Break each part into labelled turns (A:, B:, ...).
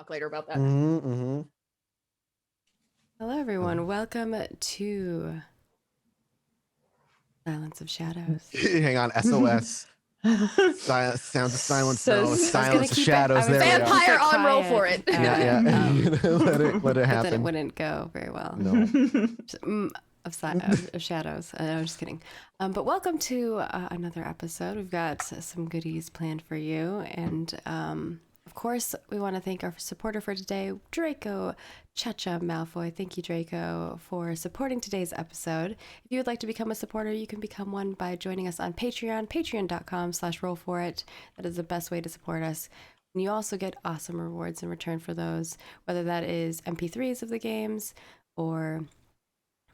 A: talk later about that.
B: Mm-hmm.
C: Hello, everyone. Welcome to Silence of Shadows.
B: Hang on, SOS. Sounds of silence. No, silence of
C: keep
B: shadows. There we are.
A: Vampire on roll for it.
B: Yeah. let it
C: But then it
B: happen.
C: wouldn't go very well.
B: No.
C: Of shadows. I'm just kidding. But welcome to another episode. We've got some goodies planned for you, and of course, we want to thank our supporter for today, Draco Chacha Malfoy. Thank you, Draco, for supporting today's episode. If you would like to become a supporter, you can become one by joining us on Patreon, patreon.com/rollforit. That is the best way to support us. And you also get awesome rewards in return for those, whether that is MP3s of the games or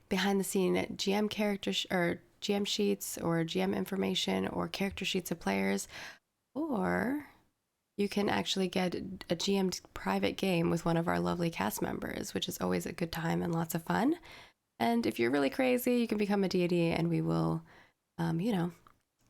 C: behind the scene GM characters or GM sheets or GM information or character sheets of players, or you can actually get a GM'd private game with one of our lovely cast members, which is always a good time and lots of fun. And if you're really crazy, you can become a deity and we will,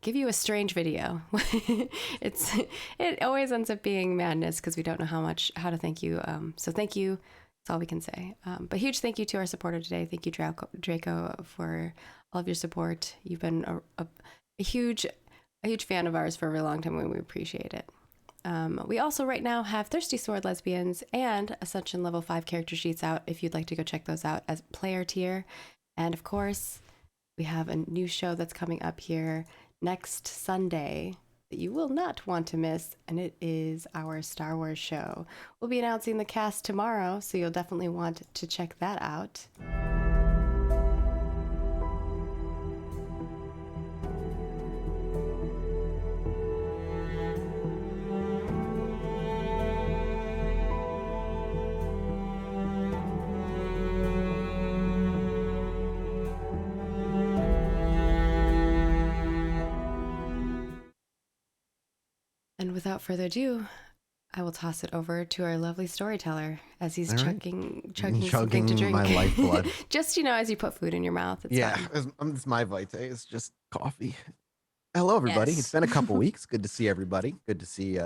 C: give you a strange video. It always ends up being madness because we don't know how to thank you. So thank you. That's all we can say. But huge thank you to our supporter today. Thank you, Draco, for all of your support. You've been a huge fan of ours for a very long time, and we appreciate it. We also right now have Thirsty Sword Lesbians and Ascension Level 5 character sheets out if you'd like to go check those out as player tier. And of course, we have a new show that's coming up here next Sunday that you will not want to miss, and it is our Star Wars show. We'll be announcing the cast tomorrow, so you'll definitely want to check that out. And without further ado, I will toss it over to our lovely storyteller as he's chugging something to drink.
B: My lifeblood.
C: Just, as you put food in your mouth.
B: It's my vitae. It's just coffee. Hello, everybody.
A: Yes.
B: It's been a couple weeks. Good to see everybody. Good to see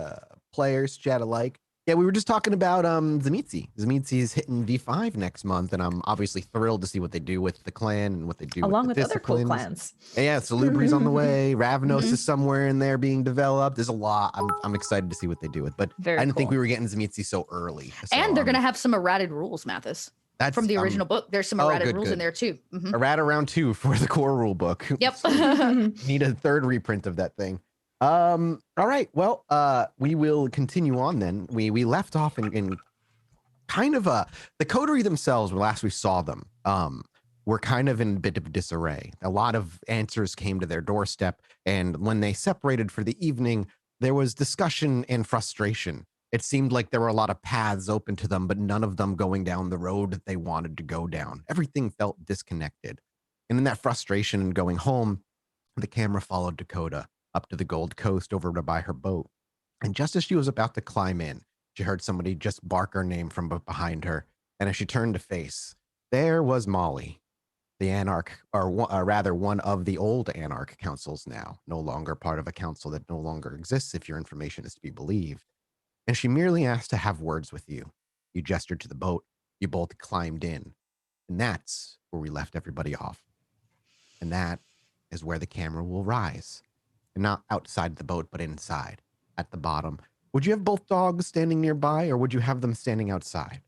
B: players, chat alike. Yeah, we were just talking about Tzimisce. Tzimisce's hitting V5 next month, and I'm obviously thrilled to see what they do with the clan and what they do
D: along
B: with
D: with other cool clans.
B: Yeah, Salubri's on the way. Ravnos is somewhere in there being developed. There's a lot. I'm excited to see what they do with. But
D: Very
B: I didn't think
D: cool.
B: we were getting Tzimisce so early. So,
A: And they're going to have some errated rules, Mathis.
B: that's
A: From the original book. There's some errated rules in there too. Mhm.
B: errata round 2 for the core rule book.
A: Yep.
B: Need a third reprint of that thing. All right. Well, we will continue on then. We left off in kind of the coterie themselves, when last we saw them, were kind of in a bit of disarray. A lot of answers came to their doorstep, and when they separated for the evening, there was discussion and frustration. It seemed like there were a lot of paths open to them, but none of them going down the road that they wanted to go down. Everything felt disconnected. And in that frustration and going home, the camera followed Dakota up to the Gold Coast over to buy her boat. And just as she was about to climb in, she heard somebody just bark her name from behind her. And as she turned to face, there was Molly, the Anarch, or rather one of the old Anarch councils now, no longer part of a council that no longer exists if your information is to be believed. And she merely asked to have words with you. You gestured to the boat. You both climbed in. And that's where we left everybody off. And that is where the camera will rise. And not outside the boat, but inside, at the bottom. Would you have both dogs standing nearby, or would you have them standing outside?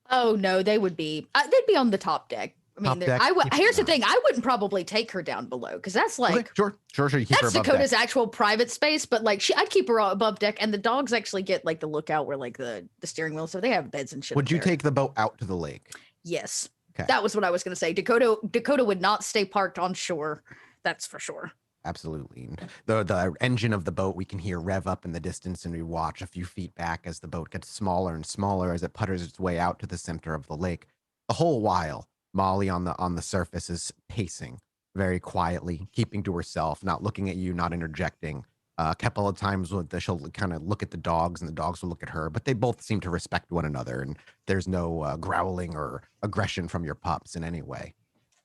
A: Oh no, they would be. They'd be on the top deck. I mean,
B: Top deck?
A: here's the thing: I wouldn't probably take her down below because that's like
B: Okay, sure. You keep her
A: that's
B: above
A: Dakota's
B: deck.
A: actual private space. But like, I'd keep her above deck, and the dogs actually get like the lookout where like the steering wheel, so they have beds and shit.
B: Would
A: up
B: you
A: there.
B: take the boat out to the lake?
A: Yes,
B: Okay.
A: that was what I was going to say. Dakota would not stay parked on shore. That's for sure.
B: Absolutely. The engine of the boat we can hear rev up in the distance, and we watch a few feet back as the boat gets smaller and smaller as it putters its way out to the center of the lake. The whole while, Molly on the surface is pacing very quietly, keeping to herself, not looking at you, not interjecting. A couple of times she'll kind of look at the dogs, and the dogs will look at her, but they both seem to respect one another, and there's no growling or aggression from your pups in any way.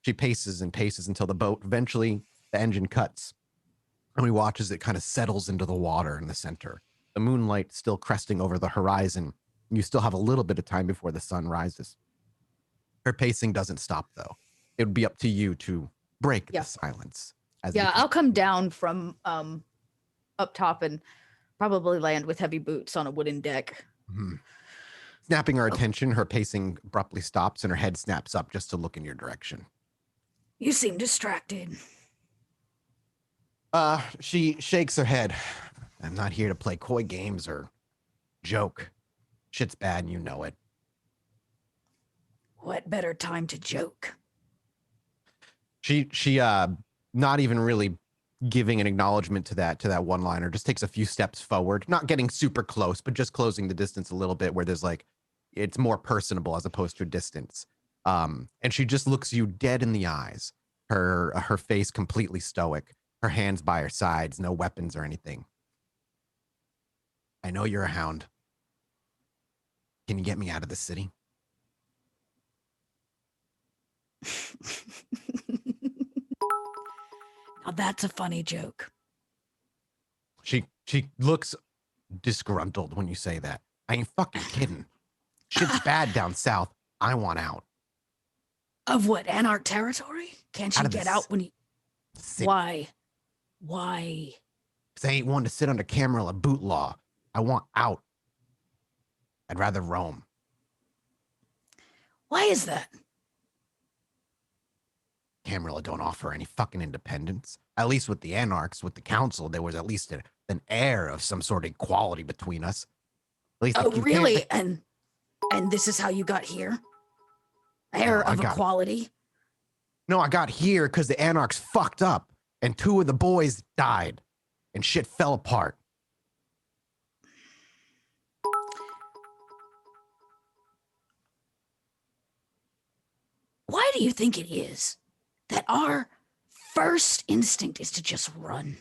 B: She paces and paces until the boat eventually, the engine cuts. And we watch as it kind of settles into the water in the center. The moonlight still cresting over the horizon. You still have a little bit of time before the sun rises. Her pacing doesn't stop, though. It would be up to you to break the silence.
A: Yeah, I'll come down from up top and probably land with heavy boots on a wooden deck.
B: Mm-hmm. Snapping her attention, her pacing abruptly stops and her head snaps up just to look in your direction.
A: You seem distracted.
B: She shakes her head. I'm not here to play coy games or joke. Shit's bad and you know it.
A: What better time to joke?
B: She not even really giving an acknowledgement to that one-liner, just takes a few steps forward, not getting super close, but just closing the distance a little bit where there's like, it's more personable as opposed to a distance. And she just looks you dead in the eyes, her face completely stoic, her hands by her sides, no weapons or anything. I know you're a hound. Can you get me out of the city?
A: Now that's a funny joke.
B: She looks disgruntled when you say that. I ain't fucking kidding. Shit's bad down south. I want out.
A: Of what, Anarch territory? Can't you get out when you...
B: City.
A: Why? Why?
B: Because I ain't one to sit under Camarilla boot law. I want out. I'd rather roam.
A: Why is that?
B: Camarilla don't offer any fucking independence. At least with the Anarchs, with the council, there was at least an air of some sort of equality between us. At least
A: oh, really? And this is how you got here? Air of equality?
B: No, I got here because the Anarchs fucked up, and 2 of the boys died, and shit fell apart.
A: Why do you think it is that our first instinct is to just run?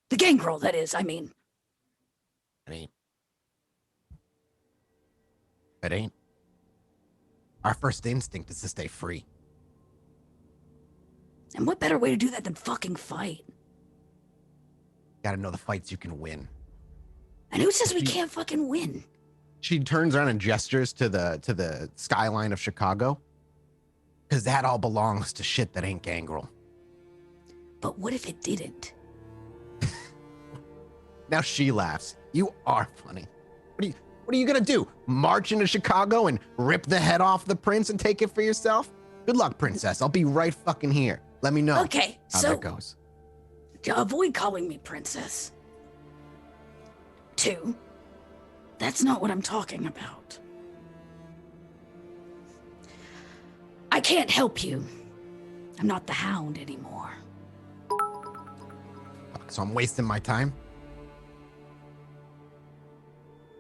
A: The gangrel, that is, I mean.
B: It ain't. Our first instinct is to stay free.
A: And what better way to do that than fucking fight?
B: Gotta know the fights you can win.
A: And who says we can't fucking win?
B: She turns around and gestures to the skyline of Chicago. Because that all belongs to shit that ain't gangrel.
A: But what if it didn't?
B: Now she laughs. You are funny. What are you gonna do? March into Chicago and rip the head off the prince and take it for yourself? Good luck, princess. I'll be right fucking here. Let me know
A: okay,
B: how
A: so
B: that goes.
A: To avoid calling me princess. 2, that's not what I'm talking about. I can't help you. I'm not the hound anymore.
B: So I'm wasting my time?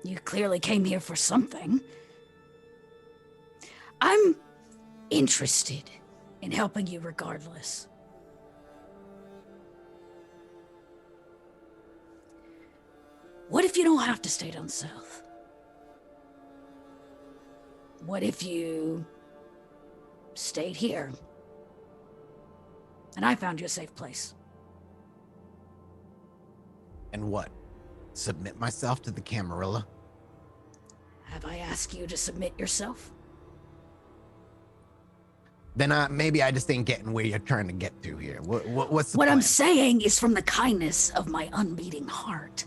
A: You clearly came here for something. I'm interested in helping you regardless. What if you don't have to stay down south? What if you stayed here and I found you a safe place?
B: And what? Submit myself to the Camarilla?
A: Have I asked you to submit yourself?
B: Then maybe I just ain't getting where you're trying to get to here. What's the
A: What
B: plan?
A: I'm saying is from the kindness of my unbeating heart.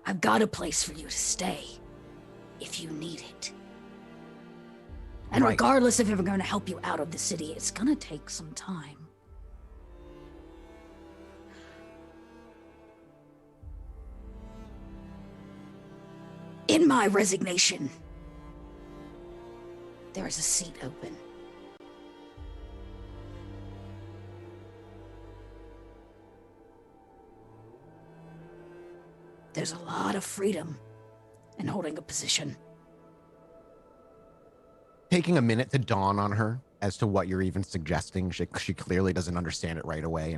A: I've got a place for you to stay, if you need it. And
B: Right.
A: regardless if I'm going to help you out of the city, it's going to take some time. In my resignation, there is a seat open. There's a lot of freedom in holding a position.
B: Taking a minute to dawn on her as to what you're even suggesting. She clearly doesn't understand it right away,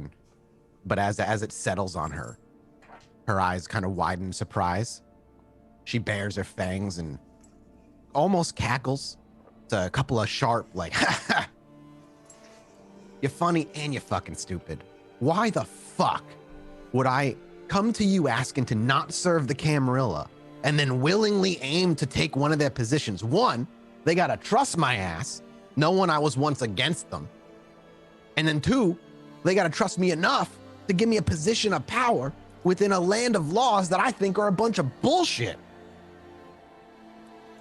B: but as it settles on her, her eyes kind of widen in surprise. She bares her fangs and almost cackles. It's a couple of sharp, like, You're funny and you're fucking stupid. Why the fuck would I come to you asking to not serve the Camarilla and then willingly aim to take one of their positions? One, they gotta trust my ass, knowing I was once against them. And then two, they gotta trust me enough to give me a position of power within a land of laws that I think are a bunch of bullshit.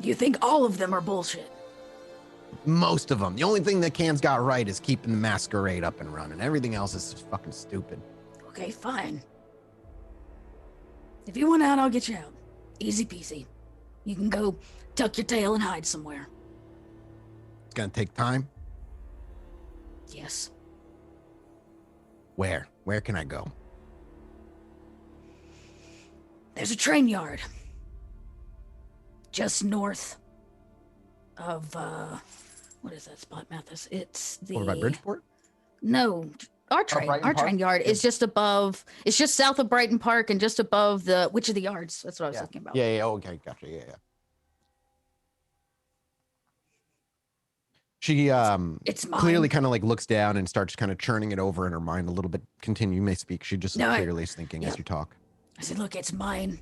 A: You think all of them are bullshit?
B: Most of them. The only thing that Can's got right is keeping the Masquerade up and running. Everything else is just fucking stupid.
A: Okay, fine. If you want out, I'll get you out. Easy peasy. You can go tuck your tail and hide somewhere.
B: It's gonna take time.
A: Yes.
B: Where? Where can I go?
A: There's a train yard. Just north of, what is that spot, Mathis? It's the...
B: Over by Bridgeport?
A: No, our train yard is just above, it's just south of Brighton Park and just above the, which of the yards? That's what I was thinking about.
B: Yeah, okay, gotcha, yeah. She
A: It's mine.
B: clearly kind of like looks down and starts kind of churning it over in her mind a little bit. Continue, you may speak. She just clearly is thinking as you talk.
A: I said, look, it's mine.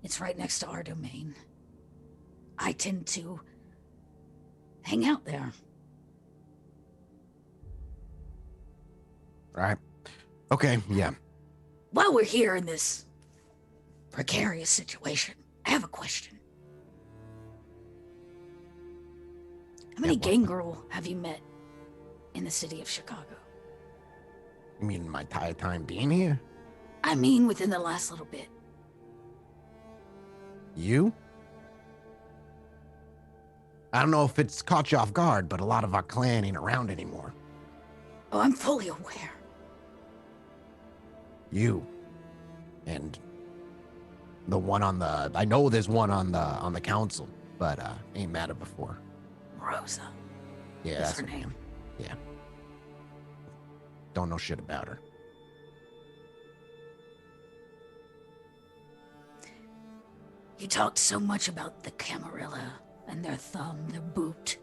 A: It's right next to our domain. I tend to hang out there.
B: Right. Okay, yeah.
A: While we're here in this precarious situation, I have a question. How many gangrel have you met in the city of Chicago?
B: You mean my entire time being here?
A: I mean within the last little bit.
B: You? I don't know if it's caught you off guard, but a lot of our clan ain't around anymore.
A: Oh, I'm fully aware.
B: You. And the one on the... I know there's one on the council, but ain't met her before.
A: Rosa.
B: Yeah,
A: That's her name.
B: Yeah. Don't know shit about her.
A: You talked so much about the Camarilla and their thumb, their boot.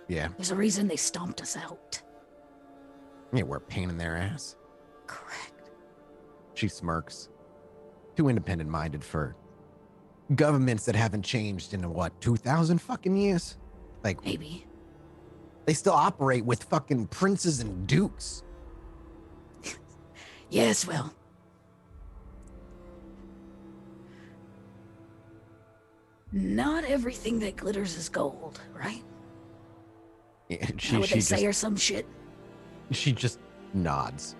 B: Yeah.
A: There's a reason they stomped us out.
B: Yeah, we're a pain in their ass.
A: Correct.
B: She smirks. Too independent-minded for governments that haven't changed in, what, 2,000 fucking years? Like,
A: Maybe.
B: they still operate with fucking princes and dukes.
A: Yes, well. Not everything that glitters is gold, right?
B: Yeah,
A: How would they say or some shit?
B: She just nods.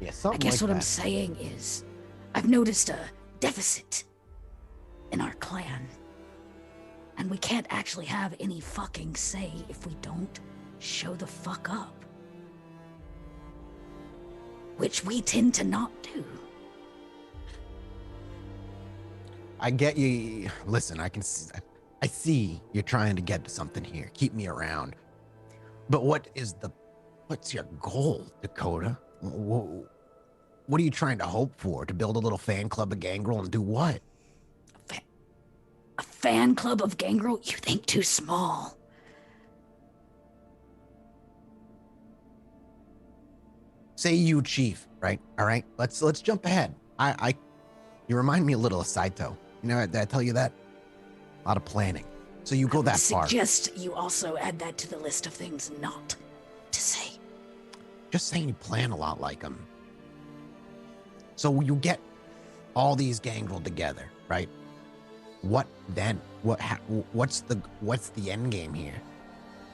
B: Yeah, something
A: I guess
B: like
A: what
B: that.
A: I'm saying is, I've noticed a deficit in our clan. And we can't actually have any fucking say if we don't show the fuck up. Which we tend to not do.
B: I get you. Listen, I see you're trying to get to something here. Keep me around. But what's your goal, Dakota? What are you trying to hope for? To build a little fan club of Gangrel and do what?
A: A fan club of Gangrel? You think too small.
B: Say you, Chief, right? All right, let's jump ahead. You remind me a little of Saito. You know, did I tell you that? A lot of planning. So you go that far.
A: Suggest you also add that to the list of things not to say.
B: Just saying you plan a lot like them. So you get all these Gangrel together, right? What then? What's the end game here?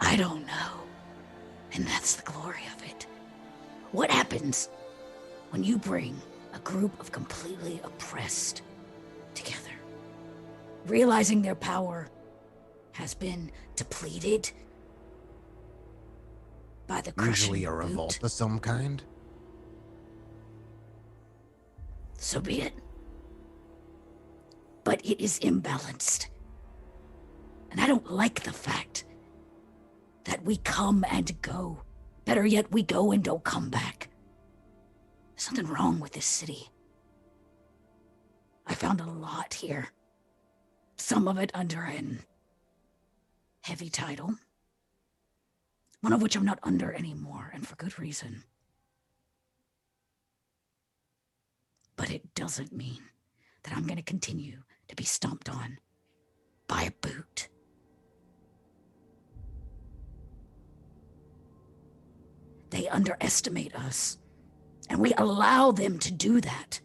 A: I don't know. And that's the glory of it. What happens when you bring a group of completely oppressed together, realizing their power has been depleted by the crushing
B: Usually a revolt
A: boot?
B: of some kind?
A: So be it. But it is imbalanced. And I don't like the fact that we come and go. Better yet, we go and don't come back. There's something wrong with this city. I found a lot here. Some of it under an heavy title. one of which I'm not under anymore, and for good reason. But it doesn't mean that I'm going to continue to be stomped on by a boot. They underestimate us, and we allow them to do that,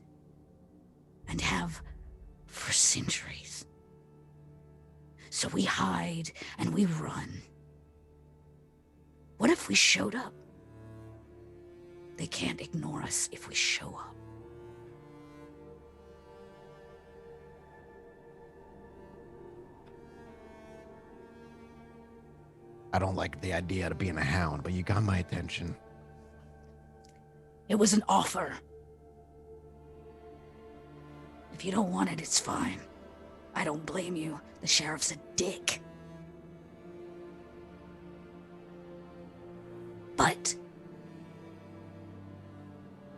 A: and have for centuries. So we hide and we run. What if we showed up? They can't ignore us if we show up.
B: I don't like the idea of being a hound, but you got my attention.
A: It was an offer. If you don't want it, it's fine. I don't blame you. The sheriff's a dick. But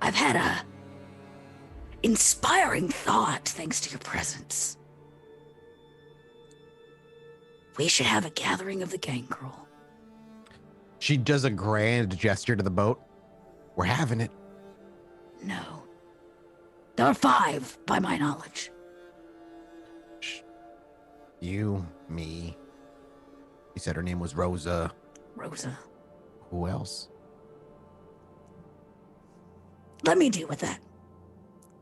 A: I've had a inspiring thought thanks to your presence. We should have a gathering of the gangrel.
B: She does a grand gesture to the boat. We're having it.
A: No. There are 5, by my knowledge.
B: You, me. You said her name was Rosa.
A: Rosa.
B: Who else?
A: Let me deal with that.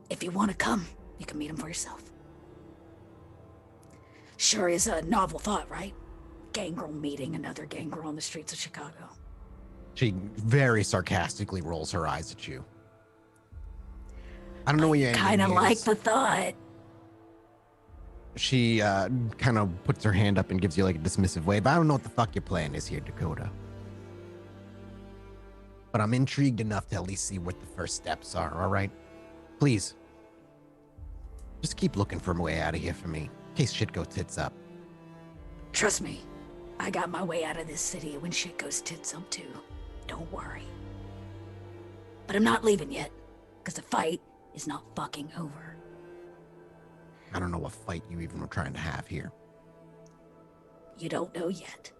A: If you want to come, you can meet him for yourself. Sure is a novel thought, right? Gangrel meeting another gangrel on the streets of Chicago.
B: She very sarcastically rolls her eyes at you. I don't know what you
A: kind of like the thought.
B: She kind of puts her hand up and gives you like a dismissive wave. I don't know what the fuck your plan is here, Dakota. But I'm intrigued enough to at least see what the first steps are, all right? Please. Just keep looking for a way out of here for me, in case shit goes tits up.
A: Trust me, I got my way out of this city when shit goes tits up too. Don't worry. But I'm not leaving yet, because the fight is not fucking over.
B: I don't know what fight you even were trying to have here.
A: You don't know yet.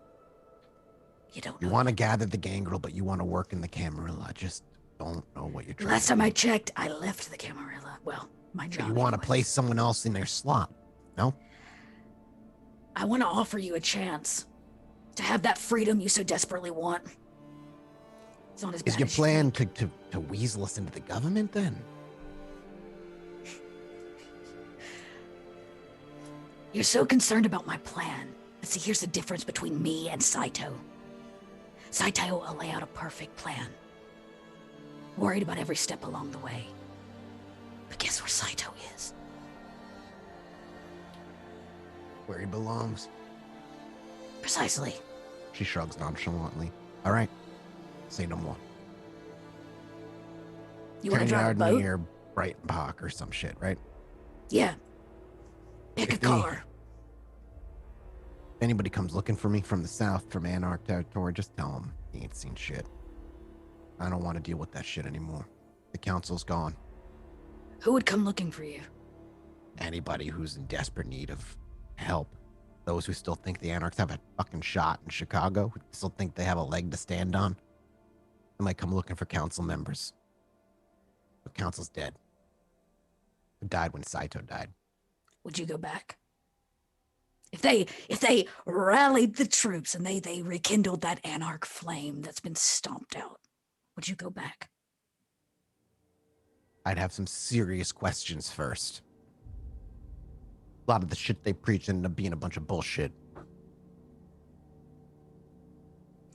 A: You don't know.
B: You want to gather the gangrel, but you want to work in the Camarilla. I just don't know what you're trying
A: Last
B: to
A: time
B: do.
A: I checked, I left the Camarilla. Well, my job.
B: You want to
A: anyways.
B: place someone else in their slot, no?
A: I want to offer you a chance to have that freedom you so desperately want. It's not as bad
B: Is your
A: as you
B: plan
A: think.
B: to weasel us into the government then?
A: You're so concerned about my plan. But see, here's the difference between me and Saito. Saito will lay out a perfect plan. Worried about every step along the way. But guess where Saito is?
B: Where he belongs.
A: Precisely.
B: She shrugs nonchalantly. All right. Say no more.
A: You want to drive a
B: Vineyard
A: boat?
B: near Brighton Park or some shit, right?
A: Yeah. Pick a
B: 50.
A: car.
B: If anybody comes looking for me from the south, from Anarch territory, just tell them he ain't seen shit. I don't want to deal with that shit anymore. The council's gone.
A: Who would come looking for you?
B: Anybody who's in desperate need of help. Those who still think the Anarchs have a fucking shot in Chicago, who still think they have a leg to stand on. They might come looking for council members. But council's dead. Who died when Saito died.
A: Would you go back? If they rallied the troops and they rekindled that anarch flame that's been stomped out, would you go back?
B: I'd have some serious questions first. A lot of the shit they preach ended up being a bunch of bullshit.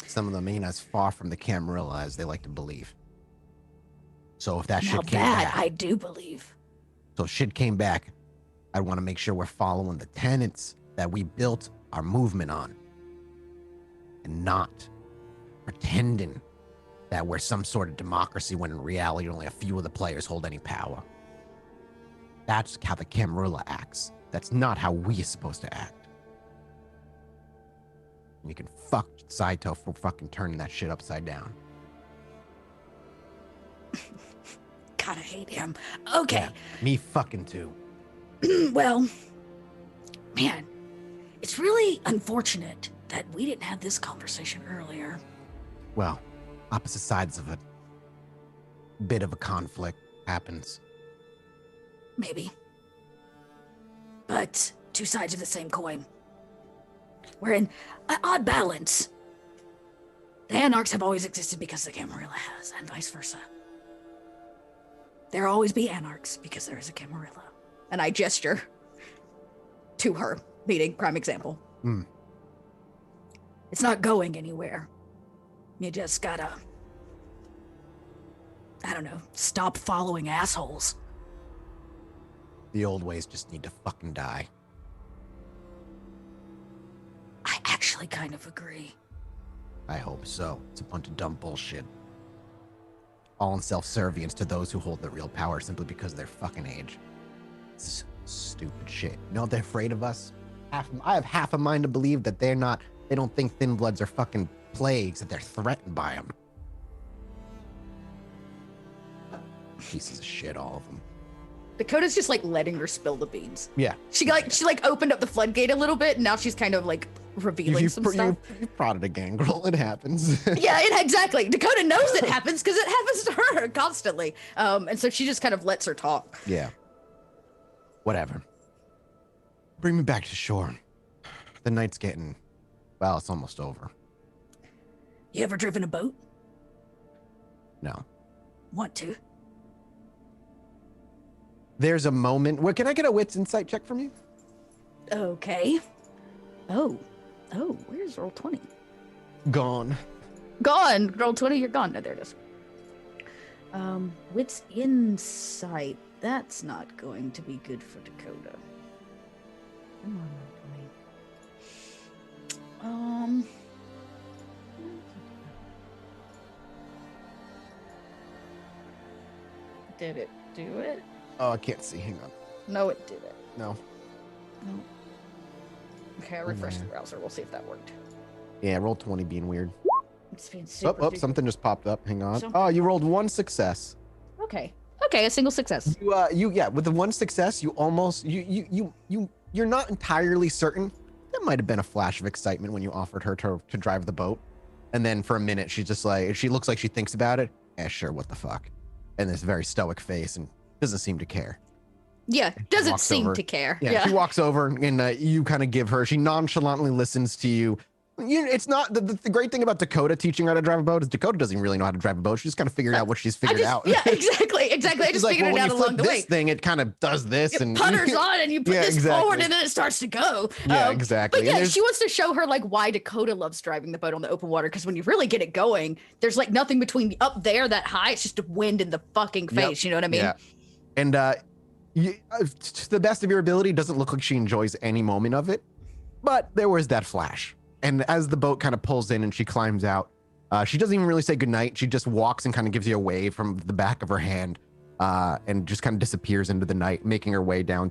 B: Some of them ain't as far from the Camarilla as they like to believe. So if that
A: Now
B: shit came
A: that
B: back,
A: I do believe.
B: so if shit came back, I'd want to make sure we're following the tenets that we built our movement on. And not pretending that we're some sort of democracy when in reality only a few of the players hold any power. That's how the Camarilla acts. That's not how we are supposed to act. And you can fuck Saito for fucking turning that shit upside down.
A: God, I hate him. Okay.
B: Yeah, me fucking too.
A: Well, man, it's really unfortunate that we didn't have this conversation earlier.
B: well, opposite sides of a bit of a conflict happens.
A: Maybe. But two sides of the same coin. We're in an odd balance. The Anarchs have always existed because the Camarilla has, and vice versa. There'll always be Anarchs because there is a Camarilla. And I gesture to her, meaning prime example. It's not going anywhere. You just gotta, I don't know, stop following assholes.
B: The old ways just need to fucking die.
A: I actually kind of agree.
B: I hope so. It's a bunch of dumb bullshit. All in self-servience to those who hold the real power simply because of their fucking age. It's stupid shit. You know they're afraid of us? I have half a mind to believe that they don't think Thin Bloods are fucking plagues, that they're threatened by them. Pieces of shit, all of them.
A: Dakota's just like letting her spill the beans.
B: Yeah.
A: She opened up the floodgate a little bit, and now she's kind of like revealing some stuff.
B: You prodded a gangrel. It happens.
A: Yeah, exactly. Dakota knows it happens because it happens to her constantly. And so she just kind of lets her talk.
B: Yeah. Whatever. Bring me back to shore. The night's getting, well, it's almost over.
A: You ever driven a boat?
B: No.
A: Want to?
B: There's a moment where, can I get a wits insight check from you?
A: Okay. Oh, where's roll 20?
B: Gone.
A: Gone. Roll 20, you're gone. No, there it is. Wits insight. That's not going to be good for Dakota. Come on, roll 20. Did it do it?
B: Oh, I can't see. Hang on.
A: No, it didn't.
B: No.
A: No. Okay, I'll refresh the browser. We'll see if that worked.
B: Yeah, roll 20 being weird.
A: It's being super duper-
B: Something just popped up. Hang on.
A: Something-
B: Oh, you rolled one success.
A: Okay, a single success.
B: With the one success, you almost you're not entirely certain. That might have been a flash of excitement when you offered her to drive the boat, and then for a minute she's just like, she looks like she thinks about it. Yeah, sure, what the fuck, and this very stoic face and doesn't seem to care.
A: Yeah, doesn't
B: Walks
A: seem
B: over.
A: to care.
B: Yeah, she walks over and you kind of give her. She nonchalantly listens to you. It's not the great thing about Dakota teaching her how to drive a boat is Dakota doesn't really know how to drive a boat. She just kind of figured out what she's figured out.
A: Yeah, exactly. I just
B: like,
A: figured it out along the way.
B: This thing, it kind of does this
A: It
B: and
A: putters on, and you put this forward, and then it starts to go.
B: Yeah, exactly.
A: But yeah, she wants to show her like why Dakota loves driving the boat on the open water, because when you really get it going, there's like nothing between up there that high. It's just a wind in the fucking face. You know what I mean?
B: Yeah. And to the best of your ability, doesn't look like she enjoys any moment of it, but there was that flash. And as the boat kind of pulls in and she climbs out, she doesn't even really say goodnight. She just walks and kind of gives you a wave from the back of her hand, and just kind of disappears into the night, making her way down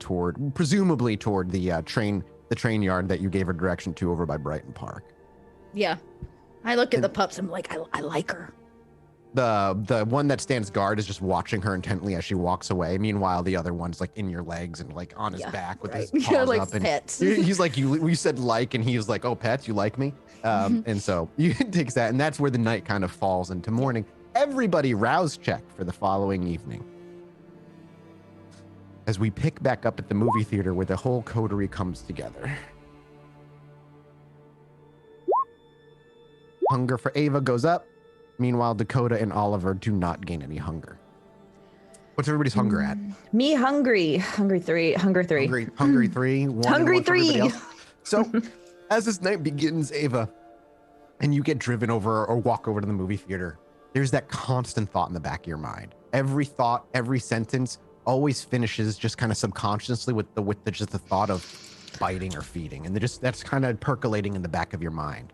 B: presumably toward the train yard that you gave her direction to over by Brighton Park.
A: Yeah. I look at the pups and I'm like, I like her.
B: The one that stands guard is just watching her intently as she walks away. Meanwhile, the other one's like in your legs and like on his back with his paws
A: like
B: up. And
A: pets.
B: He's like, we said like, and he's like, oh, pets, you like me? And so you takes that, and that's where the night kind of falls into morning. Everybody rouse check for the following evening. As we pick back up at the movie theater where the whole coterie comes together. Hunger for Ava goes up. Meanwhile, Dakota and Oliver do not gain any hunger. What's everybody's hunger at?
D: Me hungry. Hungry 3.
B: Hungry 3. One
D: Hungry
B: and one for everybody
D: 3.
B: else. So as this night begins, Ava, and you get driven over or walk over to the movie theater, there's that constant thought in the back of your mind. Every thought, every sentence always finishes just kind of subconsciously with just the thought of biting or feeding. And that's kind of percolating in the back of your mind.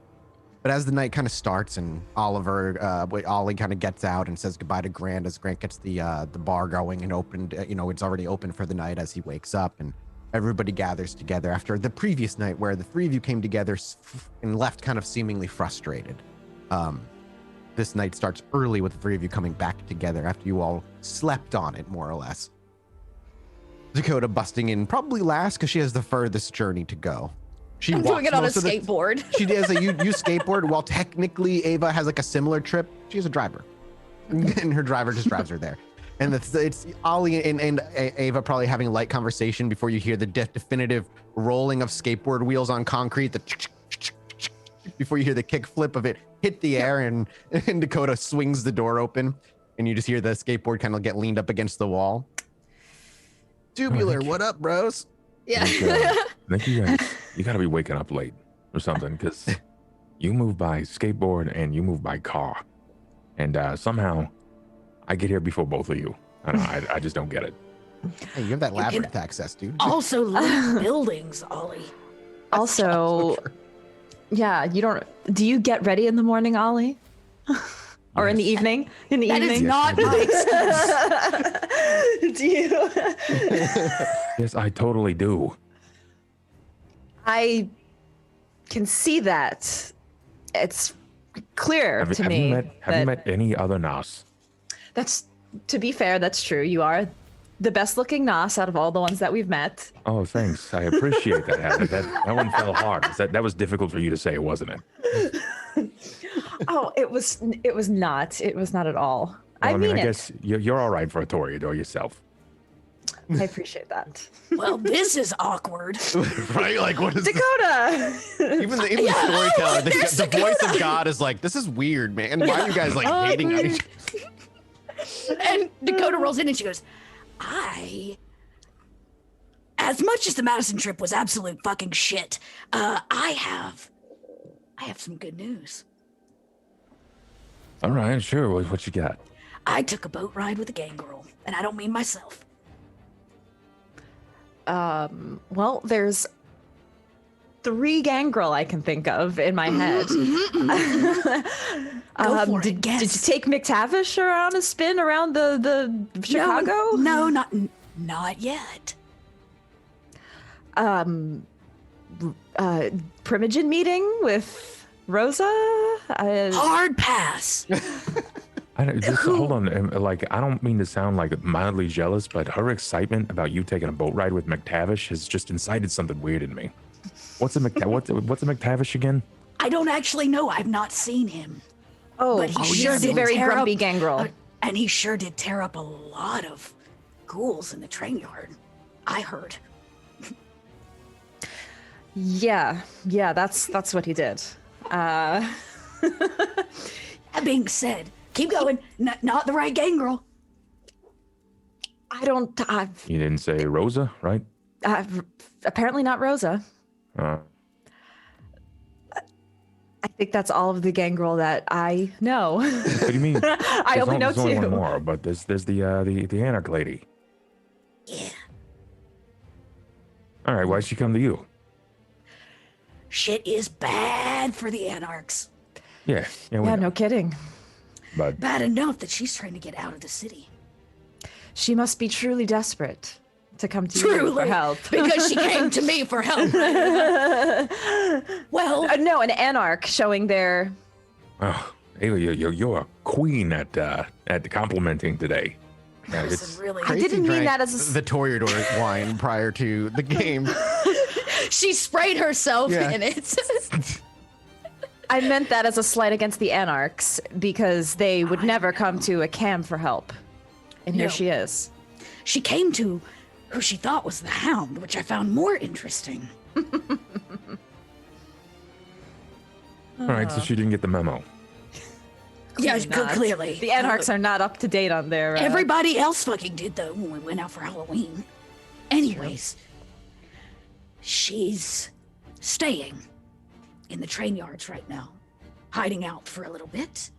B: But as the night kind of starts and Ollie kind of gets out and says goodbye to Grant as Grant gets the bar going and opened, it's already open for the night as he wakes up, and everybody gathers together after the previous night where the three of you came together and left kind of seemingly frustrated. This night starts early with the three of you coming back together after you all slept on it, more or less. Dakota busting in probably last because she has the furthest journey to go. She
D: I'm
B: walks
D: doing it on a
B: most of the-
D: skateboard.
B: She does you skateboard while technically Ava has like a similar trip. She has a driver, and her driver just drives her there. And it's Ollie and Ava probably having a light conversation before you hear the definitive rolling of skateboard wheels on concrete. Before you hear the kick flip of it hit the air, and Dakota swings the door open, and you just hear the skateboard kind of get leaned up against the wall. Tubular, what up, bros?
D: Yeah.
E: I think you guys, you gotta be waking up late or something, because you move by skateboard and you move by car, and somehow I get here before both of you. I don't know, I just don't get it.
B: Hey, you have that labyrinth access, dude.
A: Also, loot buildings, Ollie.
D: Also, yeah, you don't. Do you get ready in the morning, Ollie? Or in the evening? In the
A: That
D: evening?
A: is not my excuse.
D: Do you?
E: Yes, I totally do.
D: I can see that. It's clear to me.
E: Have you met any other Nas?
D: That's, to be fair, that's true. You are the best looking Nas out of all the ones that we've met.
E: Oh, thanks. I appreciate that, Hattie. That one fell hard. That was difficult for you to say, wasn't it?
D: Oh, it was not. It was not at all.
E: Well,
D: I mean
E: I
D: it.
E: guess you're all right for a Toreador yourself.
D: I appreciate that.
A: Well, this is awkward.
B: Right? Like, what is
D: Dakota!
B: even the storyteller, the voice of God is like, this is weird, man. Why are you guys like hating on each other?
A: And Dakota rolls in and she goes, as much as the Madison trip was absolute fucking shit, I have some good news.
E: All right, sure. What you got?
A: I took a boat ride with a gang girl, and I don't mean myself.
D: Well, there's 3 gangrel I can think of in my head.
A: Go for it,
D: did
A: guess.
D: you take McTavish around a spin around the Chicago?
A: No, not yet.
D: Primogen meeting with Rosa?
A: Hard pass.
E: Hold on. Like, I don't mean to sound like mildly jealous, but her excitement about you taking a boat ride with McTavish has just incited something weird in me. What's a McTavish again?
A: I don't actually know. I've not seen him.
D: Oh,
A: But he sure
D: he's a
A: did
D: very
A: tear
D: grumpy
A: up-
D: gangrel.
A: And he sure did tear up a lot of ghouls in the train yard. I heard.
D: Yeah, that's what he did.
A: That being said, keep going. Not the right gang girl.
E: You didn't say Rosa, right?
D: Apparently not Rosa.
E: Uh,
D: I think that's all of the gangrel that I know.
E: what do you mean?
D: I only know
E: there's only one
D: 2.
E: more, but there's the Anarch lady.
A: Yeah.
E: All right, why'd she come to you?
A: Shit is bad for the Anarchs.
E: Yeah, we
D: Yeah,
E: know.
D: no kidding.
E: But
A: Bad enough that she's trying to get out of the city.
D: She must be truly desperate to come to you for help.
A: Because she came to me for help. Well,
D: No, an anarch showing their.
E: oh, Ava, you're a queen at complimenting today.
A: listen, really.
D: I didn't mean
B: drank
D: that as a
B: the Toreador wine prior to the game.
A: She sprayed herself
B: Yeah.
A: in it.
D: I meant that as a slight against the anarchs because they would never come to a camp for help. And here
A: No.
D: she is.
A: She came to who she thought was the Hound, which I found more interesting.
E: all right, so she didn't get the memo.
A: Yeah,
D: Not.
A: clearly.
D: The anarchs are not up to date on their.
A: Everybody else fucking did, though, when we went out for Halloween. Anyways, she's staying in the train yards right now, hiding out for a little bit,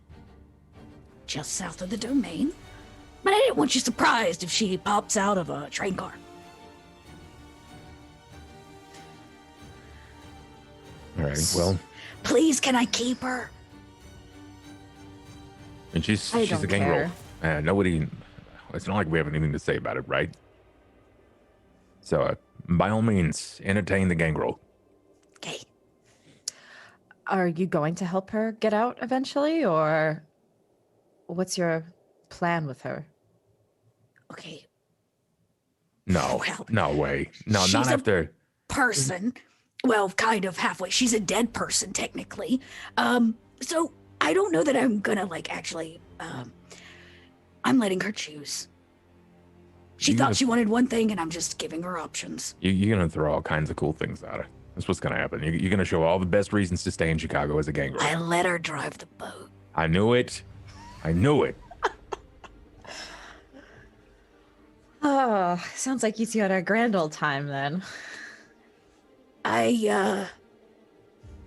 A: just south of the domain. But I didn't want you surprised if she pops out of a train car.
E: All right, well,
A: Please, can I keep her?
E: and she's
D: I
E: a
D: don't
E: gangrel. Nobody. It's not like we have anything to say about it, right? So, by all means, entertain the gangrel.
A: Okay.
D: Are you going to help her get out eventually, or what's your plan with her?
A: Okay.
E: No,
A: Well,
E: no way. No,
A: she's
E: not
A: a-
E: after.
A: Person Well, kind of halfway. She's a dead person, technically. So I don't know that I'm gonna, like, actually, I'm letting her choose. She
E: You
A: thought
E: gotta-
A: she wanted one thing, and I'm just giving her options.
E: You're gonna throw all kinds of cool things at her. That's what's gonna happen. You're gonna show all the best reasons to stay in Chicago as a gangrel.
A: I let her drive the boat.
E: I knew it. I knew it.
D: Oh, sounds like you two had a grand old time then.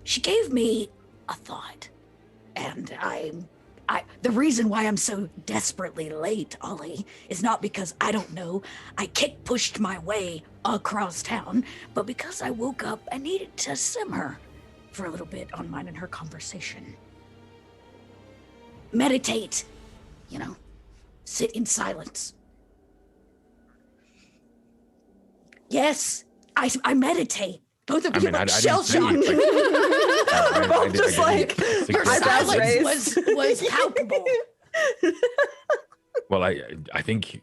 A: She gave me a thought, and the reason why I'm so desperately late, Ollie, is not because I don't know I pushed my way across town, but because I woke up and needed to simmer for a little bit on mine and her conversation. Meditate, sit in silence. Yes, I meditate. Both of you look shell shocked.
D: We're both just like,
A: Her
D: eyebrows
A: silence was palpable.
E: Well, I think,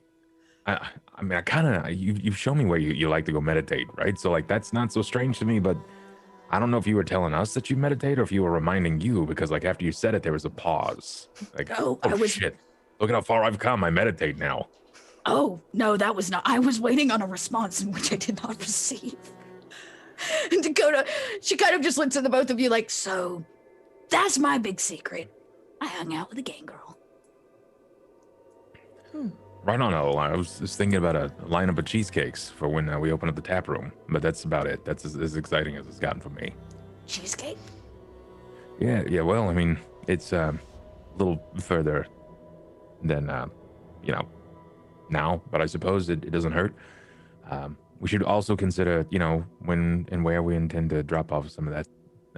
E: I mean, I kind of, you've shown me where you like to go meditate, right? So, like, that's not so strange to me, but I don't know if you were telling us that you meditate or if you were reminding you, because, like, after you said it, there was a pause. Like,
A: Oh, I was-
E: shit. Look at how far I've come. I meditate now.
A: Oh, no, that was not. I was waiting on a response in which I did not receive. And Dakota, she kind of just looked at the both of you like, so that's my big secret. I hung out with a gang girl.
E: Right on, I was just thinking about a lineup of cheesecakes for when we open up the tap room, but that's about it. That's as exciting as it's gotten for me.
A: Cheesecake?
E: Yeah. Well, I mean, it's a little further than now, but I suppose it doesn't hurt. We should also consider, when and where we intend to drop off some of that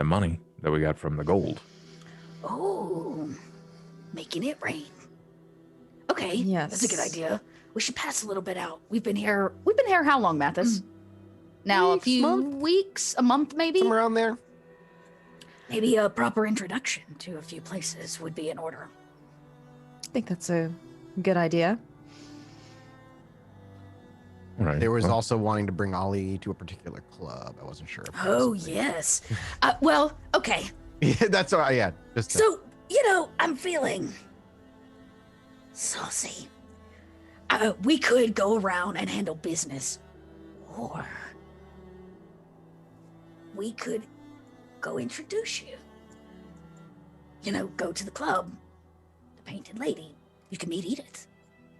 E: money that we got from the gold.
A: Oh, making it rain. Okay,
D: Yes.
A: that's a good idea. We should pass a little bit out. We've been here how long, Mathis? Now
B: Weeks,
A: a few
B: month?
A: weeks, a month maybe?
B: Somewhere around there.
A: Maybe a proper introduction to a few places would be in order.
D: I think that's a good idea.
E: All right.
B: There was
E: well,
B: also wanting to bring Ollie to a particular club. I wasn't sure. If that was
A: Oh,
B: something.
A: yes. Well, okay.
B: Yeah, that's all right. Yeah. Just
A: So, I'm feeling saucy. We could go around and handle business, or we could go introduce you. Go to the club, the Painted Lady. You can meet Edith,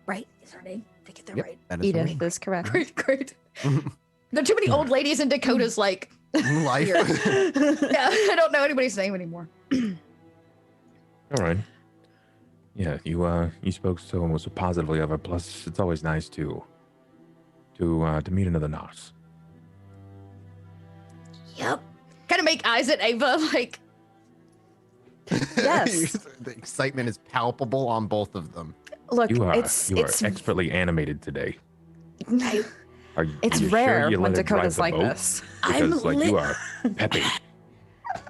A: right? Is her name? Did I get that
B: Yep,
A: right?
B: that is the
D: Edith is correct.
A: Great. There are too many old ladies, and Dakota's like,
B: name. Life.
A: yeah, I don't know anybody's name anymore.
E: all right. Yeah, you spoke so positively of her. Plus, it's always nice to meet another nurse.
A: Yep. Kind of make eyes at Ava, like,
D: Yes.
B: The excitement is palpable on both of them.
D: Look,
E: You are
D: it's
E: expertly animated today.
A: I,
E: Are you
D: it's
E: sure
D: rare
E: you
D: when
E: let her drive
D: Dakota's
E: the
D: like
E: boat?
D: this.
A: I'm
E: Because you are peppy.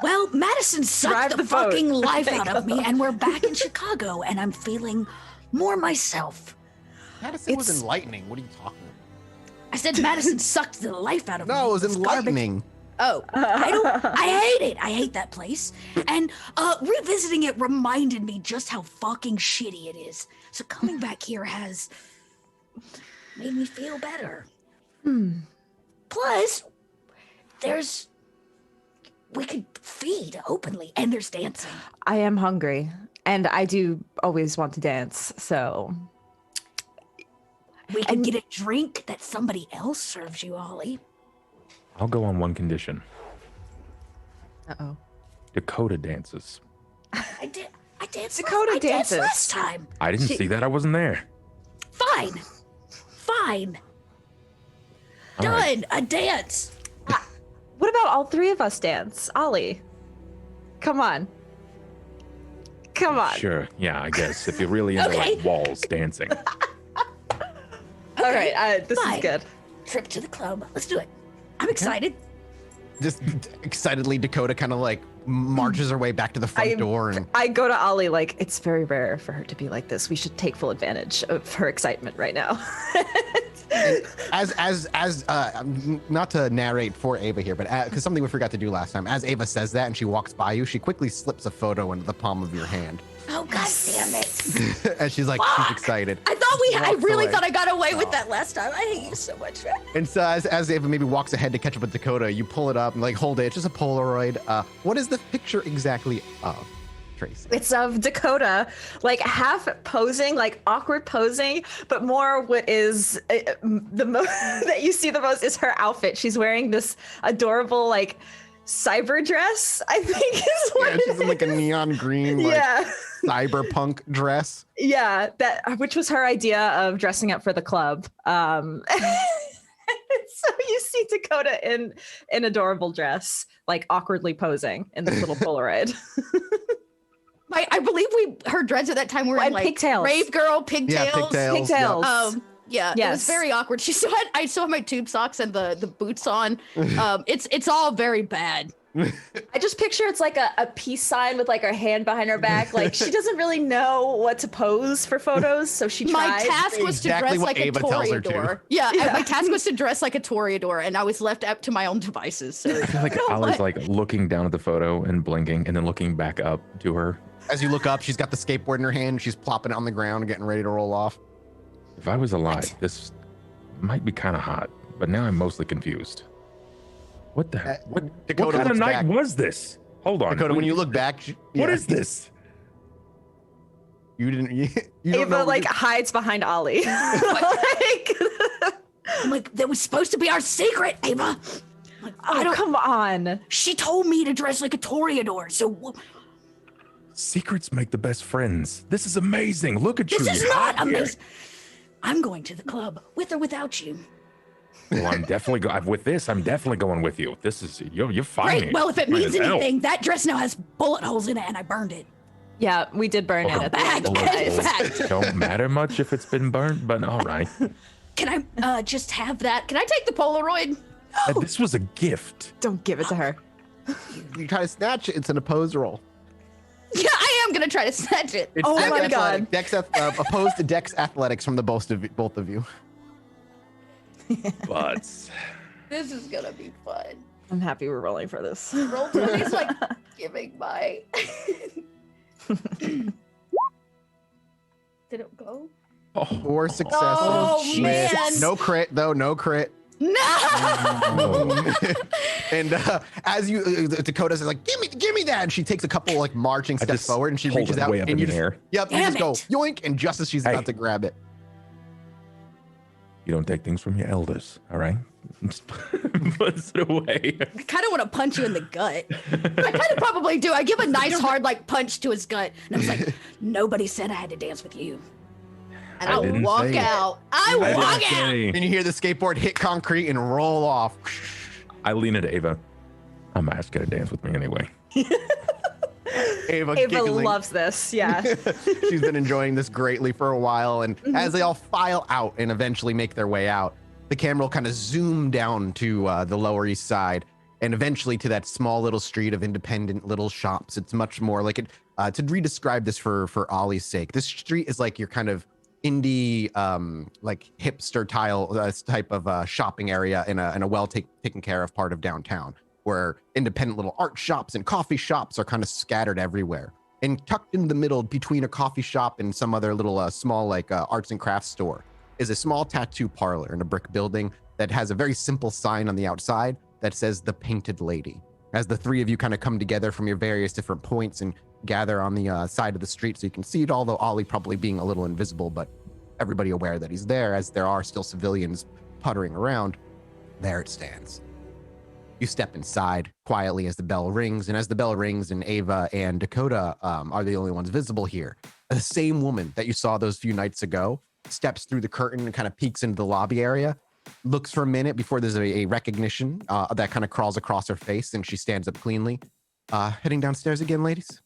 A: Well, Madison sucked
D: Drive
A: the
D: the boat.
A: fucking life out of me, and we're back in Chicago, and I'm feeling more myself.
B: Madison was
D: It's-
B: enlightening. What are you talking about?
A: I said Madison sucked the life out of me.
B: No, it was
A: This garbage-
B: enlightening.
A: Oh, I hate it. I hate that place. And revisiting it reminded me just how fucking shitty it is. So coming back here has made me feel better. Plus, we could feed openly, and there's dancing.
D: I am hungry, and I do always want to dance. So
A: We could get a drink that somebody else serves you, Ollie.
E: I'll go on one condition.
D: Uh-oh.
E: Dakota dances.
A: I danced.
D: Dakota
A: I danced
D: dances.
A: last time.
E: I didn't
D: She-
E: see that. I wasn't there.
A: Fine.
E: All right.
A: Done. A dance.
D: What about all three of us dance? Ollie, come on. Come on.
E: Sure. Yeah, I guess if you're really into
A: Okay.
E: like walls dancing.
D: All right, this
A: Fine.
D: is good.
A: Trip to the club. Let's do it. I'm excited.
B: Just excitedly, Dakota kind of like marches her way back to the front door and
D: I go to Ollie like, it's very rare for her to be like this. We should take full advantage of her excitement right now.
B: Not to narrate for Ava here, but because something we forgot to do last time, as Ava says that and she walks by you, she quickly slips a photo into the palm of your hand.
A: Oh, God damn it.
B: And she's like, she's excited.
A: I really
B: away.
A: thought I got away with that last time. I hate you so much.
B: And so as Ava maybe walks ahead to catch up with Dakota, you pull it up and like hold it. It's just a Polaroid. What is the picture exactly of, Tracy?
D: It's of Dakota, like half posing, like awkward posing, but more what is the most that you see the most is her outfit. She's wearing this adorable like cyber dress, I think is what it
B: she's in like a neon green, like cyberpunk dress.
D: Yeah, which was her idea of dressing up for the club. So you see Dakota in an adorable dress, like awkwardly posing in this little Polaroid.
A: I believe her dreads at that time were in like
D: pigtails.
A: Rave girl pigtails.
B: Yeah, pigtails.
D: Pigtails.
A: Yeah, it was very awkward. I still have my tube socks and the boots on. It's all very bad.
D: I just picture it's like a peace sign with like her hand behind her back. Like she doesn't really know what to pose for photos, so she tries.
A: My task was
B: Exactly
A: to
B: what
A: dress like
B: Ava
A: a
B: tells her to.
A: toreador. Yeah, my task was to dress like a toreador, and I was left up to my own devices. So
E: I feel like Ollie's like looking down at the photo and blinking, and then looking back up to her.
B: As you look up, she's got the skateboard in her hand. She's plopping it on the ground, getting ready to roll off.
E: If I was alive, this might be kind of hot, but now I'm mostly confused. What the heck? What
B: Dakota
E: kind of
B: looks
E: night
B: back.
E: was this? Hold on.
B: Dakota, when you look back,
E: What is this?
B: You didn't. You don't
D: Ava
B: know,
D: like hides behind Ollie.
A: I'm like, that was supposed to be our secret, Ava. Like,
D: oh, come on.
A: She told me to dress like a toreador, so
E: Secrets make the best friends. This is amazing. Look at you.
A: this is
E: You're
A: not
E: out here.
A: amazing. I'm going to the club, with or without you.
E: Well, I'm definitely with this. I'm definitely going with you. This is you're fine.
A: Great. Well, if it
E: Fine
A: means
E: as hell.
A: anything, that dress now has bullet holes in it, and I burned it.
D: Yeah, we did burn it at the end of the
A: Back.
D: night.
A: Back.
E: Don't matter much if it's been burnt, but all right.
A: Can I just have that? Can I take the Polaroid?
E: This was a gift.
D: Don't give it to her.
B: You try to snatch it. It's an opposed roll.
A: Yeah, I am gonna try to snatch it.
B: It's
D: Oh
B: Dex
D: my
B: Athletic-
D: God.
B: Dex opposed to Dex Athletics from the both of you.
E: But
A: This is gonna be fun.
D: I'm happy we're rolling for this.
A: Roll 20's like giving my. Did it go?
B: 4 successes.
A: Oh,
B: with-
A: man.
B: No crit though. No crit.
A: No!
B: And as you, Dakota's like, give me that, and she takes a couple like marching steps
E: just
B: forward, and she
E: hold
B: reaches
E: it
B: out,
E: way up
B: and
E: in
B: you
E: the
B: just,
E: air.
B: yep, you
A: Damn
B: just go
A: it.
B: yoink, and just as she's
E: Hey.
B: about to grab it,
E: you don't take things from your elders, all right? Just puts it away.
A: I kind of want to punch you in the gut. I kind of probably do. I give a nice hard like punch to his gut, and I was like, "Nobody said I had to dance with you." And
E: I
A: I'll
E: didn't
A: walk
E: say it.
A: out. I walk out.
B: and you hear the skateboard hit concrete and roll off.
E: I lean into Ava. I'm asked to dance with me anyway.
B: Ava
D: Ava
B: giggling.
D: loves this. Yeah.
B: She's been enjoying this greatly for a while, and as they all file out and eventually make their way out, the camera will kind of zoom down to the Lower East Side, and eventually to that small little street of independent little shops. It's much more like it. To re-describe this for Ollie's sake, this street is like your kind of indie, like hipster type of shopping area in a well taken care of part of downtown, where independent little art shops and coffee shops are kind of scattered everywhere. And tucked in the middle between a coffee shop and some other little small like arts and crafts store is a small tattoo parlor in a brick building that has a very simple sign on the outside that says The Painted Lady. As the three of you kind of come together from your various different points and gather on the side of the street so you can see it, although Ollie probably being a little invisible, but everybody aware that he's there, as there are still civilians puttering around, there it stands. You step inside quietly as the bell rings, and as the bell rings and Ava and Dakota are the only ones visible here, the same woman that you saw those few nights ago steps through the curtain and kind of peeks into the lobby area, looks for a minute before there's a recognition that kind of crawls across her face, and she stands up cleanly. Heading downstairs again, ladies?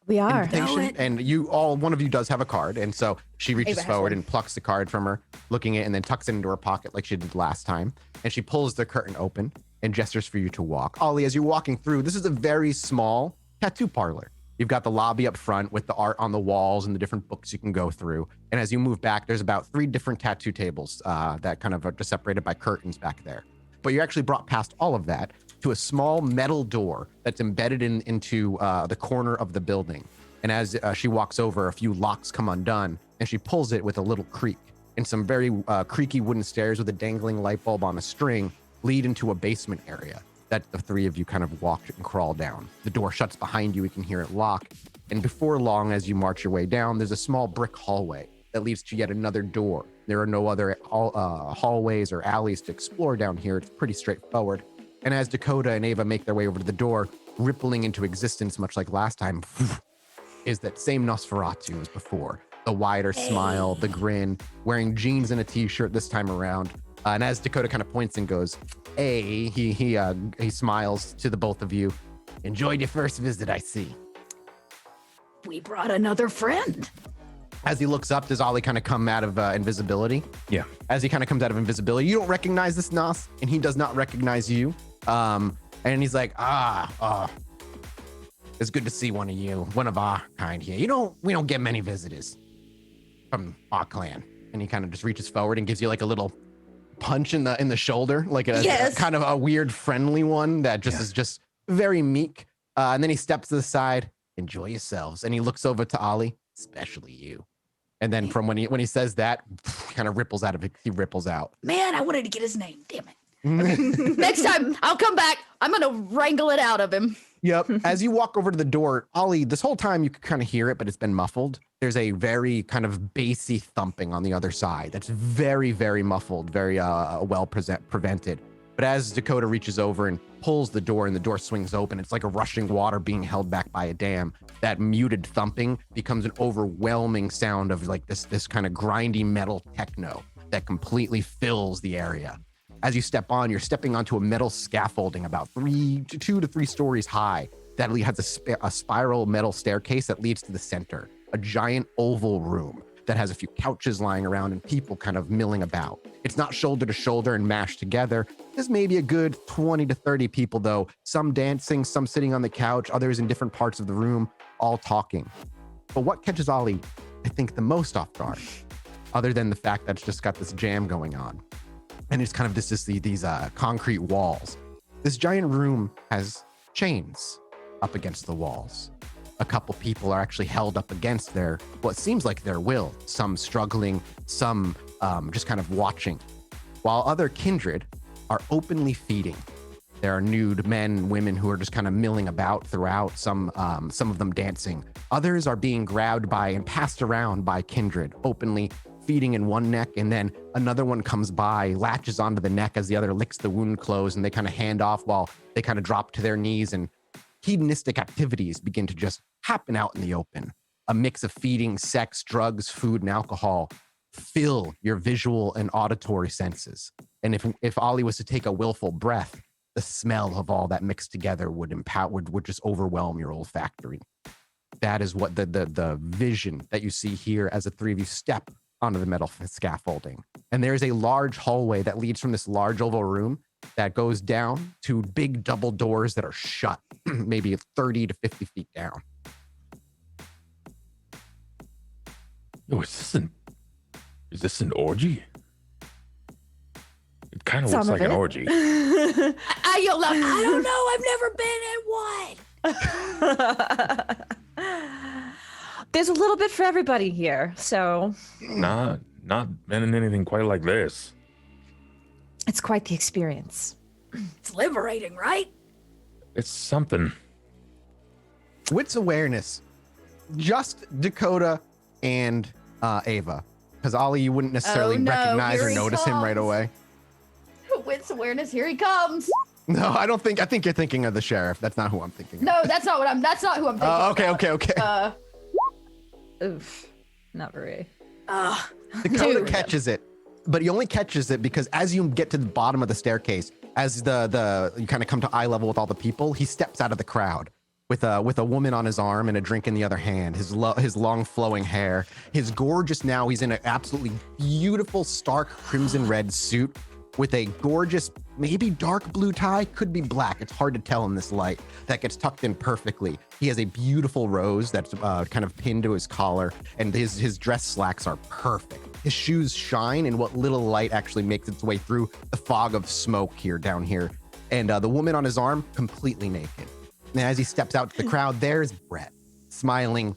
D: We are.
B: Invitation. And you all, one of you does have a card, and so she reaches
A: Ava has
B: forward
A: one.
B: and plucks the card from her, looking at it, and then tucks it into her pocket like she did last time. And she pulls the curtain open and gestures for you to walk. Ollie, as you're walking through, this is a very small tattoo parlor. You've got the lobby up front with the art on the walls and the different books you can go through. And as you move back, there's about 3 different tattoo tables that kind of are just separated by curtains back there. But you're actually brought past all of that to a small metal door that's embedded into the corner of the building. And as she walks over, a few locks come undone, and she pulls it with a little creak. And some very creaky wooden stairs with a dangling light bulb on a string lead into a basement area that the 3 of you kind of walk and crawl down. The door shuts behind you, you can hear it lock. And before long, as you march your way down, there's a small brick hallway that leads to yet another door. There are no other hallways or alleys to explore down here. It's pretty straightforward. And as Dakota and Ava make their way over to the door, rippling into existence, much like last time, is that same Nosferatu as before. The wider smile, the grin, wearing jeans and a t-shirt this time around. And as Dakota kind of points and goes, hey, he smiles to the both of you. Enjoyed your first visit, I see.
A: We brought another friend.
B: As he looks up, does Ollie kind of come out of invisibility?
E: Yeah.
B: As he kind of comes out of invisibility, you don't recognize this Nos, and he does not recognize you. And he's like, it's good to see one of you, one of our kind here. We don't get many visitors from our clan. And he kind of just reaches forward and gives you like a little punch in the shoulder, like a kind of a weird friendly one that just is just very meek. And then he steps to the side. Enjoy yourselves. And he looks over to Ollie, especially you. And then from when he says that, kind of ripples out of it. He ripples out.
A: Man, I wanted to get his name. Damn it. Next time, I'll come back. I'm going to wrangle it out of him.
B: Yep. As you walk over to the door, Ollie, this whole time you could kind of hear it, but it's been muffled. There's a very kind of bassy thumping on the other side. That's very, very muffled, very well prevented. But as Dakota reaches over and pulls the door and the door swings open, it's like a rushing water being held back by a dam. That muted thumping becomes an overwhelming sound of like this kind of grindy metal techno that completely fills the area. As you step on, you're stepping onto a metal scaffolding about 2 to 3 stories high that has a spiral metal staircase that leads to the center, a giant oval room that has a few couches lying around and people kind of milling about. It's not shoulder to shoulder and mashed together. There's maybe a good 20 to 30 people though, some dancing, some sitting on the couch, others in different parts of the room, all talking. But what catches Ollie, I think, the most off guard, other than the fact that it's just got this jam going on, and it's kind of these concrete walls. This giant room has chains up against the walls. A couple people are actually held up against what seems like their will. Some struggling, some just kind of watching. While other kindred are openly feeding. There are nude men and women who are just kind of milling about throughout, some of them dancing. Others are being grabbed by and passed around by kindred, openly feeding in one neck, and then another one comes by, latches onto the neck as the other licks the wound close, and they kind of hand off while they kind of drop to their knees, and hedonistic activities begin to just happen out in the open. A mix of feeding, sex, drugs, food, and alcohol fill your visual and auditory senses. And if Ollie was to take a willful breath, the smell of all that mixed together would just overwhelm your olfactory. That is what the vision that you see here as the 3 of you step onto the metal scaffolding. And there's a large hallway that leads from this large oval room that goes down to big double doors that are shut, maybe 30 to 50 feet down.
E: Yo, is this an orgy? It kind of looks like an orgy.
A: I yelled out, I don't know, I've never been in one.
D: There's a little bit for everybody here, so.
E: Not been in anything quite like this.
D: It's quite the experience.
A: It's liberating, right?
E: It's something.
B: Wits awareness, just Dakota and Ava, because Ollie, you wouldn't necessarily recognize or notice him right away.
A: Wits awareness, here he comes.
B: No, I think you're thinking of the sheriff. That's not who I'm thinking of.
A: No, that's not who I'm thinking.
B: Okay.
D: Oof, not very.
B: Dakota catches it, but he only catches it because as you get to the bottom of the staircase, as you kind of come to eye level with all the people, he steps out of the crowd with a woman on his arm and a drink in the other hand. His long flowing hair, his gorgeous, now he's in an absolutely beautiful stark crimson red suit with a gorgeous, maybe dark blue tie, could be black. It's hard to tell in this light, that gets tucked in perfectly. He has a beautiful rose that's kind of pinned to his collar, and his dress slacks are perfect. His shoes shine in what little light actually makes its way through the fog of smoke down here. And the woman on his arm, completely naked. And as he steps out to the crowd, there's Brett, smiling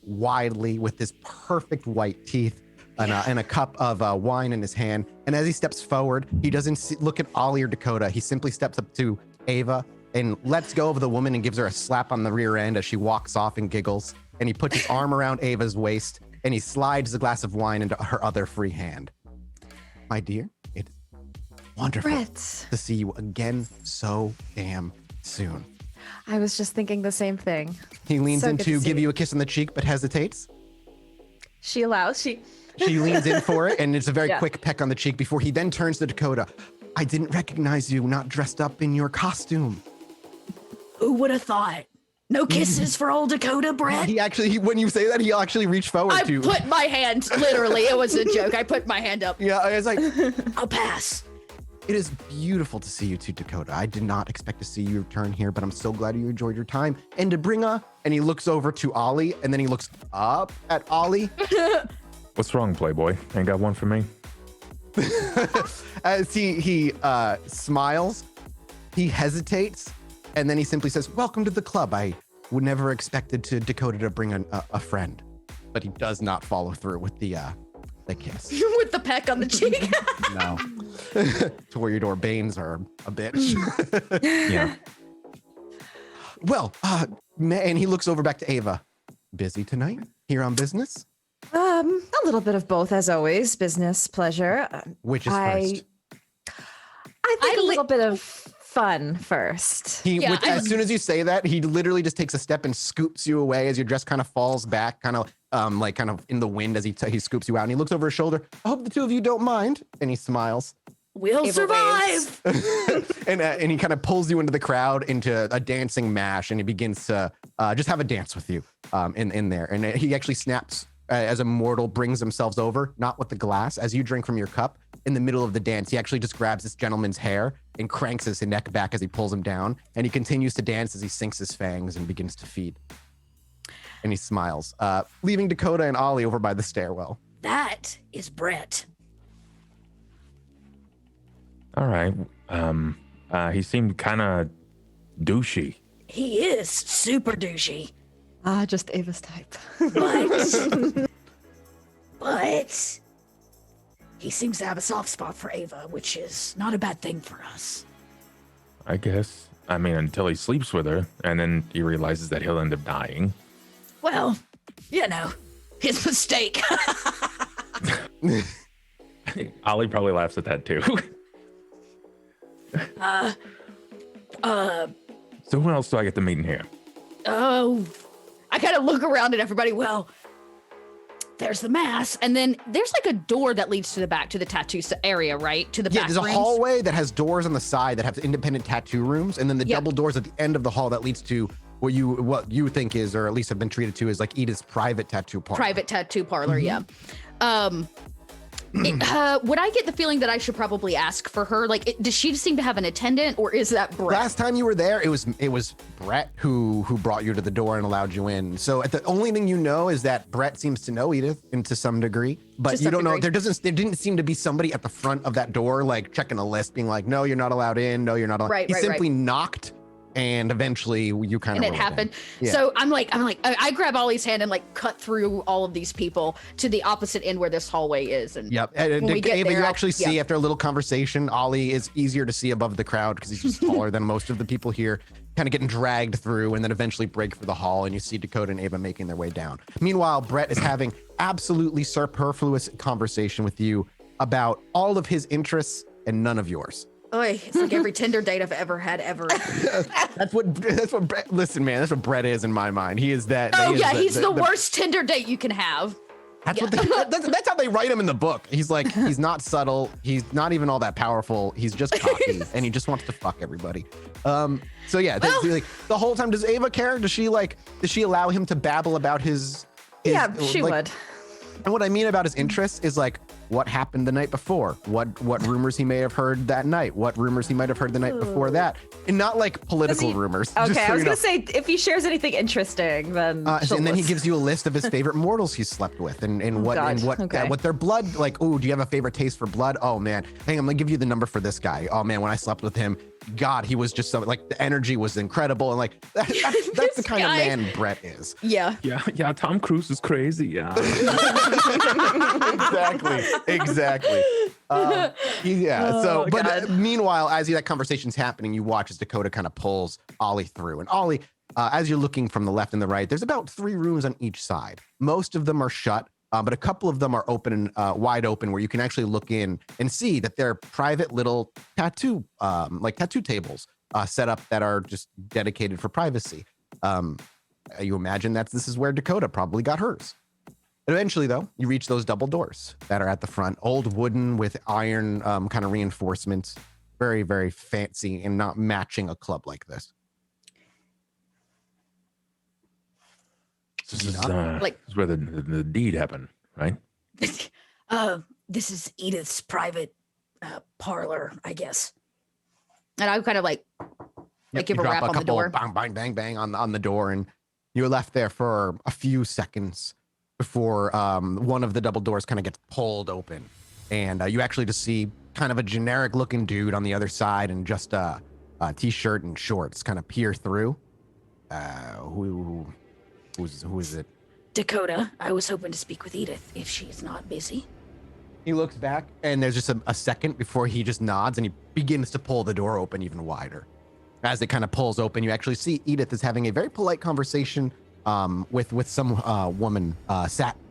B: widely with his perfect white teeth and a cup of wine in his hand. And as he steps forward, he doesn't look at Ollie or Dakota. He simply steps up to Ava and lets go of the woman and gives her a slap on the rear end as she walks off and giggles. And he puts his arm around Ava's waist and he slides a glass of wine into her other free hand. My dear, it's wonderful
D: Brett.
B: to see you again so damn soon.
D: I was just thinking the same thing.
B: He leans
D: So
B: in
D: good
B: to
D: to see
B: give
D: you.
B: you a kiss on the cheek, but hesitates.
D: She allows. She
B: leans in for it, and it's a very
D: Yeah.
B: quick peck on the cheek before he then turns to Dakota. I didn't recognize you, not dressed up in your costume.
A: Who would have thought? No kisses for old Dakota, Brett?
B: When you say that, he actually reached forward
F: I
B: to.
F: put my hand, literally, it was a joke. I put my hand up.
B: Yeah, it's like,
A: I'll pass.
B: it is beautiful to see you two, Dakota. I did not expect to see you return here, but I'm so glad you enjoyed your time. And to bring and he looks over to Ollie, and then he looks up at Ollie.
E: What's wrong, Playboy? Ain't got one for me?
B: As he smiles, he hesitates, and then he simply says, "Welcome to the club. I would never expected Dakota to bring a friend," but he does not follow through with the kiss.
F: With the peck on the cheek.
B: No, Toreador Banes are a bitch.
E: Yeah.
B: Well, and he looks over back to Ava. Busy tonight? Here on business?
D: a little bit of both, as always. Business, pleasure.
B: Which is first?
D: I think a little bit of fun first.
B: As soon as you say that, he literally just takes a step and scoops you away as your dress kind of falls back, kind of in the wind as he scoops you out. And he looks over his shoulder. I hope the two of you don't mind. And he smiles.
A: We'll
D: Ava
A: survive.
B: And he kind of pulls you into the crowd into a dancing mash, and he begins to just have a dance with you in there. And he actually snaps as a mortal brings themselves over, not with the glass. As you drink from your cup, in the middle of the dance, he actually just grabs this gentleman's hair and cranks his neck back as he pulls him down. And he continues to dance as he sinks his fangs and begins to feed. And he smiles, leaving Dakota and Ollie over by the stairwell.
A: That is Brett.
E: All right. He seemed kind of douchey.
A: He is super douchey.
D: Just Ava's type.
A: But he seems to have a soft spot for Ava, which is not a bad thing for us.
E: I guess. I mean, until he sleeps with her, and then he realizes that he'll end up dying.
A: Well, his mistake.
E: Ollie probably laughs at that too. So who else do I get to meet in here?
F: Oh, I kind of look around at everybody. Well, there's the mass, and then there's like a door that leads to the back, to the tattoo area, right? To the
B: Yeah,
F: back
B: there's a
F: rooms.
B: hallway that has doors on the side that have independent tattoo rooms, and then the
F: Yep.
B: double doors at the end of the hall that leads to what you think is, or at least have been treated to, as like Edith's private tattoo parlor.
F: Private tattoo parlor, yeah. Would I get the feeling that I should probably ask for her? Like, does she seem to have an attendant, or is that Brett?
B: Last time you were there, it was Brett who brought you to the door and allowed you in. So the only thing you know is that Brett seems to know Edith, and to some degree, but
F: To
B: you
F: some
B: don't know.
F: degree.
B: There didn't seem to be somebody at the front of that door like checking a list, being like, "No, you're not allowed in. No, you're not allowed."
F: Right,
B: he
F: right,
B: simply knocked, and eventually you kind
F: And
B: of
F: it happened.
B: Yeah.
F: So I'm like, I grab Ollie's hand and like cut through all of these people to the opposite end where this hallway is. And
B: Yep. And
F: when we get
B: Ava,
F: there,
B: you
F: I'll-
B: actually see
F: yeah.
B: after a little conversation, Ollie is easier to see above the crowd because he's just taller than most of the people here, kind of getting dragged through and then eventually break for the hall. And you see Dakota and Ava making their way down. Meanwhile, Brett is having absolutely superfluous conversation with you about all of his interests and none of yours.
F: Oy, it's like every Tinder date I've ever had ever.
B: That's what Brett, listen, man, that's what Brett is in my mind. He is that.
F: Oh
B: he is
F: yeah, he's the worst Tinder date you can have.
B: That's what that's how they write him in the book. He's like, he's not subtle. He's not even all that powerful. He's just cocky and he just wants to fuck everybody. So yeah, like, the whole time, does Ava care? Does she allow him to babble about his
D: Yeah, she
B: like,
D: would.
B: And what I mean about his interests is like, what happened the night before, what rumors he may have heard that night, what rumors he might have heard the night before that, and not like political rumors.
D: Okay,
B: just so
D: I was
B: you
D: gonna
B: know.
D: say if he shares anything interesting, then
B: And then he gives you a list of his favorite mortals he's slept with, and what their blood like. Oh, do you have a favorite taste for blood? Oh man, hang on, I'm gonna give you the number for this guy. Oh man, when I slept with him, God, he was just so like the energy was incredible, and like that's the kind of man Brett is.
F: Yeah.
E: Yeah. Tom Cruise is crazy. Yeah.
B: Exactly. Meanwhile, as that conversation's happening, you watch as Dakota kind of pulls Ollie through, and Ollie, as you're looking from the left and the right, there's about 3 rooms on each side. Most of them are shut, but a couple of them are open and wide open, where you can actually look in and see that they're private little tattoo tables set up that are just dedicated for privacy. You imagine this is where Dakota probably got hers. Eventually, though, you reach those double doors that are at the front, old wooden with iron kind of reinforcements, very, very fancy and not matching a club like this.
E: This is where the deed happened, right?
A: This is Edith's private parlor, I guess.
F: And I kind of give a rap on the door.
B: Bang, bang, bang, bang on the door, and you're left there for a few seconds before one of the double doors kind of gets pulled open, and you actually just see kind of a generic looking dude on the other side and just a t-shirt and shorts kind of peer through. Who is it?
A: Dakota. I was hoping to speak with Edith if she's not busy.
B: He looks back, and there's just a second before he just nods, and he begins to pull the door open even wider. As it kind of pulls open, you actually see Edith is having a very polite conversation with some woman.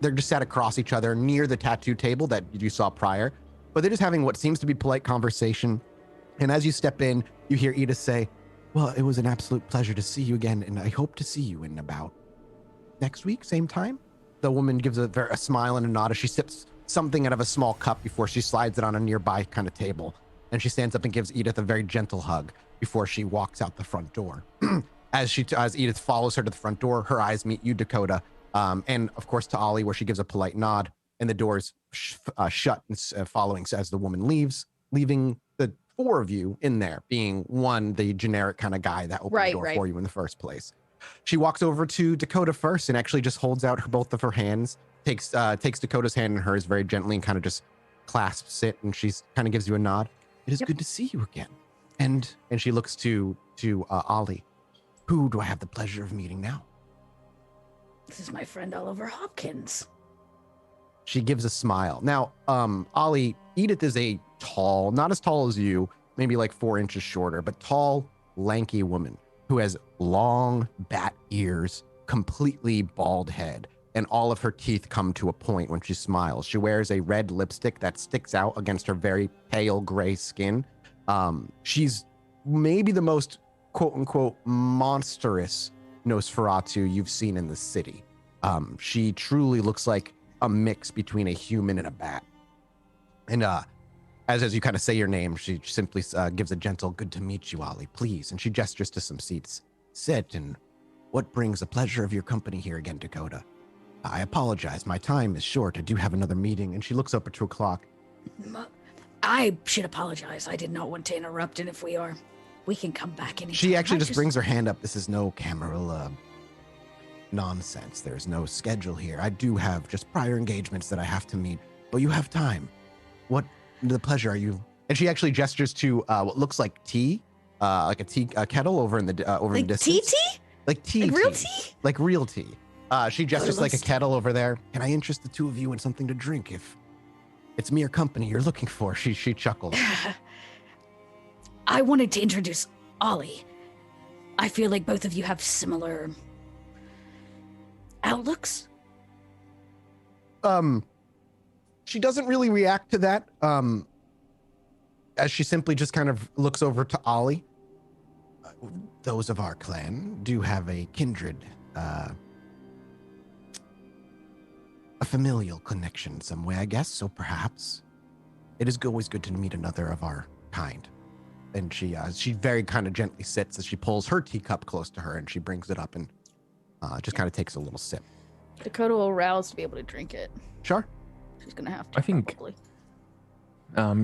B: They're just sat across each other near the tattoo table that you saw prior, but they're just having what seems to be polite conversation. And as you step in, you hear Edith say, "Well, it was an absolute pleasure to see you again, and I hope to see you in about next week, same time." The woman gives a smile and a nod as she sips something out of a small cup before she slides it on a nearby kind of table. And she stands up and gives Edith a very gentle hug before she walks out the front door. As Edith follows her to the front door, her eyes meet you, Dakota, and of course to Ollie, where she gives a polite nod, and the doors shut following as the woman leaves, leaving the 4 of you in there, being one, the generic kind of guy that opened the door for you in the first place. She walks over to Dakota first and actually just holds out both of her hands, takes Dakota's hand in hers very gently and kind of just clasps it, and she kind of gives you a nod. "It is good to see you again." And she looks to Ollie. "Who do I have the pleasure of meeting now?"
A: This is my friend Oliver Hopkins.
B: She gives a smile. Now, Ollie, Edith is a tall, not as tall as you, maybe like 4 inches shorter, but tall, lanky woman who has long bat ears, completely bald head, and all of her teeth come to a point when she smiles. She wears a red lipstick that sticks out against her very pale gray skin. She's maybe the most quote-unquote monstrous Nosferatu you've seen in the city. She truly looks like a mix between a human and a bat. And as you kind of say your name, she simply gives a gentle, "Good to meet you, Ollie, please." And she gestures to some seats. "Sit, and what brings the pleasure of your company here again, Dakota? I apologize, my time is short. I do have another meeting." And she looks up at her clock.
A: I should apologize. I did not want to interrupt, and if we can come back anytime.
B: She actually just brings her hand up. "This is no Camarilla nonsense. There's no schedule here. I do have just prior engagements that I have to meet, but you have time. What the pleasure are you?" And she actually gestures to what looks like tea, like a tea kettle over in the in the distance.
A: Tea?
B: Like tea.
A: Like real tea?
B: Like real tea. She gestures like a kettle over there. "Can I interest the 2 of you in something to drink if it's mere company you're looking for?" She chuckled.
A: I wanted to introduce Ollie. I feel like both of you have similar outlooks.
B: She doesn't really react to that, as she simply just kind of looks over to Ollie. "Those of our clan do have a kindred, a familial connection some way, I guess, so perhaps it is always good to meet another of our kind." And she very kind of gently sits as she pulls her teacup close to her, and she brings it up and just kind of takes a little sip.
F: Dakota will rouse to be able to drink it.
B: Sure.
F: She's gonna have to.
E: I think-
F: probably.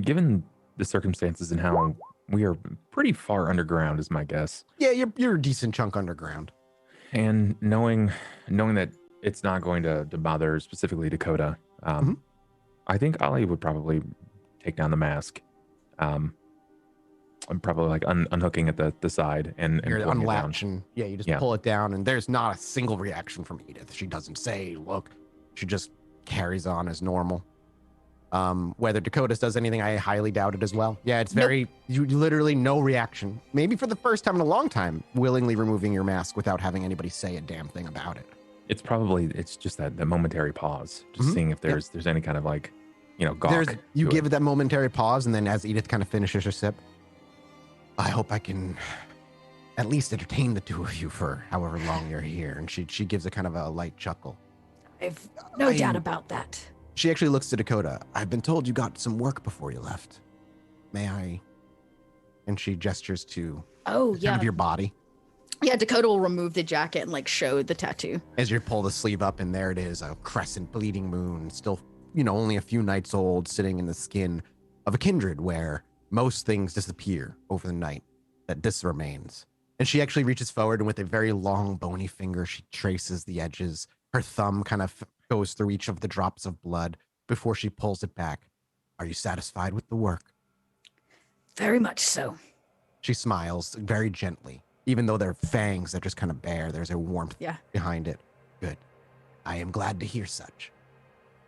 E: Given the circumstances and how we are pretty far underground, is my guess,
B: Yeah, you're a decent chunk underground.
E: and knowing that it's not going to bother specifically Dakota,
B: Mhm.
E: I think Ollie would probably take down the mask. I'm probably like unhooking at the side and
B: You're
E: pulling it down.
B: unlatching. Yeah, you just
E: Yeah.
B: pull it down, and there's not a single reaction from Edith. She doesn't say, look. She just carries on as normal. Whether Dakota does anything, I highly doubt it as well. Yeah, it's
F: Nope.
B: very, you literally no reaction. Maybe for the first time in a long time, willingly removing your mask without having anybody say a damn thing about it.
E: It's just that momentary pause, just
B: Mhm.
E: seeing if there's any kind of like, gawk.
B: You
E: to
B: give
E: it.
B: it that momentary pause, and then as Edith kind of finishes her sip, I hope I can at least entertain the two of you for however long you're here. And she gives a kind of a light chuckle.
A: I've no
B: I-
A: doubt about that.
B: She actually looks to Dakota. I've been told you got some work before you left. May I? And she gestures to
F: Oh
B: kind
F: yeah.
B: of your body.
F: Yeah, Dakota will remove the jacket and like show the tattoo.
B: As you pull the sleeve up, and there it is, a crescent bleeding moon, still, only a few nights old, sitting in the skin of a kindred where most things disappear over the night, that this remains. And she actually reaches forward, and with a very long, bony finger, she traces the edges. Her thumb kind of goes through each of the drops of blood before she pulls it back. Are you satisfied with the work?
A: Very much so.
B: She smiles very gently, even though they're fangs that just kind of bare. There's a warmth
F: Yeah.
B: behind it. Good. I am glad to hear such.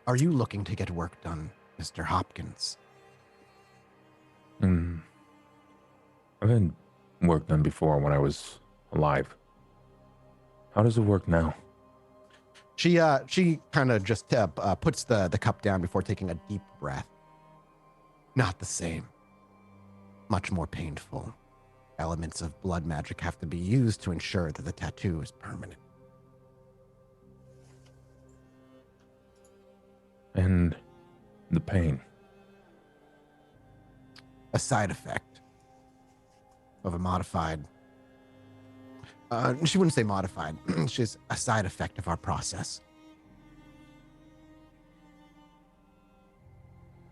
B: Are you looking to get work done, Mr. Hopkins?
E: I've had work done before when I was alive. How does it work now?
B: She kind of just puts the cup down before taking a deep breath. Not the same. Much more painful. Elements of blood magic have to be used to ensure that the tattoo is permanent.
E: And the pain.
B: A side effect of a modified. She wouldn't say modified. She's a side effect of our process.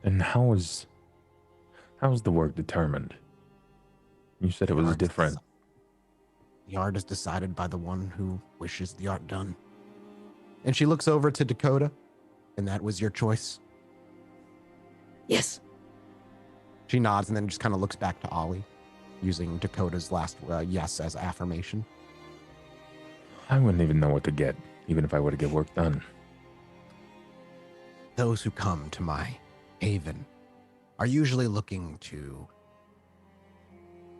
E: And how is the work determined? You said it was
B: Art is
E: different.
B: The art is decided by the one who wishes the art done. And she looks over to Dakota, and that was your choice.
A: Yes.
B: She nods and then just kind of looks back to Ollie, using Dakota's last yes as affirmation.
E: I wouldn't even know what to get, even if I were to get work done.
B: Those who come to my haven are usually looking to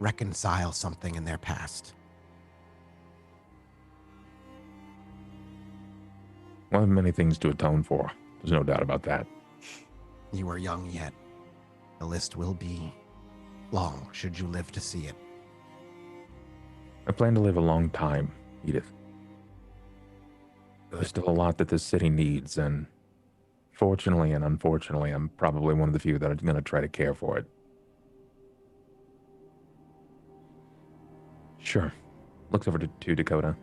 B: reconcile something in their past.
E: I have many things to atone for. There's no doubt about that.
B: You are young yet. The list will be long should you live to see it.
E: I plan to live a long time, Edith. There's still a lot that this city needs, and fortunately and unfortunately, I'm probably one of the few that are going to try to care for it. Sure. Looks over to Dakota.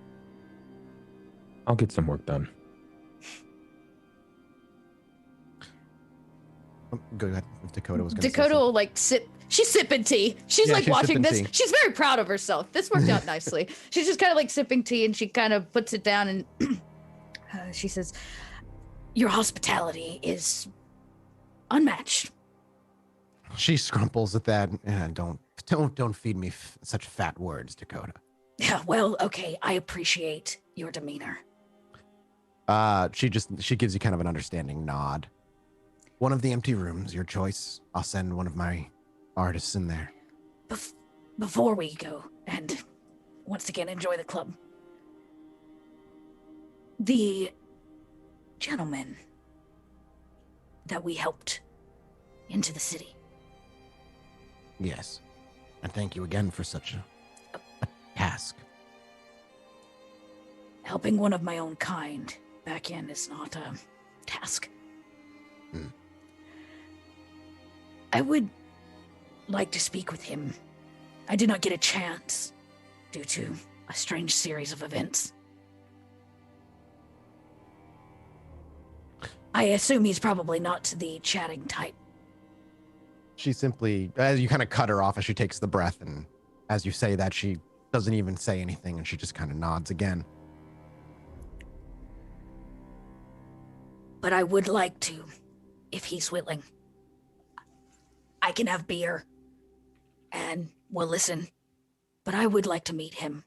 E: I'll get some work done.
B: Oh, go ahead. If Dakota was going to
F: Dakota will like sip. She's sipping tea. She's
B: Yeah,
F: like
B: she's
F: watching
B: sipping
F: this.
B: tea.
F: She's very proud of herself. This worked out nicely. She's just kind of like sipping tea, and she kind of puts it down, and
A: She says, your hospitality is unmatched.
B: She scrumples at that. Don't feed me such fat words, Dakota.
A: Yeah, well, okay, I appreciate your demeanor.
B: She gives you kind of an understanding nod. One of the empty rooms, your choice. I'll send one of my artists in there.
A: Before we go, and once again enjoy the club, the gentleman that we helped into the city,
B: Yes. And thank you again for such a task.
A: helping one of my own kind back in is not a task. I would like to speak with him. I did not get a chance due to a strange series of events. I assume he's probably not the chatting type.
B: She simply, as you kind of cut her off as she takes the breath, and as you say that, she doesn't even say anything, and she just kind of nods again.
A: But I would like to, if he's willing. I can have beer, and we'll listen, but I would like to meet him.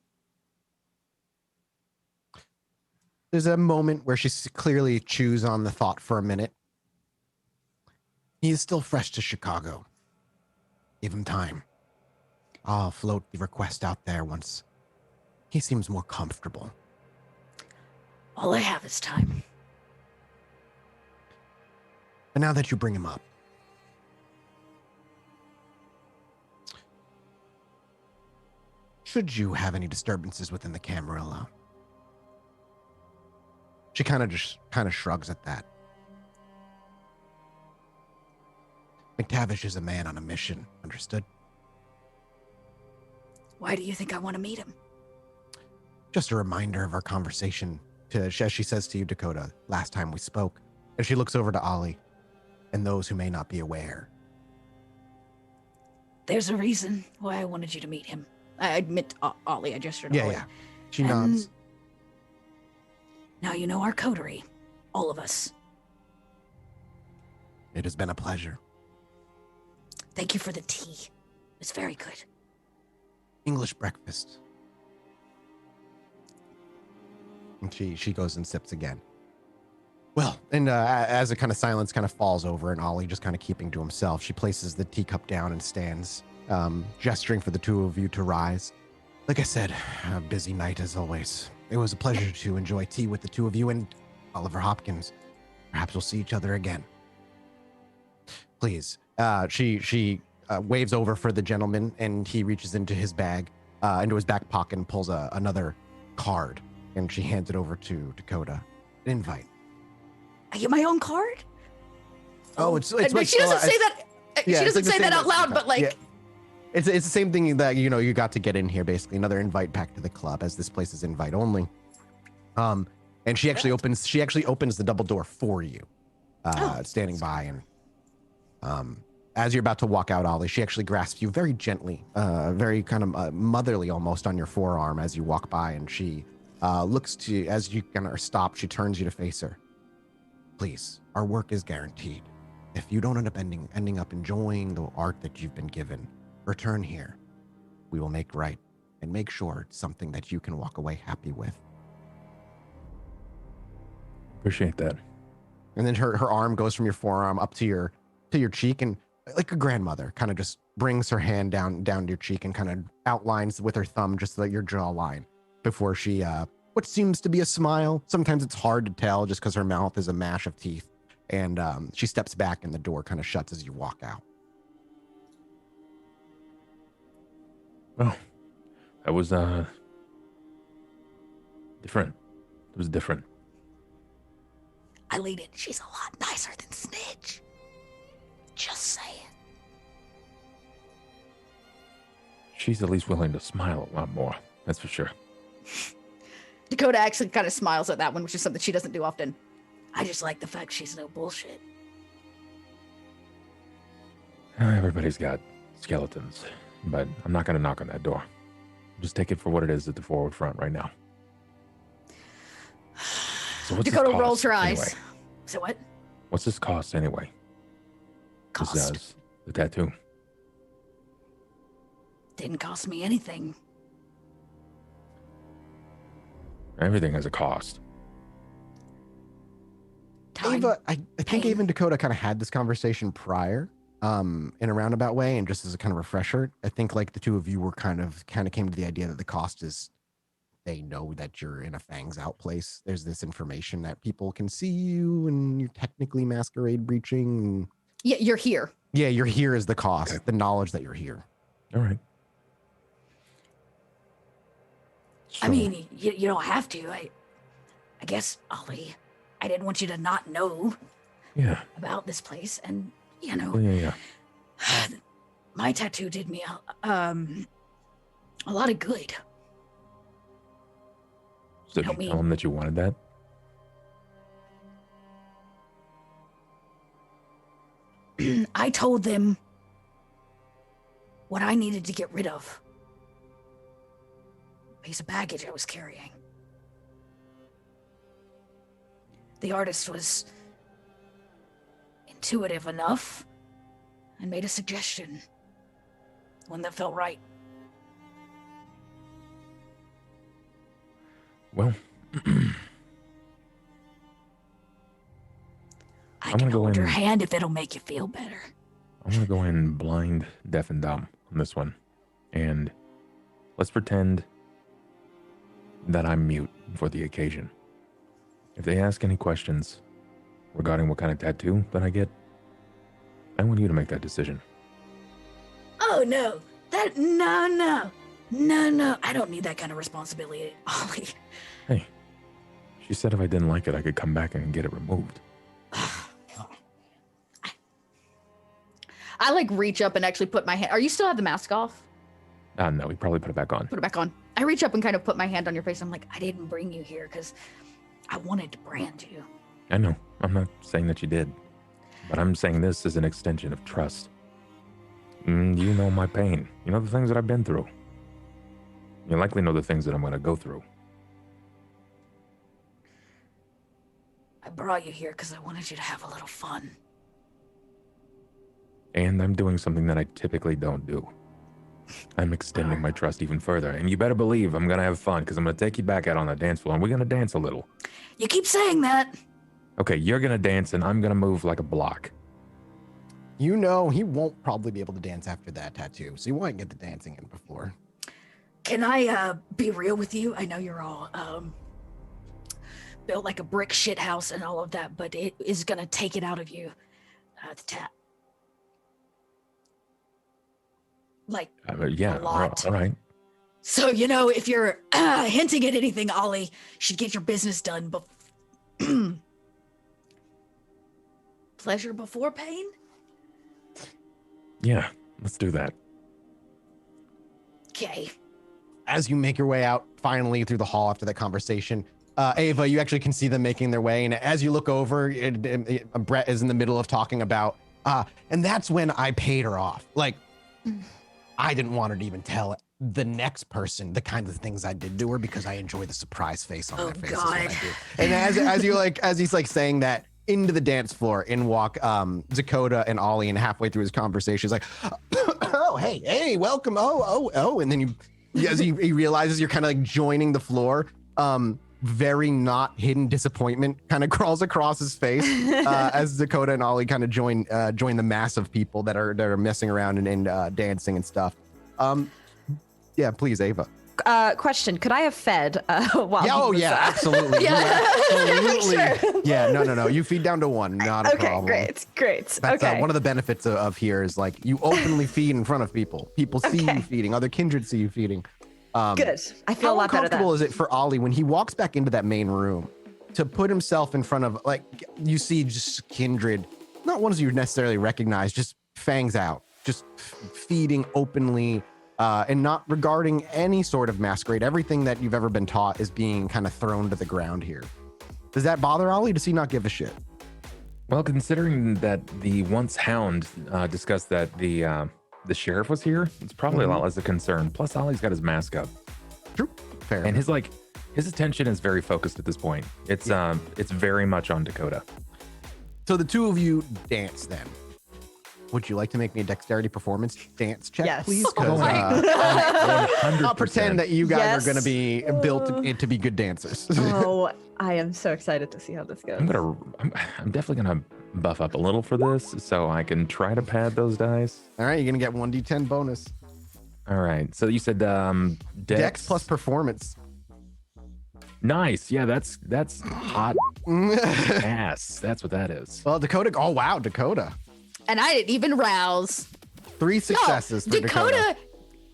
B: There's a moment where she clearly chews on the thought for a minute. He is still fresh to Chicago. Give him time. I'll float the request out there once he seems more comfortable.
A: All I have is time.
B: But now that you bring him up, should you have any disturbances within the Camarilla? She kind of shrugs at that. McTavish is a man on a mission, understood?
A: Why do you think I want to meet him?
B: Just a reminder of our conversation, as she says to you, Dakota, last time we spoke. And she looks over to Ollie and those who may not be aware.
A: There's a reason why I wanted you to meet him.
F: I admit, Ollie. I gestured.
B: Yeah,
F: Ollie.
B: yeah. She nods.
A: Now you know our coterie. All of us.
B: It has been a pleasure.
A: Thank you for the tea. It's very good.
B: English breakfast. And she goes and sips again. Well, and as a kind of silence kind of falls over and Ollie just kind of keeping to himself, she places the teacup down and stands, gesturing for the two of you to rise. Like I said, a busy night as always. It was a pleasure to enjoy tea with the two of you and Oliver Hopkins. Perhaps we'll see each other again. Please. She waves over for the gentleman, and he reaches into his bag, into his back pocket, and pulls another card, and she hands it over to Dakota. An invite.
A: I get my own card?
B: Oh, it's
F: But she doesn't say that.
B: yeah,
F: She
B: it's
F: doesn't
B: like the
F: say
B: same
F: that out
B: as-
F: loud, but like.
B: yeah. It's the same thing that you got to get in here, basically another invite back to the club, as this place is invite only. And she actually opens the double door for you, standing by, and as you're about to walk out, Ollie, she actually grasps you very gently, very kind of motherly almost on your forearm as you walk by, and she looks to you as you kind of stop. She turns you to face her. Please, our work is guaranteed. If you don't end up ending up enjoying the art that you've been given, return here. We will make right and make sure it's something that you can walk away happy with.
E: Appreciate that.
B: And then her arm goes from your forearm up to your cheek, and like a grandmother kind of just brings her hand down to your cheek and kind of outlines with her thumb just like your jawline before she what seems to be a smile. Sometimes it's hard to tell just because her mouth is a mash of teeth. And she steps back and the door kind of shuts as you walk out.
E: Well, that was different. It was different.
A: I lean in. She's a lot nicer than Snitch. Just saying.
E: She's at least willing to smile a lot more. That's for sure.
F: Dakota actually kind of smiles at that one, which is something she doesn't do often.
A: I just like the fact she's no bullshit.
E: Everybody's got skeletons, but I'm not going to knock on that door. Just take it for what it is at the forward front right now. So what's
F: Dakota
E: this cost
F: rolls her eyes.
E: anyway?
A: So what?
E: What's this cost anyway?
A: Cost.
E: The tattoo.
A: Didn't cost me anything.
E: Everything has a cost.
A: Time.
B: Ava, I think
A: pain.
B: Ava and Dakota kind of had this conversation prior, in a roundabout way, and just as a kind of refresher, I think like the two of you were kind of came to the idea that the cost is they know that you're in a fangs out place. There's this information that people can see you, and you're technically masquerade breaching.
F: Yeah, you're here.
B: Yeah, you're here is the cost,
E: Okay.
B: the knowledge that you're here.
E: All right.
A: I
E: So-
A: mean, you don't have to. I guess, Ollie, I didn't want you to not know
E: yeah.
A: about this place. And,
E: Yeah.
A: my tattoo did me a lot of good.
E: So did
A: Help
E: you
A: me.
E: tell him that you wanted that?
A: told them what I needed to get rid of. A piece of baggage I was carrying. The artist was intuitive enough and made a suggestion. One that felt right.
E: Well,
A: I
E: I'm
A: can
E: gonna go
A: hold your
E: in-
A: hand if it'll make you feel better.
E: I'm going to go in blind, deaf, and dumb on this one. And let's pretend that I'm mute for the occasion. If they ask any questions regarding what kind of tattoo that I get, I want you to make that decision.
A: Oh, no. No. I don't need that kind of responsibility, Ollie.
E: Hey, she said if I didn't like it, I could come back and get it removed.
F: I like reach up and actually put my hand. Are you still have the mask off?
E: No, we probably put it back on.
F: Put it back on. I reach up and kind of put my hand on your face. I'm like,
A: I didn't bring you here because I wanted to brand you.
E: I know. I'm not saying that you did. But I'm saying this is an extension of trust. You know my pain. You know the things that I've been through. You likely know the things that I'm going to go through.
A: I brought you here because I wanted you to have a little fun.
E: And I'm doing something that I typically don't do. I'm extending my trust even further. And you better believe I'm going to have fun because I'm going to take you back out on the dance floor and we're going to dance a little.
A: You keep saying that.
E: Okay, you're going to dance and I'm going to move like a block.
B: You know, he won't probably be able to dance after that tattoo, so you won't get the dancing in before.
A: Can I be real with you? I know you're all built like a brick shit house and all of that, but it is going to take it out of you. The tat. Like,
E: Yeah,
A: a lot.
E: all right.
A: So, you know, if you're hinting at anything, Ollie, you should get your business done. But pleasure before pain?
E: Yeah, let's do that.
A: Okay.
B: As you make your way out finally through the hall after that conversation, Ava, you actually can see them making their way. And as you look over, Brett is in the middle of talking about, and that's when I paid her off. Like, I didn't want her to even tell the next person the kinds of things I did to her because I enjoy the surprise face on their face. Is what I do. And as he's like saying that, into the dance floor in walk Dakota and Ollie, and halfway through his conversation, he's like, oh, hey, welcome. Oh. And then as he realizes you're kind of like joining the floor, very not hidden disappointment kind of crawls across his face as Dakota and Ollie kind of join the mass of people that are messing around and dancing and stuff. Yeah, please, Ava.
D: Question: could I have fed while?
B: Absolutely. Absolutely. Yeah, no. You feed down to one, not a problem.
D: Great.
B: That's
D: Okay.
B: one of the benefits of here is like you openly feed in front of people. People see you feeding. Other kindred see you feeding.
D: Good. I feel a lot better.
B: How uncomfortable is it for Ollie when he walks back into that main room to put himself in front of, like, you see just kindred, not ones you necessarily recognize, just fangs out, just feeding openly. And not regarding any sort of masquerade. Everything that you've ever been taught is being kind of thrown to the ground here. Does that bother Ollie? Does he not give a shit?
E: Well, considering that the once hound discussed that the sheriff was here, it's probably a lot less a concern. Plus, Ollie's got his mask up.
B: True. Fair.
E: And his attention is very focused at this point. It's very much on Dakota.
B: So the two of you dance then. Would you like to make me a dexterity performance dance check,
D: Yes.
B: please?
E: Oh my God.
B: I'll pretend that you guys
D: Yes.
B: are going to be built to be good dancers.
D: Oh, I am so excited to see how this goes.
E: I'm definitely gonna buff up a little for this so I can try to pad those dice.
B: All right, you're going to get 1d10 bonus.
E: All right. So you said
B: Dex plus performance.
E: Nice. Yeah, that's hot ass. That's what that is.
B: Well, Dakota. Oh, wow, Dakota.
F: And I didn't even rouse.
B: 3 successes for
F: Dakota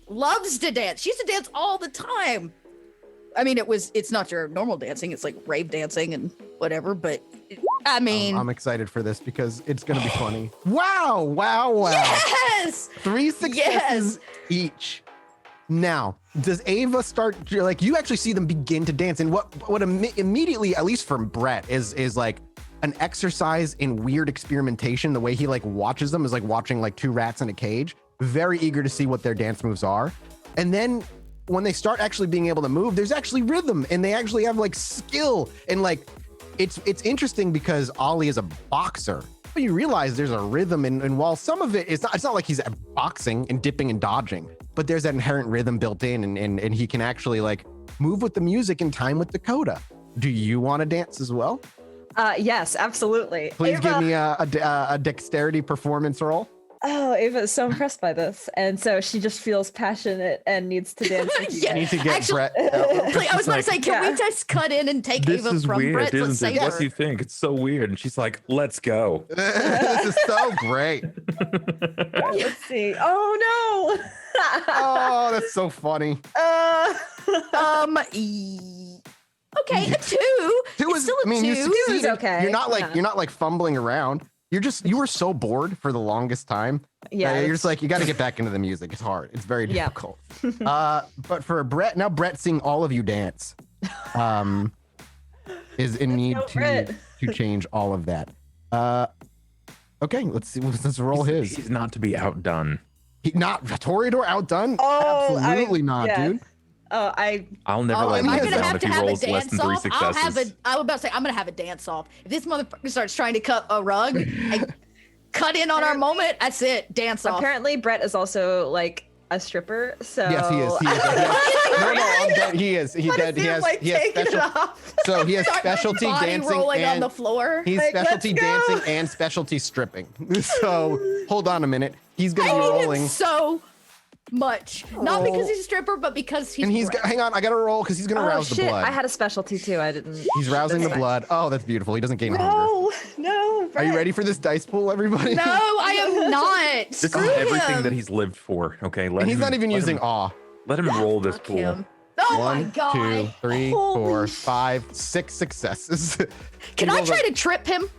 F: loves to dance. She used to dance all the time. I mean, it's not your normal dancing. It's like rave dancing and whatever. But I mean,
B: I'm excited for this because it's going to be funny. Wow.
F: yes.
B: 3 successes each. Now, does Ava start, like, you actually see them begin to dance, and what immediately, at least from Brett, is like, an exercise in weird experimentation. The way he like watches them is like watching like two rats in a cage. Very eager to see what their dance moves are. And then when they start actually being able to move, there's actually rhythm and they actually have like skill. And like, it's interesting because Ollie is a boxer, but you realize there's a rhythm. And while some of it's not like he's boxing and dipping and dodging, but there's that inherent rhythm built in and he can actually like move with the music in time with Dakota. Do you want to dance as well?
D: Yes, absolutely.
B: Please give me a dexterity performance roll.
D: Oh, Ava is so impressed by this. And so she just feels passionate and needs to dance with you.
F: Yeah.
B: You need to get
F: Actually-
B: Brett.
F: I was about to say, can we just cut in and take
E: This
F: Ava
E: is
F: from
E: weird,
F: Brett? Let's
E: isn't
F: save
E: it? What
F: her.
E: do you think? It's so weird. And she's like, let's go.
B: This is so great.
D: Let's see. Oh, no.
B: Oh, that's so funny.
F: Okay, a 2.
B: Two
F: It's
B: is,
F: still a
B: I mean, you
F: 2.
B: succeeded.
D: okay.
B: You're not like
D: Yeah.
B: you're not like fumbling around. You were so bored for the longest time.
D: Yeah,
B: you're
D: that's-
B: just like you got to get back into the music. It's hard. It's very
D: Yeah.
B: difficult. But for Brett, now Brett seeing all of you dance, is in need
D: go,
B: to
D: Brett.
B: change all of that. Okay, let's see. Let's roll his.
E: He's not to be outdone.
B: Not Toreador outdone.
D: Oh,
B: Absolutely not,
D: yeah.
B: dude.
E: I'll never
F: Oh,
E: let
F: am
E: him
F: I
E: get
F: gonna
E: down
F: have
E: if
F: to
E: he
F: have a
E: rolls less
F: dance
E: than 3
F: off? I'll have
E: successes.
F: I was about to say I'm gonna have a dance off. If this motherfucker starts trying to cut a rug and cut in on our moment, that's it. Dance off.
D: Apparently, Brett is also like a stripper. So
B: Yes, he is. He is. No, I'm dead. He is. He
D: What
B: dead.
D: is
B: He
D: it,
B: has.
D: like,
B: He has
D: take it
B: special.
D: off?
B: So he has specialty
F: Body
B: dancing
F: rolling on
B: and
F: the floor.
B: he's
D: Like,
B: specialty
D: let's go.
B: dancing and specialty stripping. So hold on a minute. He's gonna
F: I
B: be
F: hate
B: rolling.
F: him so much. Not because he's a stripper, but because he's
B: And he's
F: Brett.
B: hang on, I gotta roll because he's gonna
D: Oh
B: rouse
D: shit!
B: the blood.
D: I had a specialty too. I didn't.
B: He's rousing the
D: That's
B: blood. Oh, that's beautiful. He doesn't gain hunger.
D: No, no.
B: Are you
D: Brett.
B: ready for this dice pool, everybody?
F: No, I am not.
E: This is
F: Screw
E: everything
F: him.
E: that he's lived for. Okay, let
B: And he's
E: him,
B: not even
E: let
B: using
E: him,
B: awe.
E: Let him roll this
F: Fuck
E: pool.
F: him. Oh my
B: 1,
F: god.
B: 2, 3,
D: Holy
B: 4, 5, 6 successes.
F: Can
B: He
F: I
B: rolls
F: try to trip him?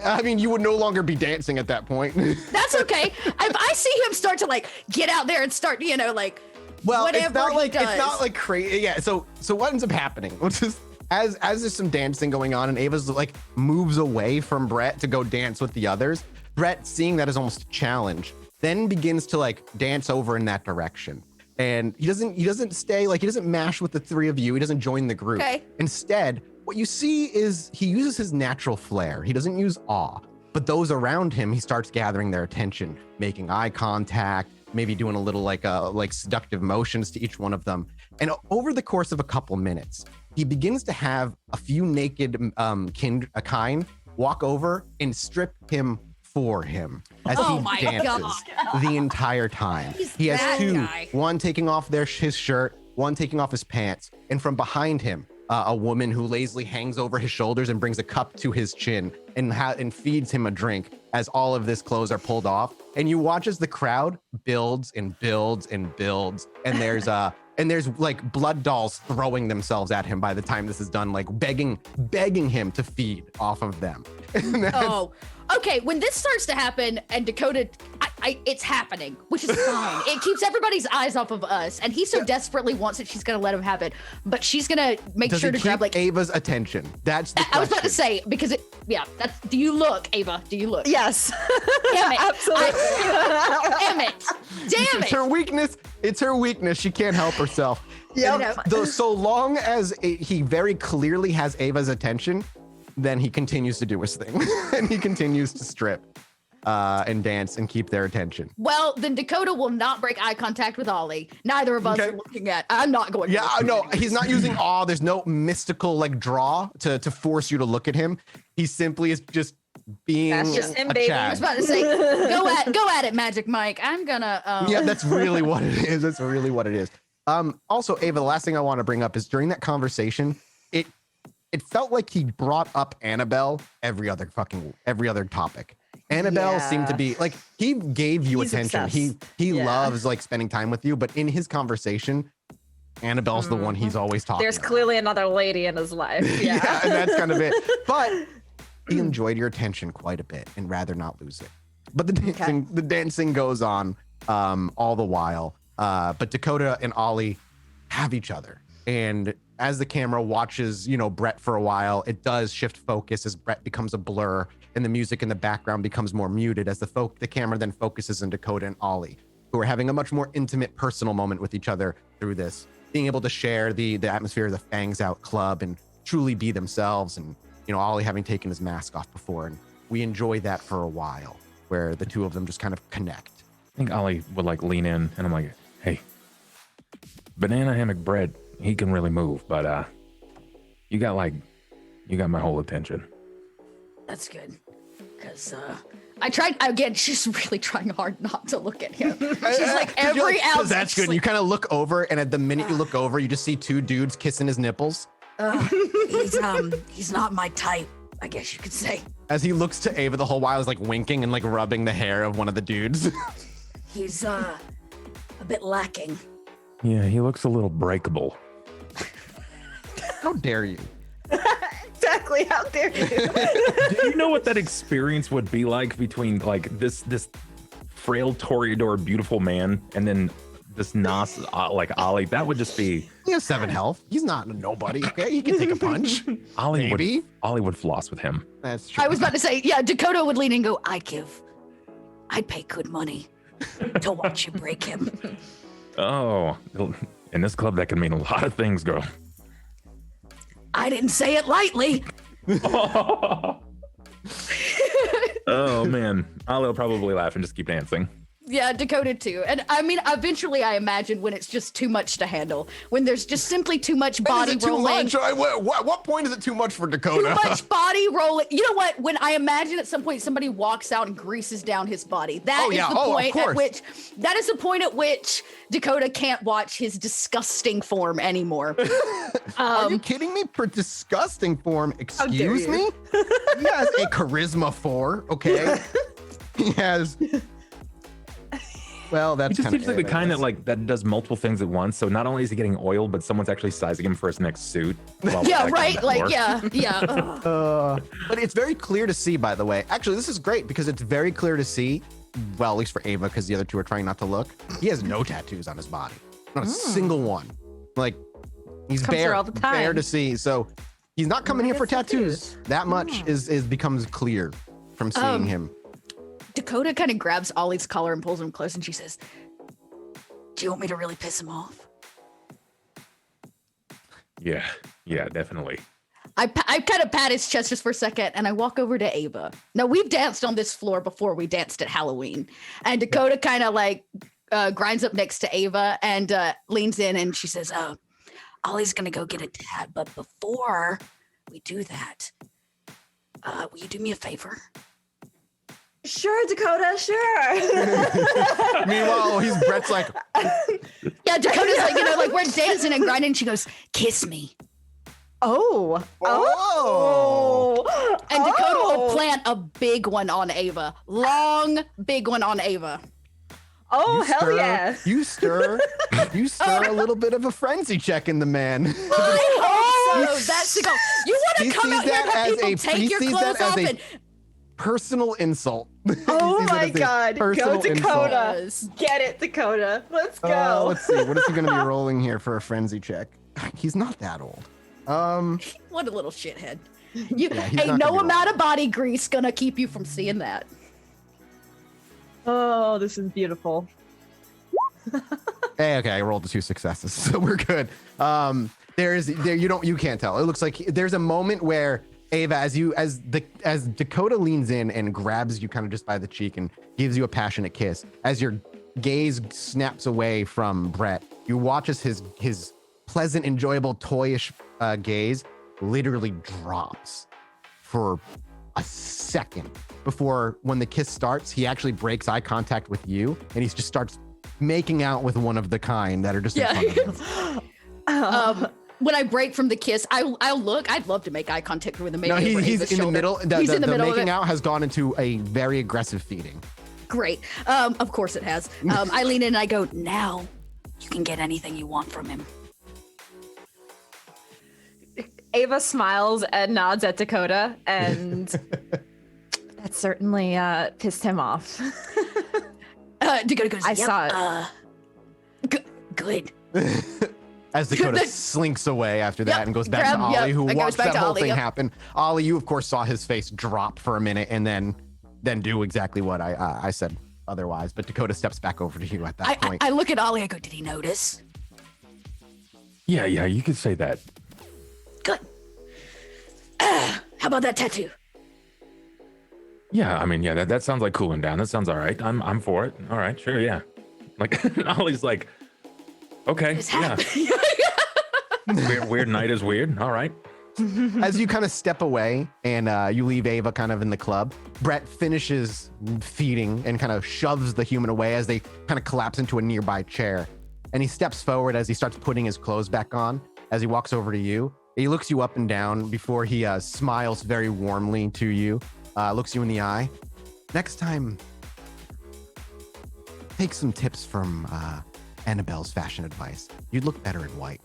B: I mean, you would no longer be dancing at that point.
F: That's okay. If I see him start to like get out there and start, like
B: Well,
F: whatever
B: it's not
F: he
B: like
F: does.
B: it's not like crazy. Yeah. So what ends up happening? Which is as there's some dancing going on, and Ava's like moves away from Brett to go dance with the others. Brett, seeing that as almost a challenge, then begins to like dance over in that direction. And he doesn't stay like he doesn't mash with the three of you. He doesn't join the group.
F: Okay.
B: Instead, what you see is he uses his natural flair. He doesn't use awe, but those around him, he starts gathering their attention, making eye contact, maybe doing a little like seductive motions to each one of them. And over the course of a couple minutes, he begins to have a few naked kind walk over and strip him for him as
F: Oh
B: he
F: my
B: dances the entire time.
F: He's
B: He has
F: that
B: two,
F: guy.
B: one taking off his shirt, one taking off his pants, and from behind him, a woman who lazily hangs over his shoulders and brings a cup to his chin and feeds him a drink as all of this clothes are pulled off. And you watch as the crowd builds and builds and builds, and there's like blood dolls throwing themselves at him by the time this is done, like begging him to feed off of them. And that's-
F: Oh, okay. When this starts to happen and Dakota, it's happening, which is fine. It keeps everybody's eyes off of us, and he so desperately wants it. She's gonna let him have it, but she's gonna make
B: Does
F: sure
B: it
F: to grab
B: keep
F: like.
B: Ava's attention? That's the
F: I was about to
B: question.
F: say because that's. Do you look, Ava? Do you look?
D: Yes.
F: Damn it!
D: Absolutely.
F: Damn it! Damn
B: It's her
F: it!
B: weakness. It's her weakness. She can't help herself.
D: Yep.
B: Though, so long as he very clearly has Ava's attention, then he continues to do his thing, and he continues to strip and dance and keep their attention.
F: Well, then Dakota will not break eye contact with Ollie. Neither of us
B: Okay.
F: are looking at. I'm not going. To
B: Yeah,
F: look
B: no,
F: at him.
B: he's not using awe. There's no mystical like draw to force you to look at him. He simply is just being
D: That's just him,
B: a
D: baby.
F: I was
B: Chad.
F: about to say, go at it, Magic Mike. I'm gonna.
B: Yeah, that's really what it is. That's really what it is. Also, Ava, the last thing I want to bring up is during that conversation, it felt like he brought up Annabelle every other topic. Annabelle seemed to be like he gave you
D: He's
B: attention.
D: obsessed.
B: He
D: Yeah.
B: loves like spending time with you, but in his conversation, Annabelle's the one he's always talking.
D: There's
B: about.
D: clearly another lady in his life.
B: yeah,
D: Yeah.
B: and that's kind of it. But he enjoyed your attention quite a bit and rather not lose it. But the dancing goes on all the while. But Dakota and Ollie have each other. And as the camera watches, you know, Brett for a while, it does shift focus as Brett becomes a blur and the music in the background becomes more muted as the camera then focuses on Dakota and Ollie, who are having a much more intimate personal moment with each other through this, being able to share the atmosphere of the Fangs Out Club and truly be themselves. And, you know, Ollie having taken his mask off before. And we enjoy that for a while where the two of them just kind of connect.
E: I think Ollie would like lean in and I'm like, hey, banana hammock bread, he can really move, but you got my whole attention.
F: That's good. Because I tried, again, she's really trying hard not to look at him. She's like every ounce.
B: That's good.
F: Like,
B: You kind of look over, and at the minute you look over, you just see two dudes kissing his nipples.
A: He's not my type, I guess you could say.
B: As he looks to Ava the whole while, he's like winking and like rubbing the hair of one of the dudes.
A: He's a bit lacking.
E: Yeah, he looks a little breakable.
B: How dare you?
D: Exactly. How dare you?
E: Do you know what that experience would be like between like this frail Toreador beautiful man and then this Nas like Ollie? That would just be.
B: He has 7 health. He's not a nobody. Okay, he can take a punch.
E: Ollie
B: Maybe.
E: would floss with him.
B: That's true.
F: I was about to say, yeah, Dakota would lean in and go,
A: I'd pay good money to watch you break him.
E: Oh, in this club that can mean a lot of things, girl.
A: I didn't say it lightly.
E: Oh man, Ollie will probably laugh and just keep dancing.
F: yeah, Dakota too. And I mean, eventually I imagine when it's just too much to handle, when there's just simply too much body
B: Is it too
F: rolling.
B: much? What point is it too much for Dakota?
F: Too much body rolling. You know what? When I imagine at some point somebody walks out and greases down his body, that is the point at which Dakota can't watch his disgusting form anymore.
B: Are you kidding me? For disgusting form, excuse me? He has a charisma 4, okay? He has. Well, that's
E: He just
B: kind
E: seems like the kind that does multiple things at once. So not only is he getting oil, but someone's actually sizing him for his next suit. while,
F: Yeah,
E: on
F: right.
E: the
F: Like,
E: floor.
F: yeah. Ugh.
B: But it's very clear to see, by the way. Actually, this is great because it's very clear to see. Well, at least for Ava, because the other two are trying not to look. He has no tattoos on his body, not a single one. Like he's
D: Comes here
B: bare,
D: all the time.
B: bare to see. So he's not coming here for
D: Yes, it
B: tattoos.
D: is.
B: That much is becomes clear from seeing him.
F: Dakota kind of grabs Ollie's collar and pulls him close, and she says,
A: Do you want me to really piss him off?
E: Yeah, definitely.
F: I kind of pat his chest just for a second, and I walk over to Ava. Now, we've danced on this floor before. We danced at Halloween. And Dakota kind of like grinds up next to Ava and leans in, and she says,
A: Ollie's gonna go get a tat, but before we do that, will you do me a favor?
D: Sure, Dakota, sure.
B: Meanwhile, Brett's like,
F: yeah, Dakota's like, like we're dancing and grinding. And she goes,
A: Kiss me.
D: Oh.
F: and Dakota will plant a big one on Ava. Long, big one on Ava.
D: Oh,
B: you
D: hell
B: stir-
D: yeah.
B: You stir a little bit of a frenzy check in the man.
F: I hope so. That's the goal. You want
B: He
F: to come
B: sees
F: out here
B: that
F: and have
B: as
F: people
B: a-
F: take
B: he
F: your
B: sees
F: clothes
B: that as
F: off
B: a
F: and
B: Personal insult.
D: Oh
B: He sees it
D: my
B: as a
D: God. Go
B: personal
D: Dakota.
B: insult.
D: Get it, Dakota. Let's go.
B: Let's see. What is he going to be rolling here for a frenzy check? He's not that old.
F: what a little shithead.
B: he's
F: Ain't
B: not
F: no
B: gonna be
F: amount of body grease gonna keep you from seeing that.
D: Oh, this is beautiful.
B: Hey, okay, I rolled the 2 successes, so we're good. You can't tell. It looks like there's a moment where Ava, as Dakota leans in and grabs you kind of just by the cheek and gives you a passionate kiss, as your gaze snaps away from Brett, you watch as his pleasant, enjoyable, toyish gaze literally drops for a second before, when the kiss starts, he actually breaks eye contact with you and he just starts making out with one of the kind that are just in front of him.
F: When I break from the kiss, I'll look. I'd love to make eye contact with him.
B: No, he's in the middle.
F: He's in the middle of
B: making
F: it.
B: out has gone into a very aggressive feeding.
F: Great. Of course it has. I lean in and I go,
A: Now you can get anything you want from him.
D: Ava smiles and nods at Dakota, and that certainly pissed him off.
A: Dakota goes,
D: I
A: yep,
D: saw it.
A: Good.
B: As Dakota slinks away after that and goes back to Ollie, who
F: and goes
B: watched
F: back
B: that
F: to
B: whole
F: Ollie,
B: thing
F: yep.
B: happen. Ollie, you of course saw his face drop for a minute and then do exactly what I said otherwise. But Dakota steps back over to you at that point.
F: I look at Ollie. I go, did he notice?
E: Yeah, you could say that.
A: Good. How about that tattoo?
E: Yeah, I mean, yeah, that sounds like cooling down. That sounds all right. I'm for it. All right, sure, yeah. Like Ollie's like, okay,
F: It's
E: yeah.
F: happening.
E: Weird night is weird. All right.
B: As you kind of step away and you leave Ava kind of in the club, Brett finishes feeding and kind of shoves the human away as they kind of collapse into a nearby chair. And he steps forward as he starts putting his clothes back on. As he walks over to you, he looks you up and down before he smiles very warmly to you, looks you in the eye. Next time, take some tips from Annabelle's fashion advice. You'd look better in white.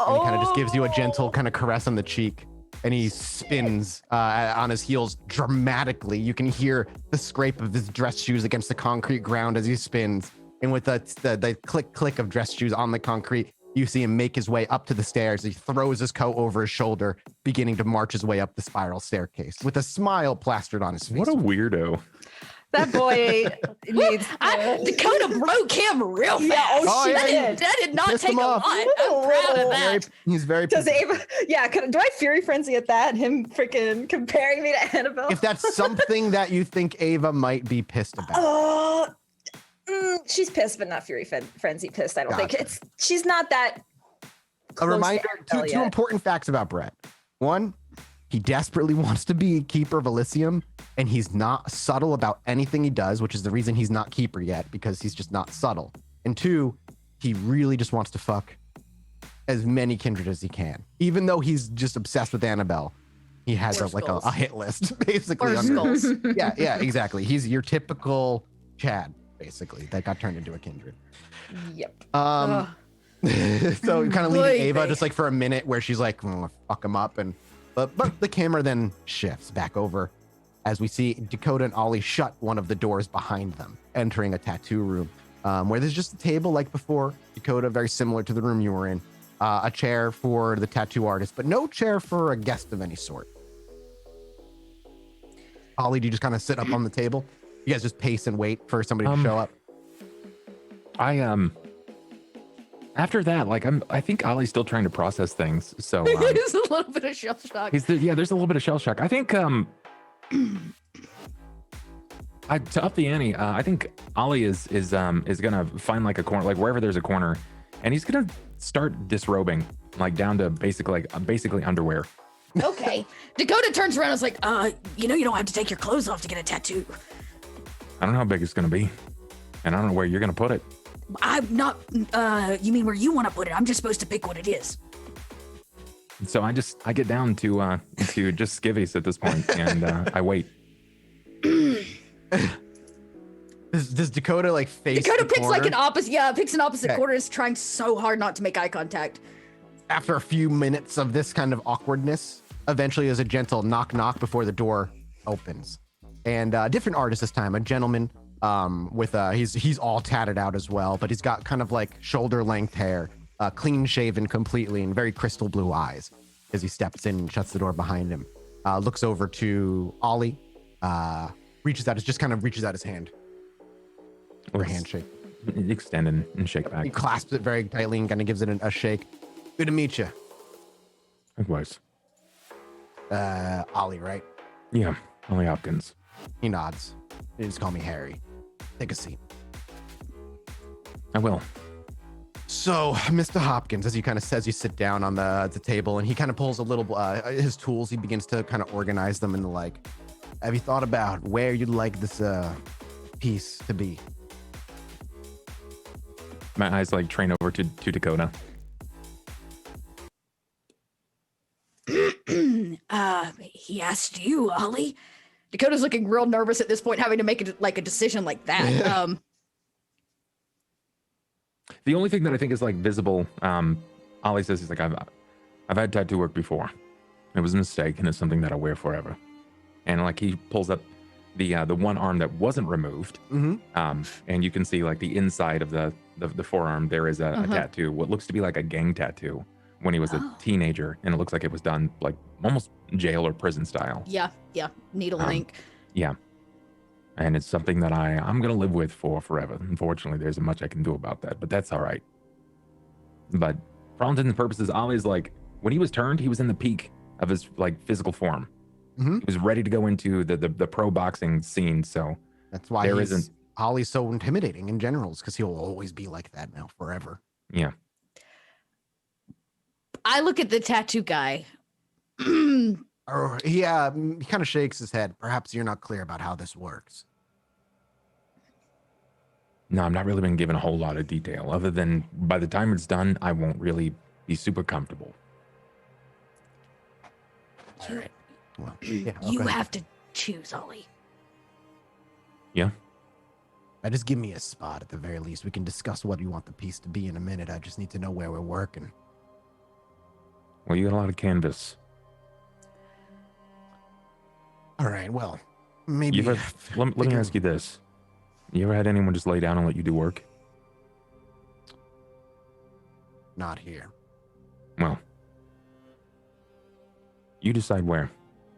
B: And he kind of just gives you a gentle kind of caress on the cheek. And he spins on his heels dramatically. You can hear the scrape of his dress shoes against the concrete ground as he spins. And with the click of dress shoes on the concrete, you see him make his way up to the stairs. He throws his coat over his shoulder, beginning to march his way up the spiral staircase with a smile plastered on his face.
E: What a weirdo.
D: That boy needs.
F: Dakota broke him real fast.
D: Yeah,
B: Oh, yeah,
F: That did not
B: pissed
F: take
B: him
F: a
B: off.
F: lot. I'm proud of that.
B: He's very
D: Does Ava? Yeah. Do I fury frenzy at that? Him freaking comparing me to Annabelle.
B: If that's something that you think Ava might be pissed about.
D: Oh, she's pissed, but not fury frenzy pissed. I don't think
B: Gotcha.
D: it's. She's not that.
B: A
D: close to
B: reminder,
D: Annabelle
B: two
D: yet.
B: important facts about Brett. One, he desperately wants to be Keeper of Elysium, and he's not subtle about anything he does, which is the reason he's not Keeper yet, because he's just not subtle. And two, he really just wants to fuck as many kindred as he can. Even though he's just obsessed with Annabelle, he has
F: Or
B: a hit list, basically.
F: Or
B: under-
F: skulls.
B: Yeah, exactly. He's your typical Chad, basically, that got turned into a kindred.
D: Yep.
B: So kind of leaving
F: Oy
B: Ava
F: vey.
B: just like for a minute where she's like, fuck him up. But the camera then shifts back over as we see Dakota and Ollie shut one of the doors behind them, entering a tattoo room where there's just a table like before. Dakota, very similar to the room you were in. A chair for the tattoo artist, but no chair for a guest of any sort. Ollie, do you just kind of sit up on the table? You guys just pace and wait for somebody to show up?
E: After that, like I think Ollie's still trying to process things. So
F: There's a little bit of shell shock.
E: there's a little bit of shell shock. I think to up the ante, I think Ollie is gonna find like a corner, like wherever there's a corner, and he's gonna start disrobing, like down to basically underwear.
F: Okay. Dakota turns around and is like,
A: You know you don't have to take your clothes off to get a tattoo.
E: I don't know how big it's gonna be, and I don't know where you're gonna put it.
A: I'm not, you mean where you want to put it? I'm just supposed to pick what it is.
E: So I get down to just skivvies at this point, and I wait.
B: Does Dakota like face
F: Dakota
B: the
F: picks like
B: corner?
F: an opposite, picks an opposite
B: Okay.
F: corner, is trying so hard not to make eye contact.
B: After a few minutes of this kind of awkwardness, eventually there's a gentle knock knock before the door opens. And a different artist this time, a gentleman with he's all tatted out as well, but he's got kind of like shoulder length hair, clean shaven completely, and very crystal blue eyes as he steps in and shuts the door behind him. Looks over to Ollie, reaches out his hand for a handshake.
E: Extend and shake
B: He
E: back.
B: clasps it very tightly and kind of gives it a shake. Good to meet you.
E: Likewise.
B: Ollie, right?
E: Yeah, Ollie Hopkins.
B: He nods. They just call me Harry. Take a seat.
E: I will.
B: So, Mr. Hopkins, as you kind of says, you sit down on the table, and he kind of pulls a little his tools. He begins to kind of organize them in the like. Have you thought about where you'd like this piece to be?
E: My eyes like train over to Dakota.
A: He asked you, Ollie.
F: Dakota's looking real nervous at this point, having to make a decision like that.
B: Yeah.
E: The only thing that I think is like visible, Ollie says, he's like, I've had tattoo work before. It was a mistake, and it's something that I wear forever. And like he pulls up the one arm that wasn't removed,
B: Mm-hmm.
E: and you can see like the inside of the forearm, there is a tattoo, what looks to be like a gang tattoo when he was a
A: Oh.
E: teenager, and it looks like it was done like almost jail or prison style.
F: Yeah, needle and
E: Um,
F: ink.
E: Yeah. And it's something that I'm going to live with for forever. Unfortunately, there isn't much I can do about that, but that's all right. But for all intents and purposes, Ollie's like, when he was turned, he was in the peak of his like physical form.
B: Mhm.
E: He was ready to go into the pro boxing scene. So
B: That's why
E: there
B: he's
E: isn't,
B: Ollie's so intimidating in general, because he'll always be like that now forever.
E: yeah.
F: I look at the tattoo guy.
B: Or he kind of shakes his head. Perhaps you're not clear about how this works.
E: No, I'm not really been given a whole lot of detail other than by the time it's done, I won't really be super comfortable.
B: All right. Well, yeah.
A: You
B: okay.
A: have to choose, Ollie.
E: Yeah.
B: Just give me a spot at the very least. We can discuss what you want the piece to be in a minute. I just need to know where we're working.
E: Well, you got a lot of canvas.
B: All right. Well, maybe.
E: Let me ask you this. You ever had anyone just lay down and let you do work?
B: Not here.
E: Well, you decide where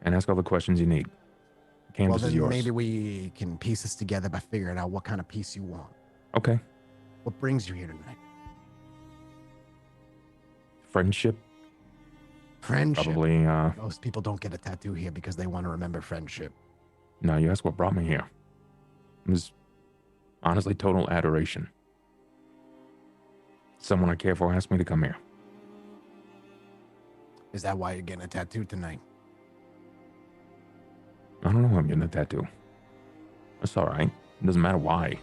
E: and ask all the questions you need. The
B: Well,
E: canvas
B: then
E: is yours.
B: maybe we can piece this together by figuring out what kind of piece you want.
E: Okay.
B: What brings you here tonight?
E: Friendship?
B: Friendship.
E: Probably,
B: Most people don't get a tattoo here because they want to remember friendship.
E: no, you ask what brought me here. It was honestly total adoration. Someone I care for asked me to come here.
B: Is that why you're getting a tattoo tonight?
E: I don't know why I'm getting a tattoo. That's all right. It doesn't matter why.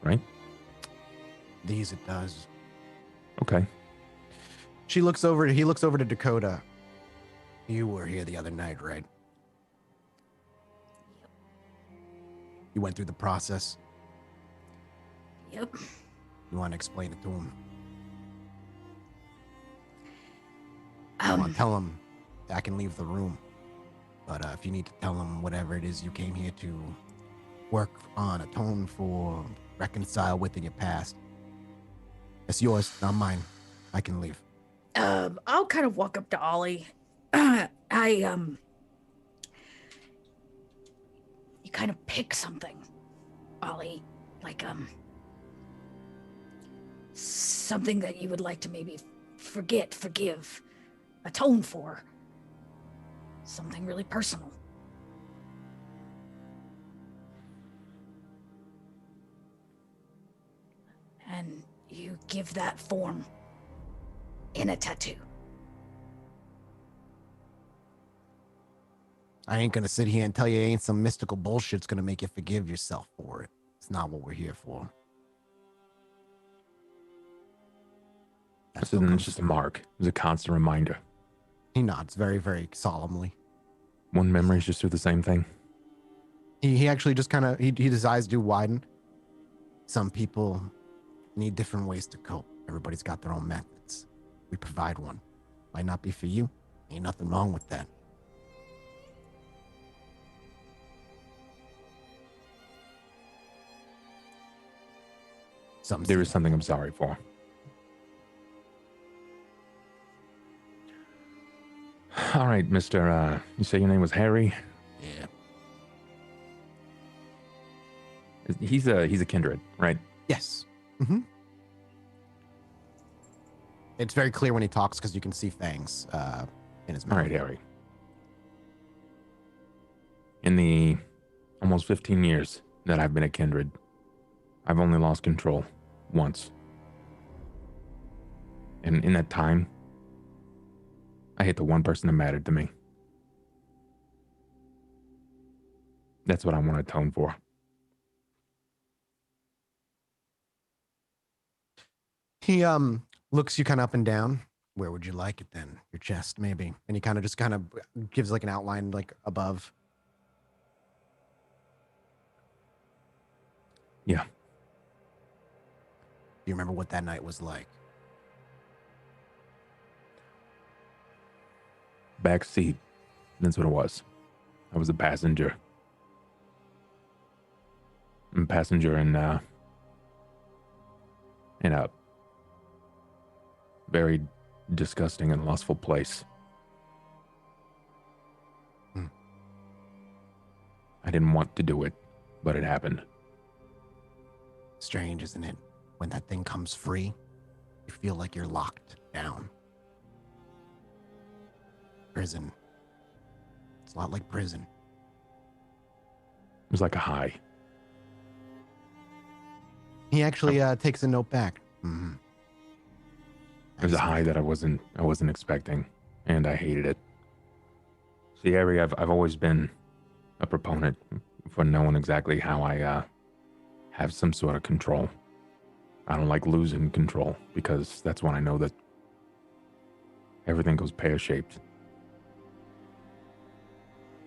E: Right?
B: These it does.
E: Okay.
B: He looks over to Dakota. You were here the other night, right? You went through the process.
A: Yep.
B: You want to explain it to him? Come on, tell him I can leave the room. But if you need to tell him whatever it is you came here to work on, atone for, reconcile with in your past, it's yours, not mine. I can leave.
A: I'll kind of walk up to Ollie. You kind of pick something, Ollie, like something that you would like to maybe forget, forgive, atone for. Something really personal. And you give that form in a tattoo.
B: I ain't gonna sit here and tell you ain't some mystical bullshit's gonna make you forgive yourself for it. It's not what we're here for.
E: So then it's just a mark. It's a constant reminder.
B: He nods very, very solemnly.
E: One memories just do the same thing.
B: He actually just kind of, his eyes do widen. Some people need different ways to cope. Everybody's got their own methods. We provide one. Might not be for you. Ain't nothing wrong with that.
E: There is something I'm sorry for. All right, Mr. You say your name was Harry?
B: Yeah.
E: He's a kindred, right?
B: Yes. Mm-hmm. It's very clear when he talks because you can see fangs in his mouth.
E: All right, Harry. In the almost 15 years that I've been a kindred, I've only lost control once. And in that time, I hit the one person that mattered to me. That's what I want to atone for.
B: He looks you kind of up and down. Where would you like it then? Your chest, maybe. And he kind of gives like an outline like above.
E: Yeah.
B: Do you remember what that night was like?
E: Back seat. That's what it was. I was a passenger. I'm a passenger in in a very disgusting and lustful place. I didn't want to do it, but it happened.
B: Strange, isn't it? When that thing comes free, you feel like you're locked down. Prison. It's a lot like prison.
E: It was like a high.
B: He actually takes a note back. Mm-hmm.
E: It was a high that I wasn't expecting, and I hated it. See, Harry, I've always been a proponent for knowing exactly how I have some sort of control. I don't like losing control, because that's when I know that everything goes pear-shaped.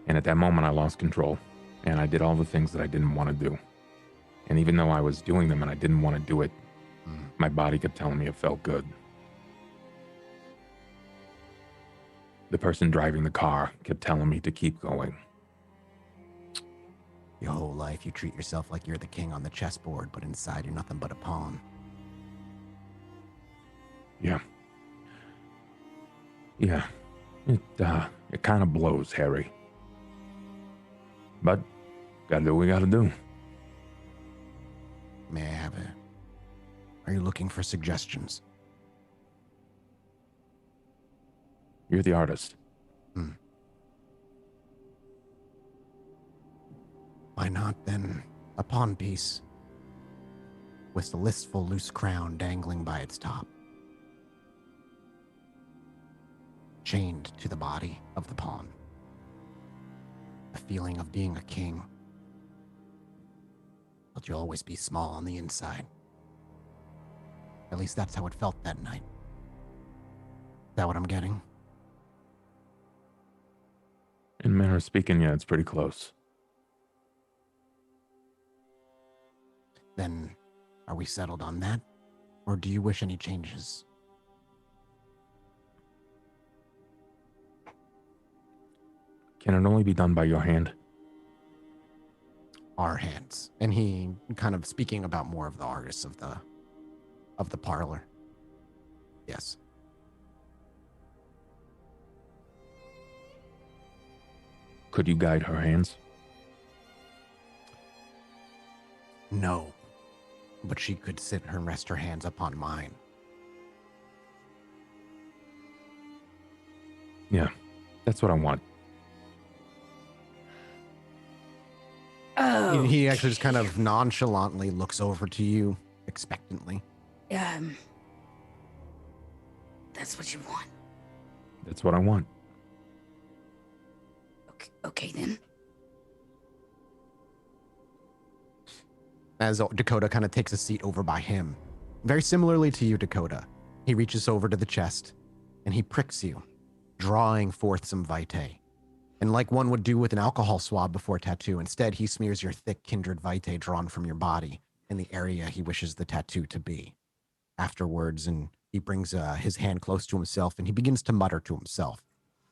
E: And at that moment, I lost control, and I did all the things that I didn't want to do. And even though I was doing them and I didn't want to do it, my body kept telling me it felt good. The person driving the car kept telling me to keep going.
B: Your whole life, you treat yourself like you're the king on the chessboard, but inside you're nothing but a pawn.
E: Yeah. Yeah. It kind of blows, Harry. But gotta do what we gotta do.
B: May I have a... Are you looking for suggestions?
E: You're the artist.
B: Why not, then, a pawn piece with a listful loose crown dangling by its top, chained to the body of the pawn. A feeling of being a king, but you'll always be small on the inside. At least that's how it felt that night. Is that what I'm getting?
E: In a manner of speaking, yeah, it's pretty close.
B: Then, are we settled on that? Or do you wish any changes?
E: Can it only be done by your hand?
B: Our hands. And he kind of speaking about more of the artists of the parlor. Yes.
E: Could you guide her hands?
B: No. But she could sit and rest her hands upon mine.
E: Yeah, that's what I want.
A: Oh.
B: He actually just kind of nonchalantly looks over to you, expectantly.
A: That's what you want.
E: That's what I want.
A: Okay then.
B: As Dakota kind of takes a seat over by him. Very similarly to you, Dakota. He reaches over to the chest, and he pricks you, drawing forth some vitae. And like one would do with an alcohol swab before a tattoo, instead he smears your thick kindred vitae drawn from your body in the area he wishes the tattoo to be. Afterwards, and he brings his hand close to himself, and he begins to mutter to himself.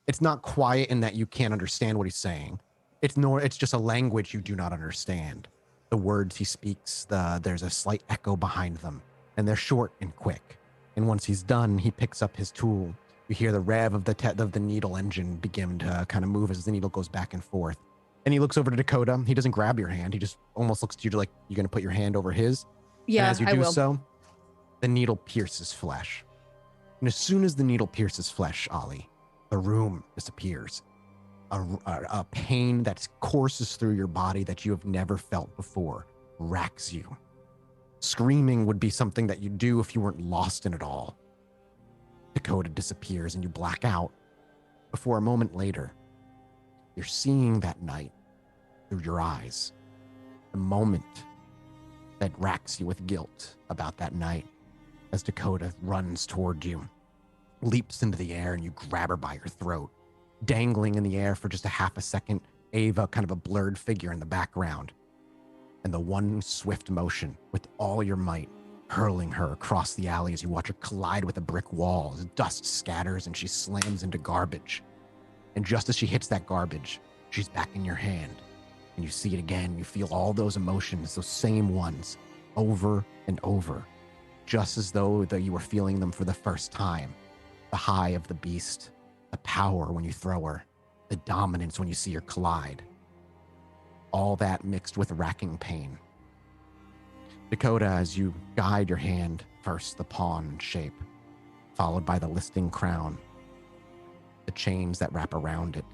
B: It's not quiet in that you can't understand what he's saying. It's just a language you do not understand. The words he speaks, there's a slight echo behind them, and they're short and quick. And once he's done, he picks up his tool. You hear the rev of the needle engine begin to kind of move as the needle goes back and forth. And he looks over to Dakota. He doesn't grab your hand. He just almost looks to you like you're going to put your hand over his.
F: Yeah,
B: and as you
F: I
B: do
F: will.
B: so, the needle pierces flesh. And as soon as the needle pierces flesh, Ollie, the room disappears. A pain that courses through your body that you have never felt before racks you. Screaming would be something that you'd do if you weren't lost in it all. Dakota disappears and you black out. Before a moment later, you're seeing that night through your eyes. The moment that racks you with guilt about that night as Dakota runs toward you, leaps into the air, and you grab her by your throat. Dangling in the air for just a half a second, Ava, kind of a blurred figure in the background. And the one swift motion, with all your might, hurling her across the alley as you watch her collide with a brick wall as dust scatters and she slams into garbage. And just as she hits that garbage, she's back in your hand. And you see it again. You feel all those emotions, those same ones, over and over. just as though that you were feeling them for the first time. The high of the beast, the power when you throw her, the dominance when you see her collide. All that mixed with racking pain. Dakota, as you guide your hand, first the pawn shape, followed by the listing crown, the chains that wrap around it.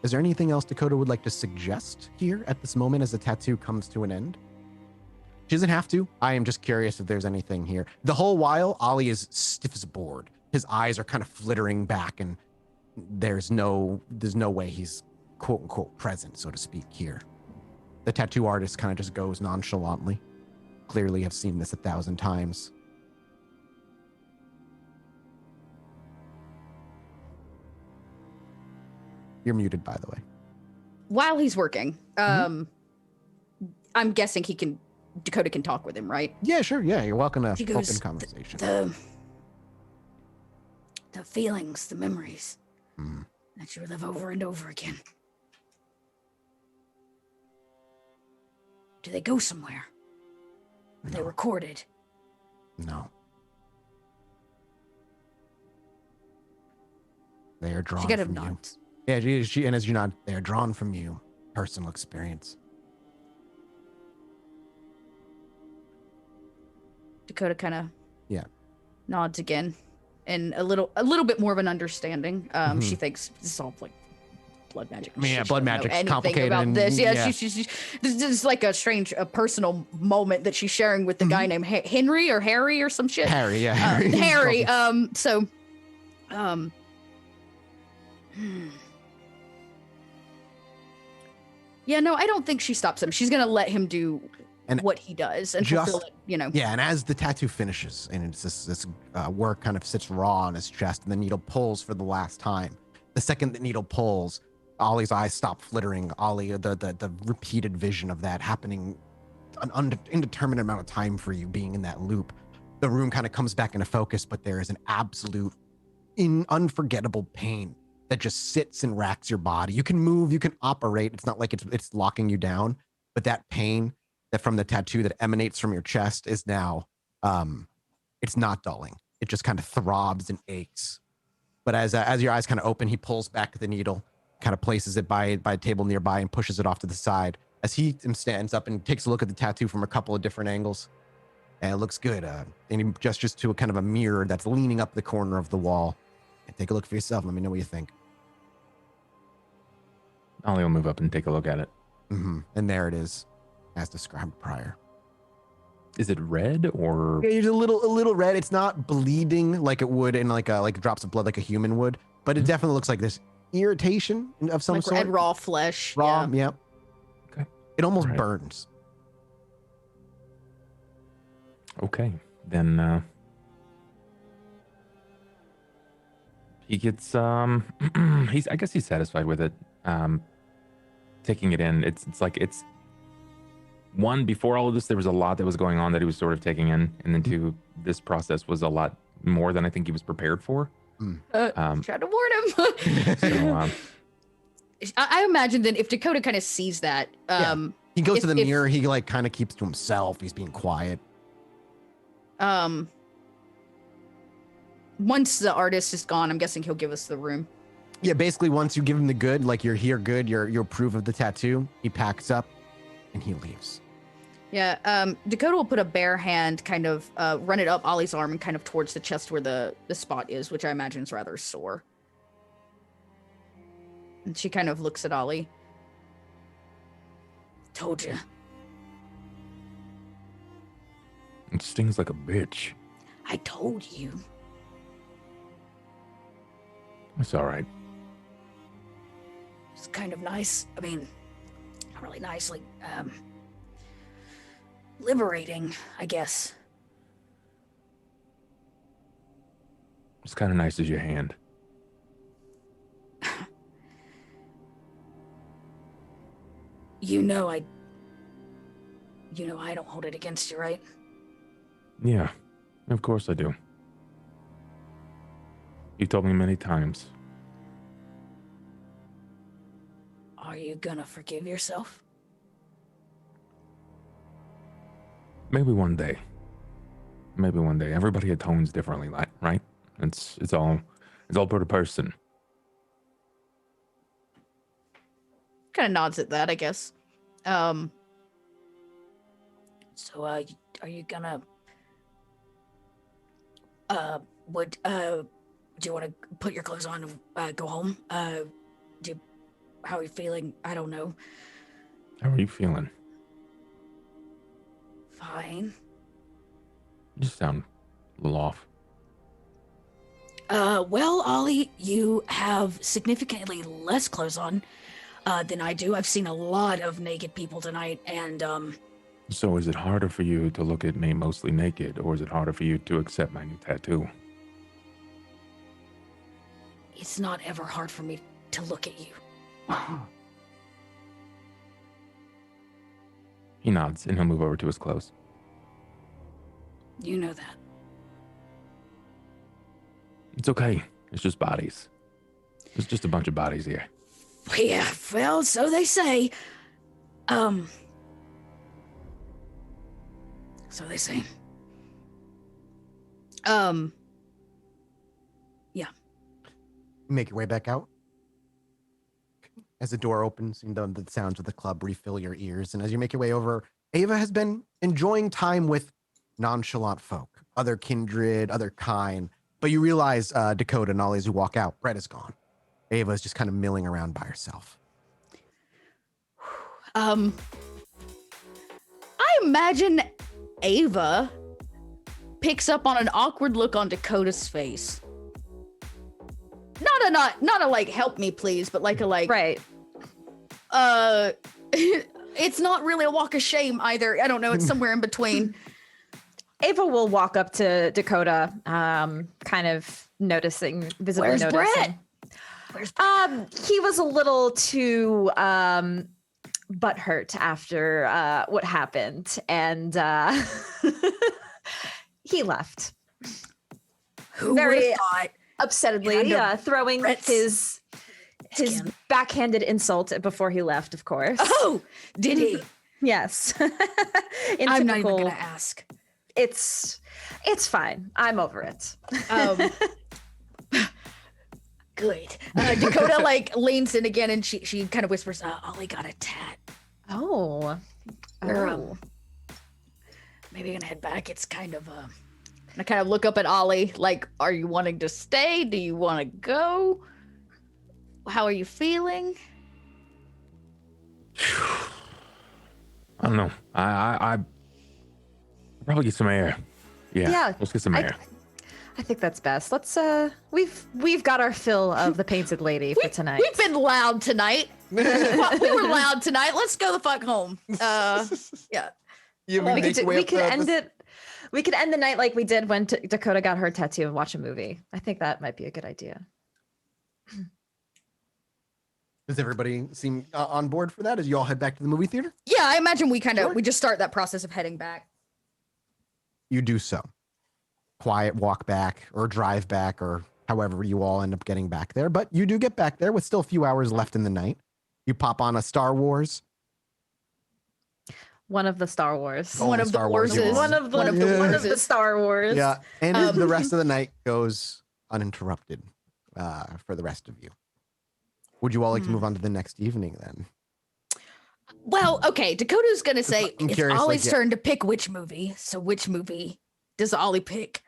B: Is there anything else Dakota would like to suggest here at this moment as the tattoo comes to an end? She doesn't have to. I am just curious if there's anything here. The whole while, Ollie is stiff as a board. His eyes are kind of flittering back, and there's no way he's quote unquote present, so to speak, here. The tattoo artist kind of just goes nonchalantly. Clearly have seen this 1,000 times. You're muted, by the way.
F: While he's working, I'm guessing Dakota can talk with him, right?
B: Yeah, sure. Yeah, you're welcome to
A: She goes,
B: open conversation.
A: The feelings, the memories that you relive over and over again. Do they go somewhere? Are they recorded?
B: No. They are drawn
F: She kind of
B: from you.
F: nods.
B: Yeah, she and as you nod, they are drawn from you. Personal experience.
F: Dakota kind of nods again, and a little bit more of an understanding. She thinks this is all like blood magic.
B: I mean, yeah,
F: She
B: blood
F: doesn't know
B: magic's
F: anything
B: complicated
F: about
B: and-
F: this. Yeah,
B: yeah.
F: she's this is like a strange, personal moment that she's sharing with the guy named Henry or Harry or some shit.
B: Harry, yeah.
F: Harry. Yeah, no, I don't think she stops him. She's gonna let him do
B: And
F: what he does and
B: just-
F: fulfill it. You know.
B: Yeah, and as the tattoo finishes, and it's this work kind of sits raw on his chest, and the needle pulls for the last time. The second the needle pulls, Ollie's eyes stop flittering. Ollie, the repeated vision of that happening an indeterminate amount of time for you being in that loop. The room kind of comes back into focus, but there is an absolute unforgettable pain that just sits and racks your body. You can move, you can operate. It's not like it's locking you down, but that pain that from the tattoo that emanates from your chest is now, it's not dulling. It just kind of throbs and aches. But as your eyes kind of open, he pulls back the needle, kind of places it by a table nearby and pushes it off to the side. As he stands up and takes a look at the tattoo from a couple of different angles, and it looks good. And he gestures to a kind of a mirror that's leaning up the corner of the wall. And take a look for yourself. Let me know what you think.
E: Ollie will move up and take a look at it.
B: And there it is, as described prior.
E: Is it red or?
B: Yeah, it's a little red. It's not bleeding like it would in like drops of blood like a human would, but it definitely looks like this irritation of some
F: Like
B: sort.
F: red raw flesh.
B: Raw,
F: Yeah.
B: yep.
E: Okay.
B: It almost
E: Alright.
B: burns.
E: Okay, then he gets I guess he's satisfied with it. Taking it in, it's like it's one, before all of this there was a lot that was going on that he was sort of taking in, and then two, this process was a lot more than I think he was prepared for.
F: Try to warn him.
E: So
F: I imagine then if Dakota kind of sees that,
B: He goes
F: If-
B: to the
F: if-
B: mirror. He like kind of keeps to himself. He's being quiet.
F: Once the artist is gone, I'm guessing he'll give us the room.
B: Yeah, basically once you give him the good, like you're here good, you approve of the tattoo, he packs up and he leaves.
F: Yeah, Dakota will put a bare hand, kind of run it up Ollie's arm and kind of towards the chest where the spot is, which I imagine is rather sore. And she kind of looks at Ollie.
A: Told you.
E: it stings like a bitch.
A: I told you.
E: It's all right.
A: It's kind of nice. I mean, not really nice, like, liberating, I guess.
E: It's kind of nice as your hand.
A: You know I don't hold it against you, right?
E: Yeah, of course I do. You've told me many times.
A: Are you gonna forgive yourself?
E: Maybe one day. Maybe one day. Everybody atones differently, right? It's all per person.
F: Kind of nods at that, I guess.
A: So, are you gonna, would you want to put your clothes on and go home? How are you feeling? I don't know.
E: How are you feeling?
A: Fine.
E: You sound a little off.
A: Well, Ollie, you have significantly less clothes on than I do. I've seen a lot of naked people tonight, and
E: So is it harder for you to look at me mostly naked, or is it harder for you to accept my new tattoo?
A: it's not ever hard for me to look at you.
E: He nods, and he'll move over to his clothes.
A: You know that.
E: It's okay. It's just bodies. There's just a bunch of bodies here.
A: Yeah, well, so they say. So they say.
B: You make your way back out. As the door opens and the sounds of the club refill your ears. And as you make your way over, Ava has been enjoying time with nonchalant folk, other kindred, other kind. But you realize Dakota and Ollie, as you walk out, Brett is gone. Ava is just kind of milling around by herself.
F: I imagine Ava picks up on an awkward look on Dakota's face. Not a like help me please, but like a like
D: Right.
F: It's not really a walk of shame either. I don't know, it's somewhere in between.
D: Ava will walk up to Dakota, kind of visibly
A: Where's
D: noticing.
A: Brett? Where's
D: He was a little too butthurt after what happened, and he left.
A: Who
D: Very
A: would've thought?
D: upsettedly,
A: Under
D: throwing
A: Brett's
D: his
A: skin.
D: backhanded insult before he left, of course.
A: Oh, did he?
D: Yes. In
A: I'm not even
D: typical-
A: gonna ask.
D: It's fine. I'm over it.
A: Good.
F: Dakota like leans in again and she kind of whispers,
A: Ollie got a tat.
D: Oh.
A: We're maybe gonna head back. It's kind of
F: and I kind of look up at Ollie, like, are you wanting to stay? Do you want to go? How are you feeling?
E: I don't know. I probably get some air. Yeah. Let's get some air.
D: I think that's best. Let's we've got our fill of the painted lady for tonight.
F: We've been loud tonight. we were loud tonight. Let's go the fuck home. Yeah.
D: We could end it. We could end the night like we did when Dakota got her tattoo and watch a movie. I think that might be a good idea.
B: Does everybody seem on board for that as you all head back to the movie theater?
F: Yeah, I imagine we kind of
B: Sure.
F: we just start that process of heading back.
B: You do so. Quiet walk back or drive back or however you all end up getting back there. But you do get back there with still a few hours left in the night. You pop on a Star Wars.
D: One of the Star Wars.
B: Oh,
F: One of the
B: Star Wars
F: horses.
B: you
D: One of the
F: One of the
D: one of
F: horses.
D: the Star Wars.
B: Yeah. And the rest of the night goes uninterrupted for the rest of you. Would you all like to move on to the next evening then?
F: Well, okay, Dakota's gonna say
B: I'm
F: it's
B: curious, like,
F: Ollie's
B: yeah.
F: turn to pick which movie. So which movie does Ollie pick?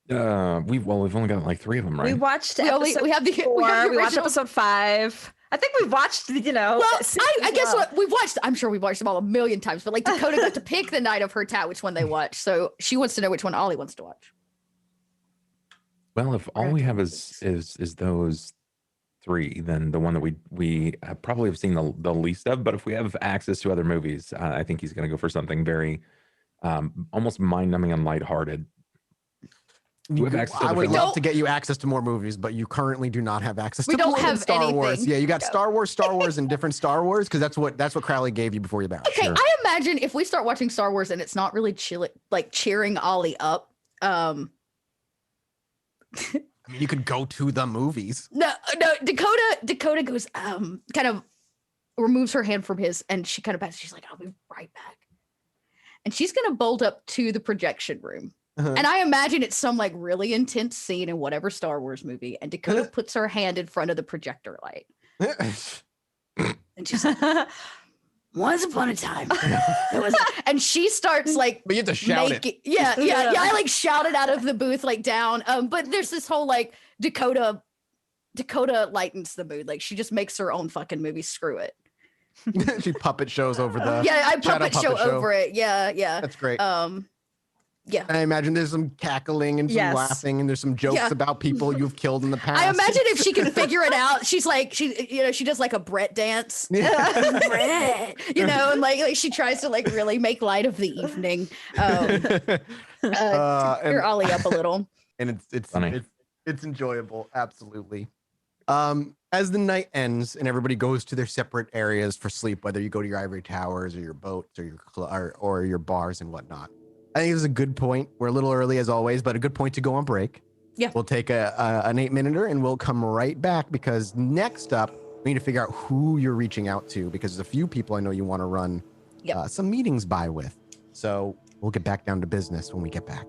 E: We've only got like 3 of them, right?
D: We watched
F: We
D: episode
F: have the
D: 4.
F: we have the
D: We watched
F: original.
D: episode 5. I think we've watched,
F: Well, I guess what we've watched. I'm sure we've watched them all a million times, but like Dakota got to pick the night of her tat which one they watch. So she wants to know which one Ollie wants to watch.
E: Well, if all we have is those 3, then the one that we probably have seen the least of. But if we have access to other movies, I think he's going to go for something very almost mind-numbing and lighthearted.
B: You
E: have
B: could-
E: access to
B: I
E: the
B: would
E: film.
B: love to get you access to more movies, but you currently do not have access
F: We
B: to
F: don't
B: more than
F: have
B: Star Wars.
F: anything.
B: Yeah, you got
F: No.
B: Star Wars, and different Star Wars because that's what Crowley gave you before you bounced.
F: Okay, I imagine if we start watching Star Wars and it's not really cheering Ollie up.
B: I mean, you could go to the movies.
F: No, Dakota goes, kind of removes her hand from his and she kind of backs. She's like, I'll be right back. and she's gonna bolt up to the projection room.
B: Uh-huh.
F: And I imagine it's some like really intense scene in whatever Star Wars movie. And Dakota puts her hand in front of the projector light.
A: And she's like, once upon a time, there was
F: And she starts like
B: But you have to shout it.
F: Yeah. I like shouted out of the booth like down. But there's this whole like Dakota lightens the mood. Like she just makes her own fucking movie. Screw it.
B: She puppet shows over the
F: I
B: shadow
F: puppet show over it. Yeah.
B: That's great.
F: Yeah.
B: I imagine there's some cackling and some
D: Yes.
B: laughing, and there's some jokes about people you've killed in the past.
F: I imagine if she can figure it out, she's like she does like a Brett dance. Brett, and like she tries to like really make light of the evening. Cheer Ollie up a little.
B: And it's
E: Funny.
B: it's enjoyable, absolutely. As the night ends and everybody goes to their separate areas for sleep, whether you go to your ivory towers or your boats or your bars and whatnot. I think it was a good point. We're a little early as always, but a good point to go on break.
F: Yeah.
B: We'll take an 8-minute and we'll come right back because next up, we need to figure out who you're reaching out to because there's a few people I know you want to run some meetings by with. So we'll get back down to business when we get back.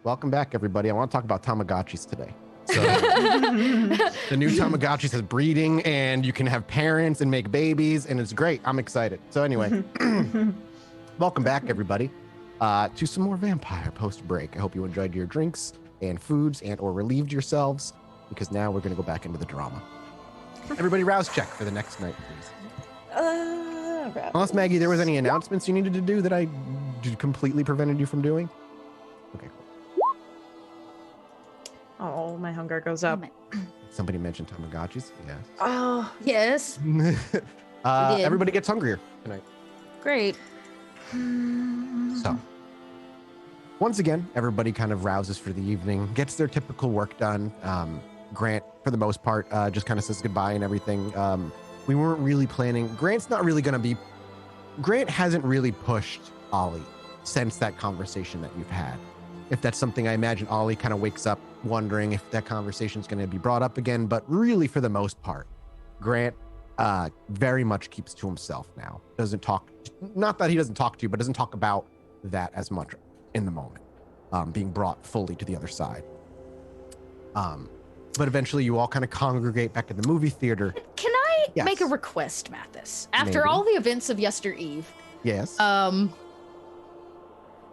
B: welcome back, everybody. I want to talk about Tamagotchis today. So the new Tamagotchis has breeding, and you can have parents and make babies, and it's great. I'm excited. So anyway, welcome back, everybody, to some more vampire post-break. I hope you enjoyed your drinks and foods and or relieved yourselves, because now we're going to go back into the drama. Everybody rouse check for the next night, please. Unless, Maggie, there was any announcements you needed to do that I completely prevented you from doing? Okay, cool.
D: Oh, my hunger goes up.
B: Somebody mentioned Tamagotchis. Yes.
D: Oh,
F: Yes.
B: did. Everybody gets hungrier tonight.
F: Great.
B: So, once again, everybody kind of rouses for the evening, gets their typical work done. Grant, for the most part, just kind of says goodbye and everything. We weren't really planning. Grant hasn't really pushed Ollie since that conversation that you've had. If that's something, I imagine Ollie kind of wakes up wondering if that conversation is going to be brought up again. But really, for the most part, Grant very much keeps to himself now. Doesn't talk, not that he doesn't talk to you, but doesn't talk about that as much in the moment, being brought fully to the other side. But eventually you all kind of congregate back in the movie theater.
F: Can I
B: Yes.
F: make a request, Mathis? After
B: Maybe.
F: all the events of Yester Eve,
B: Yes.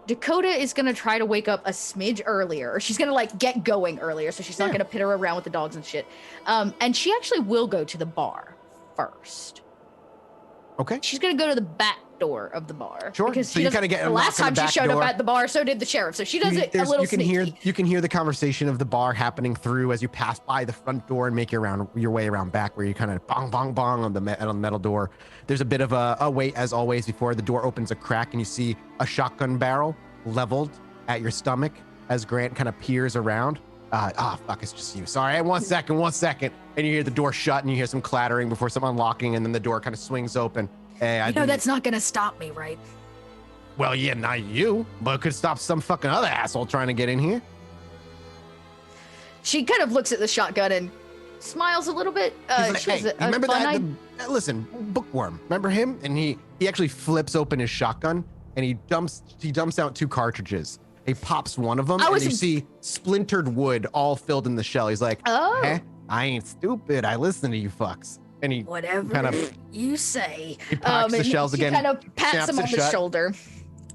F: Dakota is gonna try to wake up a smidge earlier, or she's gonna like get going earlier, so she's not gonna pitter around with the dogs and shit. And she actually will go to the bar first.
B: Okay.
F: She's gonna go to the back door of the bar.
B: Sure.
F: Because
B: So
F: she
B: you
F: doesn't-
B: kinda get a
F: the last
B: knock on
F: time
B: the
F: she
B: back
F: showed
B: door.
F: up at the bar, so did the sheriff. So she does it a little
B: you can
F: sneaky.
B: hear the conversation of the bar happening through as you pass by the front door and make your way around back, where you kind of bong bong bong on the metal door. There's a bit of a wait, as always, before the door opens a crack and you see a shotgun barrel leveled at your stomach as Grant kind of peers around. Fuck, it's just you. Sorry, one second. And you hear the door shut and you hear some clattering before some unlocking, and then the door kind of swings open. Hey,
A: You know, that's not gonna stop me, right?
B: Well, yeah, not you, but it could stop some fucking other asshole trying to get in here.
F: She kind of looks at the shotgun and smiles a little bit.
B: He's like,
F: She has
B: hey,
F: a
B: remember
F: fun
B: that?
F: night.
B: Listen, Bookworm. Remember him? And he actually flips open his shotgun and he dumps out 2 cartridges. He pops one of them, and you see splintered wood all filled in the shell. He's like,
F: Oh.
B: eh, I ain't stupid. I listen to you fucks. And he
A: Whatever
B: kind of
A: you say.
B: he packs the
F: and
B: shells
F: she
B: again.
F: kind of pats
B: snaps
F: him
B: it
F: on the
B: shut.
F: shoulder.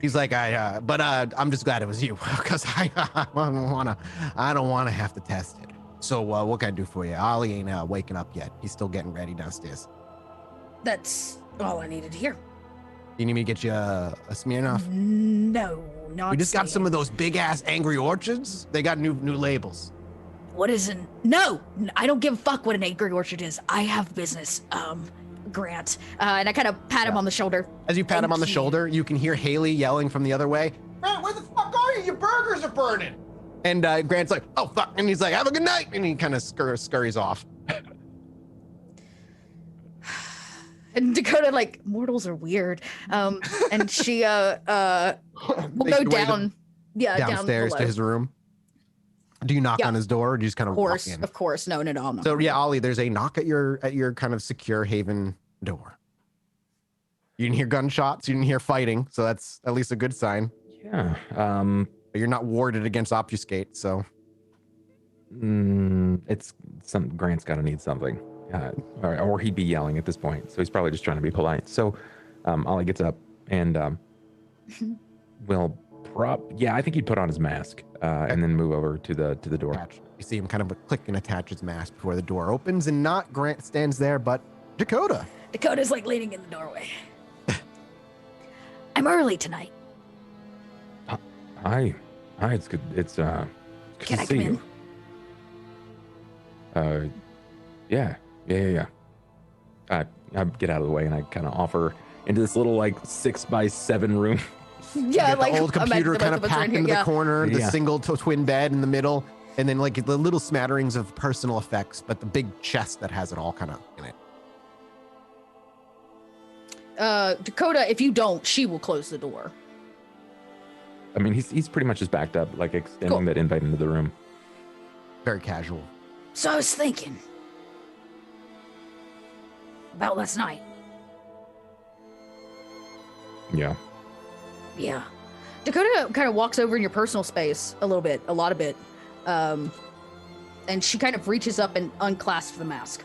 B: He's like, I'm just glad it was you, because I don't wanna have to test it. So what can I do for you? Ollie ain't waking up yet. He's still getting ready downstairs.
A: That's all I needed to hear.
B: You need me to get you a Smirnoff?
A: No, not
B: We just got some
A: saying.
B: of those big ass Angry Orchards. They got new labels.
A: What is an no? I don't give a fuck what an Angry Orchard is. I have business. Grant.
F: And I kind of pat him on the shoulder.
B: As you pat him
A: Thank
B: on the
A: you.
B: shoulder, you can hear Haley yelling from the other way. Grant, where the fuck are you? Your burgers are burning. And Grant's like, oh fuck, and he's like, have a good night, and he kind of scurries off.
F: And Dakota, like, mortals are weird. And she will
B: Makes
F: go
B: your way
F: down. Yeah,
B: downstairs
F: down
B: to
F: below.
B: his room. Do you knock
F: Yeah.
B: on his door, or do you just kind of walk in?
F: Of course. No, I'm not.
B: So yeah, Ollie, there's a knock at your kind of secure haven door. You didn't hear gunshots, you didn't hear fighting, so that's at least a good sign.
E: Yeah.
B: But you're not warded against obfuscate, so
E: It's some Grant's got to need something, or he'd be yelling at this point. So he's probably just trying to be polite. So Ollie gets up and will I think he'd put on his mask and then move over to the door.
B: you see him kind of click and attach his mask before the door opens, and not Grant stands there, but Dakota.
A: Dakota's like leaning in the doorway. I'm early tonight.
E: Hi, it's good. It's good
A: Can
E: to
A: I
E: see
A: come
E: you. Yeah. I get out of the way and I kind of offer into this little like 6x7 room.
F: Yeah,
B: Got
F: like
B: the old
F: imagine
B: computer
F: the
B: kind
F: both
B: of
F: us are in
B: packed
F: here,
B: into
F: yeah.
B: the corner, the
E: Yeah.
B: single twin bed in the middle, and then like the little smatterings of personal effects, but the big chest that has it all kind of in it.
F: Dakota, if you don't, she will close the door.
E: I mean, he's pretty much just backed up, like extending
F: Cool.
E: that invite into the room.
B: Very casual.
A: So I was thinking about last night.
E: Yeah.
A: Yeah.
F: Dakota kind of walks over in your personal space a lot of bit. And she kind of reaches up and unclasps the mask.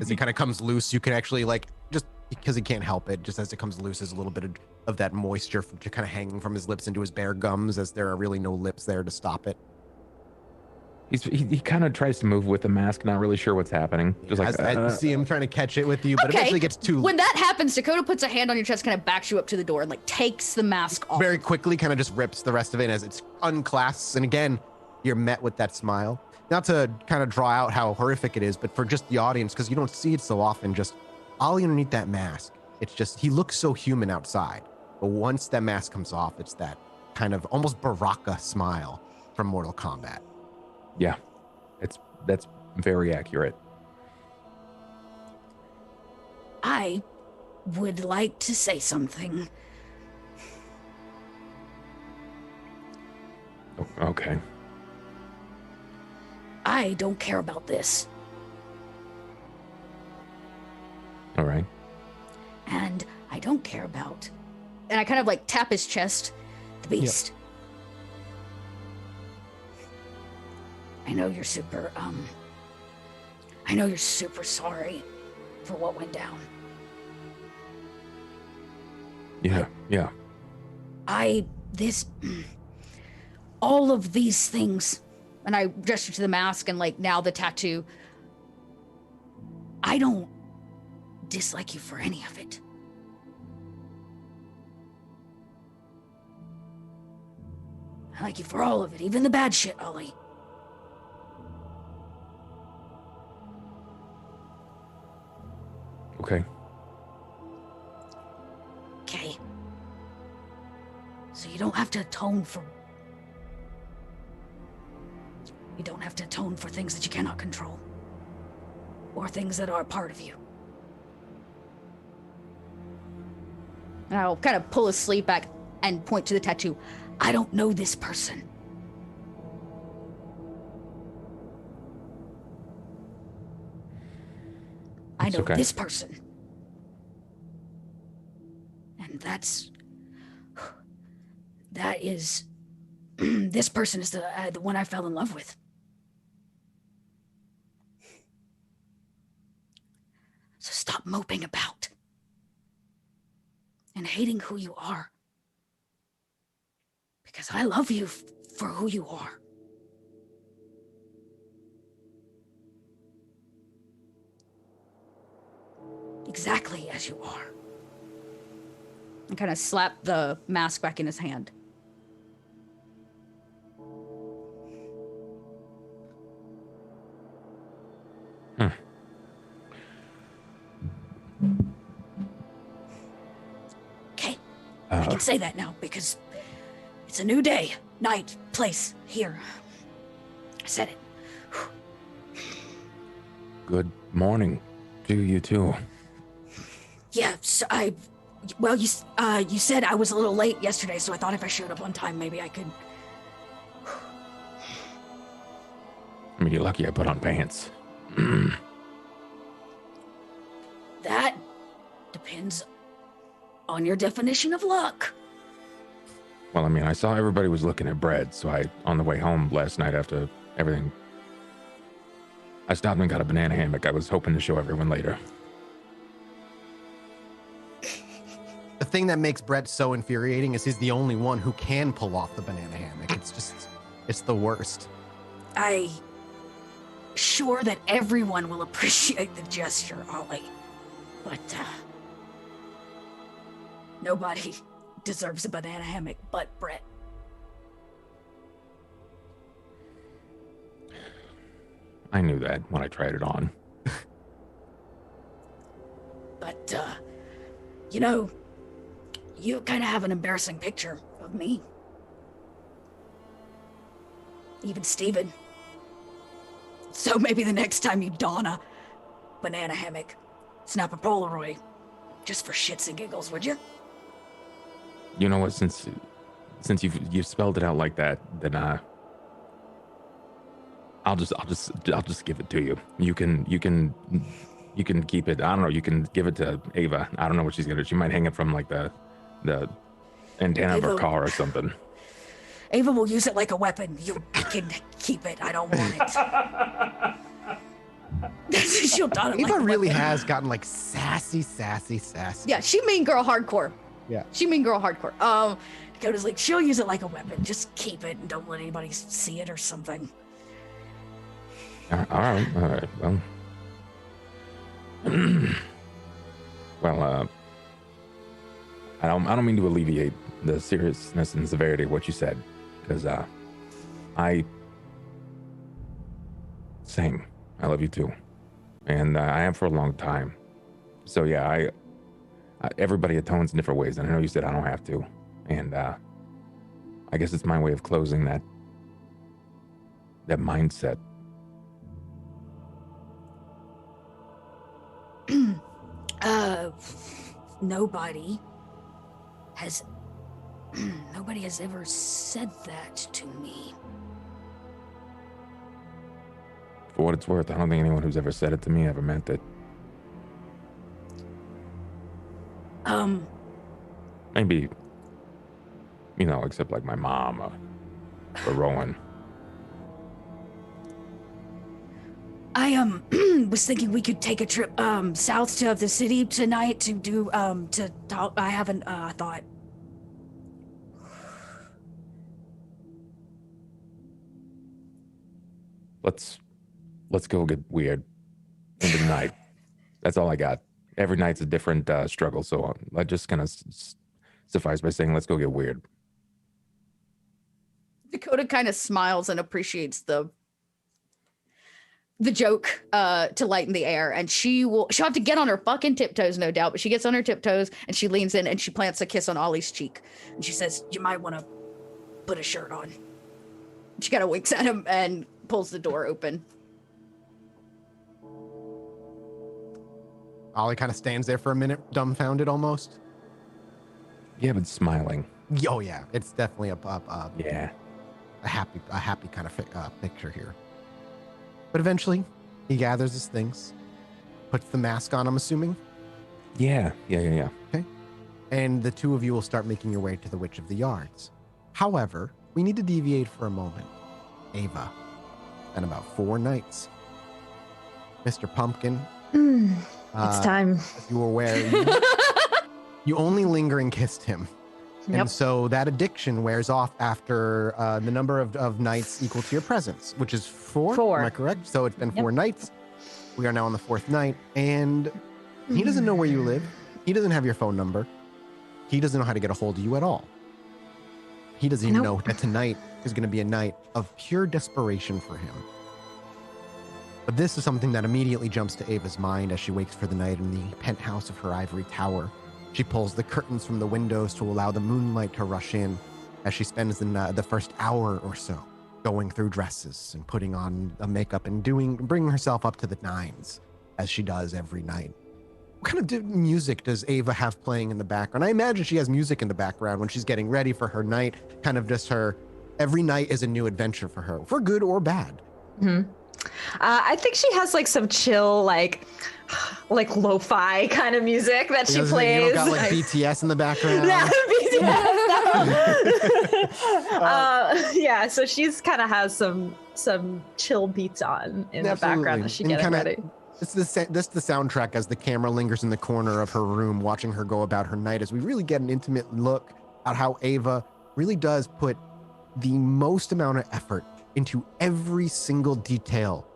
B: As it kind of comes loose, you can actually like, just because he can't help it, just as it comes loose, there's a little bit of that moisture kind of hanging from his lips into his bare gums, as there are really no lips there to stop it.
E: He kind of tries to move with the mask, not really sure what's happening. Just like
B: I see him trying to catch it with you, but eventually gets too...
F: When that happens, Dakota puts a hand on your chest, kind of backs you up to the door and like takes the mask off.
B: Very quickly, kind of just rips the rest of it as it's unclasps. And again, you're met with that smile. Not to kind of draw out how horrific it is, but for just the audience, because you don't see it so often, just Ollie underneath that mask. It's just, he looks so human outside. But once that mask comes off, it's that kind of almost Baraka smile from Mortal Kombat.
E: Yeah, that's very accurate.
A: I would like to say something.
E: Okay.
A: I don't care about this.
E: All right.
A: And I don't care about...
F: And I kind of like tap his chest.
A: the beast. Yep. I know you're super sorry for what went down.
E: Yeah.
A: All of these things, and I gesture to the mask and like now the tattoo. I don't dislike you for any of it. I like you for all of it, even the bad shit, Ollie.
E: Okay.
A: Okay. So you don't have to atone for... You don't have to atone for things that you cannot control. Or things that are a part of you.
F: And I'll kind of pull his sleeve back and point to the tattoo.
A: I don't know this person. I know this person. And that is, this person is the one I fell in love with. So stop moping about and hating who you are. Because I love you for who you are. Exactly as you are.
F: And kind of slap the mask back in his hand.
A: Okay. I can say that now because it's a new day, night, place, here. I said it.
E: Good morning to you too.
A: Yeah, so you said I was a little late yesterday, so I thought if I showed up on time, maybe I could.
E: I mean, you're lucky I put on pants.
A: That depends on your definition of luck.
E: Well, I mean, I saw everybody was looking at bread, so on the way home last night after everything, I stopped and got a banana hammock. I was hoping to show everyone later.
B: The thing that makes Brett so infuriating is he's the only one who can pull off the banana hammock. It's the worst.
A: I'm sure that everyone will appreciate the gesture, Ollie. But, nobody deserves a banana hammock but Brett.
E: I knew that when I tried it on.
A: But, you kind of have an embarrassing picture of me. Even Steven. So maybe the next time you don a banana hammock, snap a Polaroid, just for shits and giggles, would you?
E: You know what? Since you've spelled it out like that, then I'll just give it to you. You can You can keep it. I don't know. You can give it to Ava. I don't know what she's gonna do. She might hang it from like the antenna of her
A: Ava-
E: car or something.
A: Ava will use it like a weapon. You can keep it. I don't want it. She'll done it
B: Ava
A: like a
B: really
A: weapon.
B: has gotten like sassy.
F: Yeah, she mean girl hardcore.
B: Yeah.
F: She mean girl hardcore.
A: Dakota's like, she'll use it like a weapon. Just keep it and don't let anybody see it or something.
E: All right. Well, I don't mean to alleviate the seriousness and severity of what you said, because same. I love you too, and I have for a long time. So yeah, I everybody atones in different ways, and I know you said I don't have to, and I guess it's my way of closing that mindset.
A: Nobody has ever said that to me.
E: For what it's worth, I don't think anyone who's ever said it to me ever meant it. Maybe, except like my mom or Rowan.
A: I was thinking we could take a trip south to the city tonight to do to talk. I haven't thought.
E: Let's go get weird into the night. That's all I got. Every night's a different struggle, so I just kind of suffice by saying, let's go get weird.
F: Dakota kind of smiles and appreciates the joke to lighten the air, and she'll have to get on her fucking tiptoes, no doubt, but she gets on her tiptoes and she leans in and she plants a kiss on Ollie's cheek, and she says, "You might want to put a shirt on." She kind of winks at him and pulls the door open.
B: Ollie kind of stands there for a minute, dumbfounded almost.
E: Yeah, but smiling.
B: Oh yeah, it's definitely
E: Yeah.
B: a happy kind of picture here. But eventually, he gathers his things, puts the mask on, I'm assuming.
E: Yeah.
B: Okay. And the two of you will start making your way to the Witch of the Yards. However, we need to deviate for a moment. Ava. And about 4 nights. Mr. Pumpkin.
D: It's time.
B: As you were aware, you only lingering kissed him.
D: Yep.
B: And so that addiction wears off after the number of nights equal to your presence, which is 4.
D: 4.
B: Am I correct? So it's been 4
D: Yep.
B: nights. We are now on the 4th night, and he doesn't know where you live. He doesn't have your phone number. He doesn't know how to get a hold of you at all. He doesn't even know that tonight is going to be a night of pure desperation for him. But this is something that immediately jumps to Ava's mind as she wakes for the night in the penthouse of her ivory tower. She pulls the curtains from the windows to allow the moonlight to rush in as she spends the first hour or so going through dresses and putting on a makeup and bringing herself up to the nines as she does every night. What kind of music does Ava have playing in the background? I imagine she has music in the background when she's getting ready for her night, kind of just every night is a new adventure for her, for good or bad.
D: Mm-hmm. I think she has like some chill, like lo-fi kind of music that she plays.
B: You don't got like BTS in the background.
D: Yeah, BTS. Yeah, so she's kind of has some chill beats on in the background as she gets ready.
B: This is the soundtrack as the camera lingers in the corner of her room, watching her go about her night, as we really get an intimate look at how Ava really does put the most amount of effort into every single detail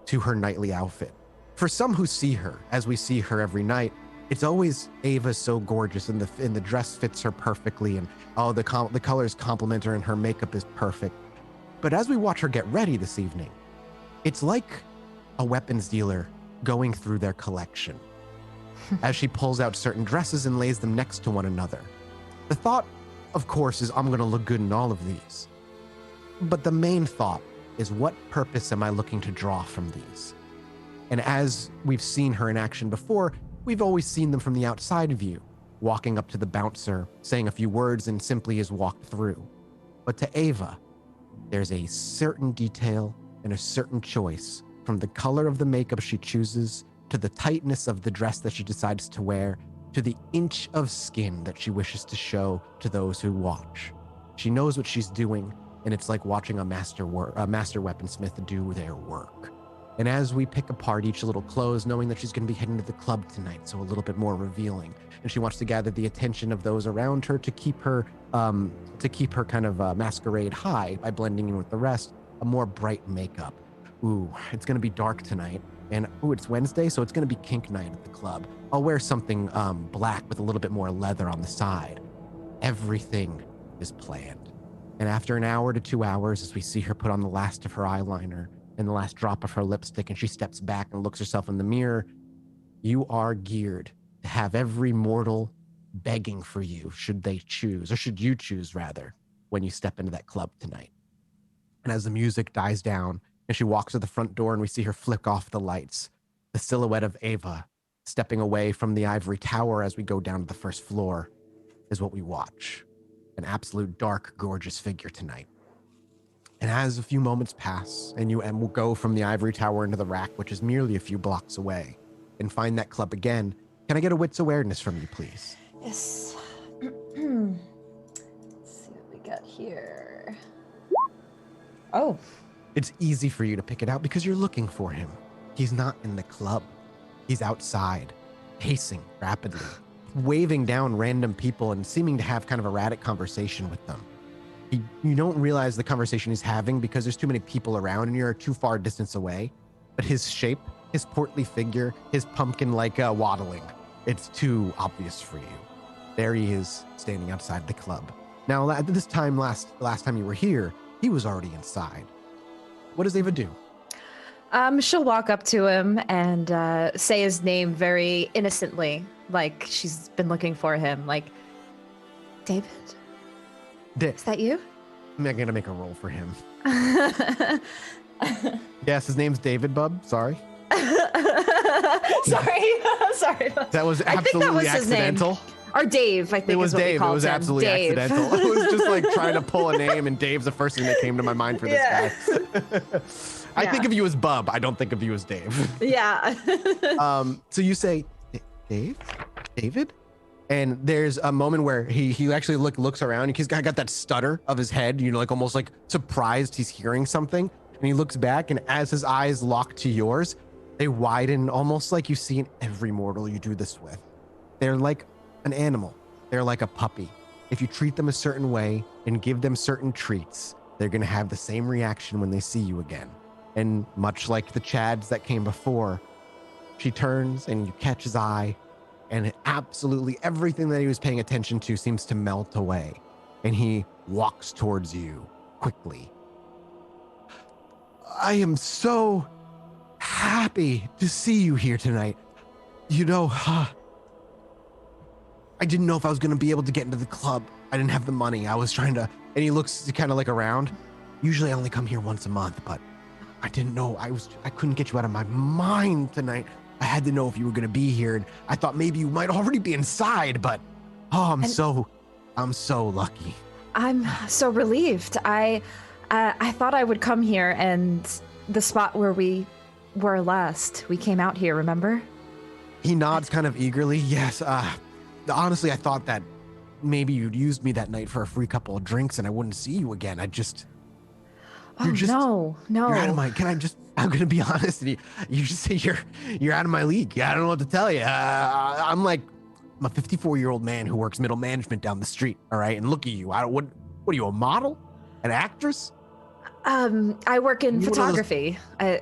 B: to her nightly outfit. For some who see her, as we see her every night, it's always Ava's so gorgeous, and the dress fits her perfectly, and the colors complement her, and her makeup is perfect. But as we watch her get ready this evening, it's like a weapons dealer going through their collection as she pulls out certain dresses and lays them next to one another. The thought, of course, is I'm going to look good in all of these. But the main thought is, what purpose am I looking to draw from these? And as we've seen her in action before, we've always seen them from the outside view, walking up to the bouncer, saying a few words, and simply is walked through. But to Ava, there's a certain detail and a certain choice, from the color of the makeup she chooses to to the tightness of the dress that she decides to wear, to the inch of skin that she wishes to show to those who watch. She knows what she's doing, and it's like watching a master weaponsmith do their work. And as we pick apart each little clothes, knowing that she's going to be heading to the club tonight, so a little bit more revealing, and she wants to gather the attention of those around her to keep her kind of masquerade high by blending in with the rest, a more bright makeup. Ooh, it's going to be dark tonight, and it's Wednesday, so it's going to be kink night at the club. I'll wear something black with a little bit more leather on the side. Everything is planned. And after an hour to 2 hours, as we see her put on the last of her eyeliner and the last drop of her lipstick, and she steps back and looks herself in the mirror, you are geared to have every mortal begging for you, should they choose, or should you choose rather, when you step into that club tonight. And as the music dies down and she walks to the front door and we see her flick off the lights, the silhouette of Ava stepping away from the ivory tower as we go down to the first floor is what we watch. An absolute dark, gorgeous figure tonight. And as a few moments pass and we'll go from the ivory tower into the rack, which is merely a few blocks away, and find that club again, can I get a wits awareness from you, please?
D: Yes. Let's see what we got here. Oh.
B: It's easy for you to pick it out because you're looking for him. He's not in the club. He's outside, pacing rapidly, waving down random people and seeming to have kind of erratic conversation with them. You don't realize the conversation he's having because there's too many people around and you're too far distance away. But his shape, his portly figure, his pumpkin-like waddling, it's too obvious for you. There he is, standing outside the club. Now, at this time, last time you were here, he was already inside. What does Ava do?
D: She'll walk up to him and say his name very innocently, like she's been looking for him. Like, David? Is that you?
B: I'm going to make a roll for him. Yes, his name's David, bub. Sorry.
D: Sorry.
B: That was
D: I think that
B: absolutely
D: was his name.
B: accidental.
D: Or Dave, I think
B: It was
D: is what we
B: Dave. It
D: called
B: was
D: him.
B: absolutely
D: Dave.
B: accidental. I was just like trying to pull a name, and Dave's the first thing that came to my mind for this guy. I think of you as Bub. I don't think of you as Dave.
D: Yeah.
B: So you say, David? And there's a moment where he actually looks around. He's got that stutter of his head, like almost like surprised he's hearing something. And he looks back, and as his eyes lock to yours, they widen almost like you see in every mortal you do this with. They're like an animal. They're like a puppy. If you treat them a certain way and give them certain treats, they're going to have the same reaction when they see you again. And much like the Chads that came before, she turns and you catch his eye, and absolutely everything that he was paying attention to seems to melt away. And he walks towards you quickly. I am so happy to see you here tonight. I didn't know if I was going to be able to get into the club. I didn't have the money. I was trying to, and he looks kind of like around. Usually I only come here once a month, but I didn't know. I couldn't get you out of my mind tonight. I had to know if you were going to be here, and I thought maybe you might already be inside, but I'm so lucky.
D: I'm so relieved. I thought I would come here, and the spot where we were last, we came out here, remember?
B: He nods kind of eagerly. Yes, honestly, I thought that maybe you'd used me that night for a free couple of drinks and I wouldn't see you again.
D: No.
B: You're out of my, I'm going to be honest with you. You just say you're out of my league. I don't know what to tell you. I'm a 54-year-old man who works middle management down the street. All right. And look at you. What are you, a model? An actress?
D: I work in photography. I'm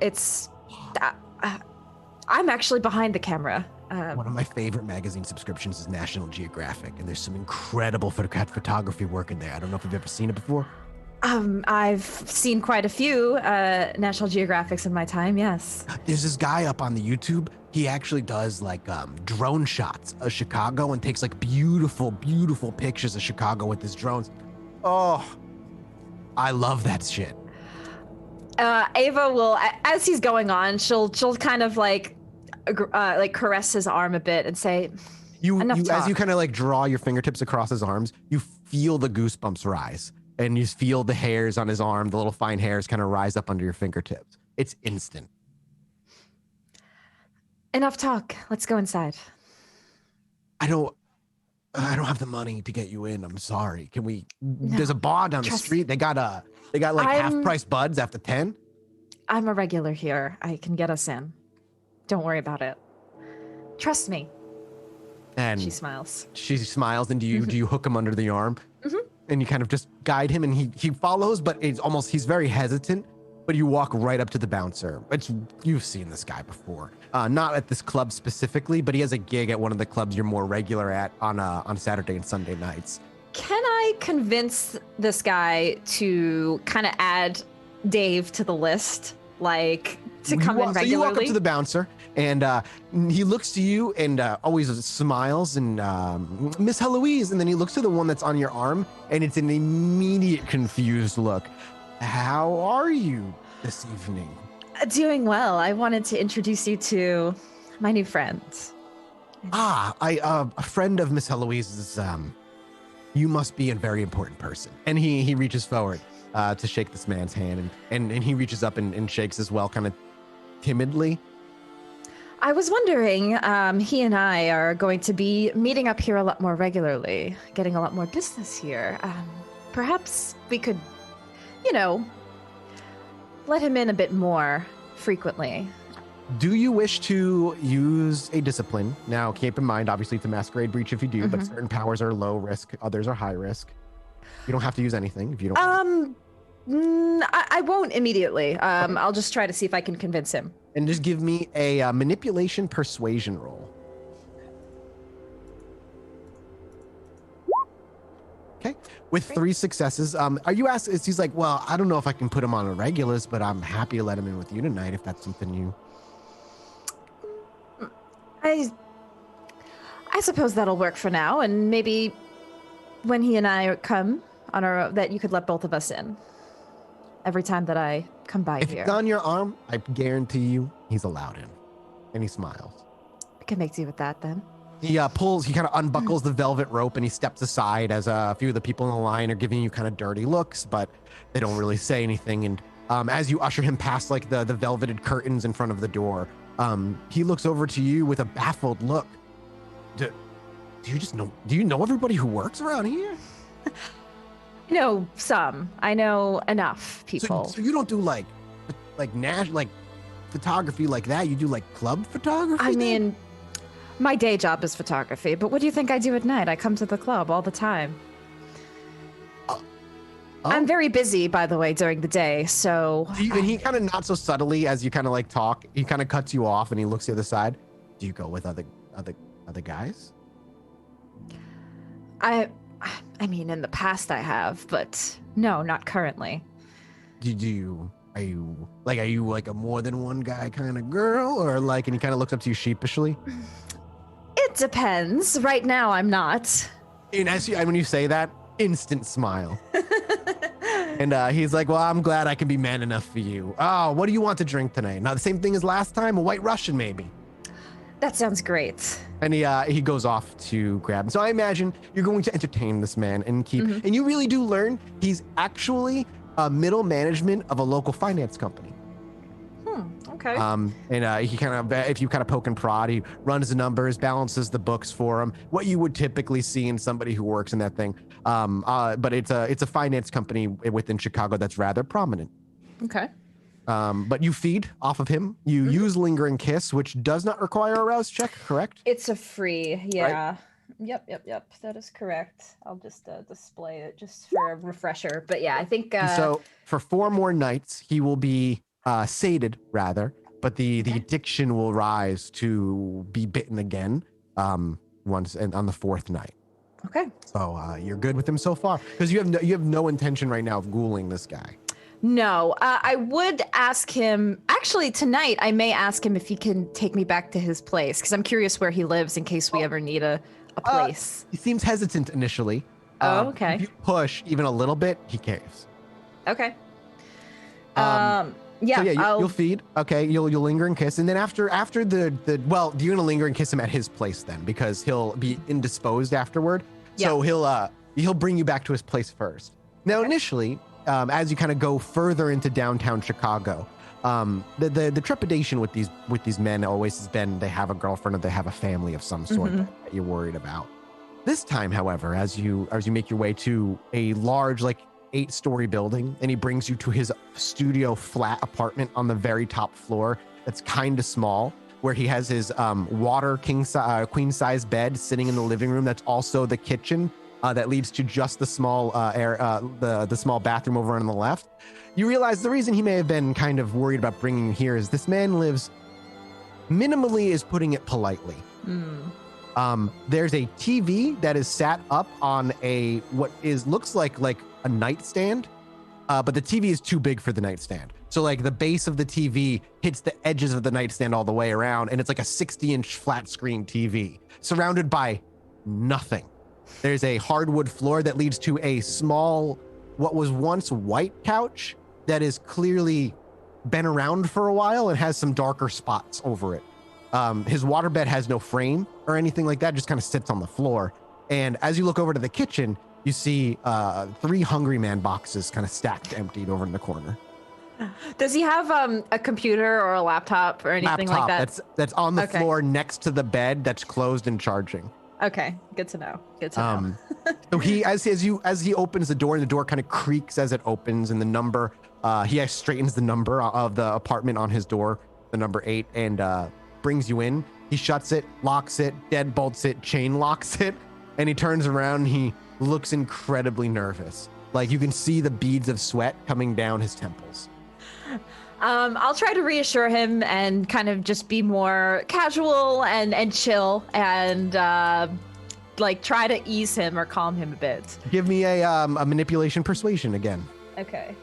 D: actually behind the camera.
B: One of my favorite magazine subscriptions is National Geographic, and there's some incredible photography work in there. I don't know if you've ever seen it before.
D: I've seen quite a few National Geographics in my time, yes.
B: There's this guy up on the YouTube. He actually does drone shots of Chicago and takes beautiful, beautiful pictures of Chicago with his drones. Oh, I love that shit.
D: Ava will, as he's going on, she'll kind of caress his arm a bit and say,
B: as you kind of draw your fingertips across his arms, you feel the goosebumps rise, and you feel the hairs on his arm, the little fine hairs kind of rise up under your fingertips. It's instant.
D: Enough talk. Let's go inside.
B: I don't have the money to get you in. I'm sorry. Can we?
D: No,
B: There's a bar down the
D: trust-
B: street. They got like half price buds after 10.
D: I'm a regular here. I can get us in. Don't worry about it. Trust me.
B: And
D: She smiles.
B: she smiles, and do you hook him under the arm? And you kind of just guide him, and he follows, but he's very hesitant. But you walk right up to the bouncer. You've seen this guy before, not at this club specifically, but he has a gig at one of the clubs you're more regular at on Saturday and Sunday nights.
D: Can I convince this guy to kind of add Dave to the list, like to come in regularly?
B: So you walk up to the bouncer, and he looks to you and always smiles and Miss Heloise, and then he looks to the one that's on your arm, and it's an immediate confused look. How are you this evening?
D: Doing well. I wanted to introduce you to my new friend.
B: A friend of Miss Heloise's. You must be a very important person. And he reaches forward to shake this man's hand, and he reaches up and shakes as well, kind of timidly.
D: I was wondering, he and I are going to be meeting up here a lot more regularly, getting a lot more business here. Perhaps we could, let him in a bit more frequently.
B: Do you wish to use a discipline? Now, keep in mind, obviously, it's a masquerade breach if you do, but certain powers are low risk, others are high risk. You don't have to use anything if you don't.
D: I won't immediately. I'll just try to see if I can convince him.
B: And just give me a manipulation persuasion roll. Okay. With 3 successes, are you asked? He's like, well, I don't know if I can put him on a regulars, but I'm happy to let him in with you tonight if that's something you.
D: I suppose that'll work for now, and maybe when he and I come on our that you could let both of us in every time that I come by
B: If
D: here.
B: it's on your arm, I guarantee you he's allowed in. And he smiles.
D: I can make do with that then.
B: He kind of unbuckles the velvet rope, and he steps aside as a few of the people in the line are giving you kind of dirty looks, but they don't really say anything. And as you usher him past like the velveted curtains in front of the door, he looks over to you with a baffled look. Do you know everybody who works around here?
D: I know some. I know enough people.
B: So you don't do like photography like that. You do like club photography.
D: I mean, my day job is photography, but what do you think I do at night? I come to the club all the time. I'm very busy, by the way, during the day, so...
B: And he kind of not so subtly as you kind of like talk, he kind of cuts you off and he looks the other side. Do you go with other guys?
D: I mean, in the past I have, but no, not currently.
B: Are you like a more than one guy kind of girl, or like? And he kind of looks up to you sheepishly.
D: It depends. Right now, I'm not.
B: And when you say that, instant smile. And he's like, well, I'm glad I can be man enough for you. Oh, what do you want to drink tonight? Not the same thing as last time? A White Russian, maybe?
D: That sounds great.
B: And he goes off to grab him. So I imagine you're going to entertain this man and keep... And you really do learn he's actually middle management of a local finance company.
D: Okay.
B: And he kind of, if you kind of poke and prod, he runs the numbers, balances the books for him. What you would typically see in somebody who works in that thing. But it's a finance company within Chicago that's rather prominent.
D: Okay.
B: But you feed off of him. You use Lingering Kiss, which does not require a rouse check, correct?
D: It's a free, yeah.
B: Right.
D: Yep. That is correct. I'll just display it just for a refresher. But yeah, I think...
B: So for 4 more nights, he will be sated, rather, but the addiction will rise to be bitten again once and on the 4th night.
D: Okay.
B: So you're good with him so far, because you have no intention right now of ghouling this guy.
D: No, I would ask him, actually tonight, I may ask him if he can take me back to his place, because I'm curious where he lives in case we ever need a place.
B: He seems hesitant initially.
D: Oh, okay.
B: If you push even a little bit, he caves.
D: Okay.
B: Yeah, you'll feed. Okay, you'll linger and kiss, and then after the you're gonna linger and kiss him at his place then, because he'll be indisposed afterward. So he'll bring you back to his place first. Now, initially, as you kind of go further into downtown Chicago, The trepidation with these men always has been they have a girlfriend or they have a family of some sort that you're worried about. This time, however, as you make your way to a large, like 8-story building, and he brings you to his studio flat apartment on the very top floor that's kind of small, where he has his water queen size bed sitting in the living room. That's also the kitchen that leads to just the small the small bathroom over on the left. You realize the reason he may have been kind of worried about bringing you here is this man lives minimally, is putting it politely. There's a TV that is sat up on looks like a nightstand, but the TV is too big for the nightstand. So like the base of the TV hits the edges of the nightstand all the way around, and it's like a 60-inch flat screen TV surrounded by nothing. There's a hardwood floor that leads to a small, what was once white couch that is clearly been around for a while and has some darker spots over it. His waterbed has no frame or anything like that, just kind of sits on the floor. And as you look over to the kitchen, you see 3 Hungry Man boxes kind of stacked emptied over in the corner.
D: Does he have a computer or a laptop or anything like that?
B: That's on the floor next to the bed that's closed and charging.
D: Okay, good to know. Good to know.
B: So he, as he opens the door, and the door kind of creaks as it opens, and the number, he straightens the number of the apartment on his door, the number 8, and brings you in. He shuts it, locks it, deadbolts it, chain locks it, and he turns around and he looks incredibly nervous. Like you can see the beads of sweat coming down his temples.
D: I'll try to reassure him and kind of just be more casual and chill and like try to ease him or calm him a bit.
B: Give me a manipulation persuasion again.
D: Okay.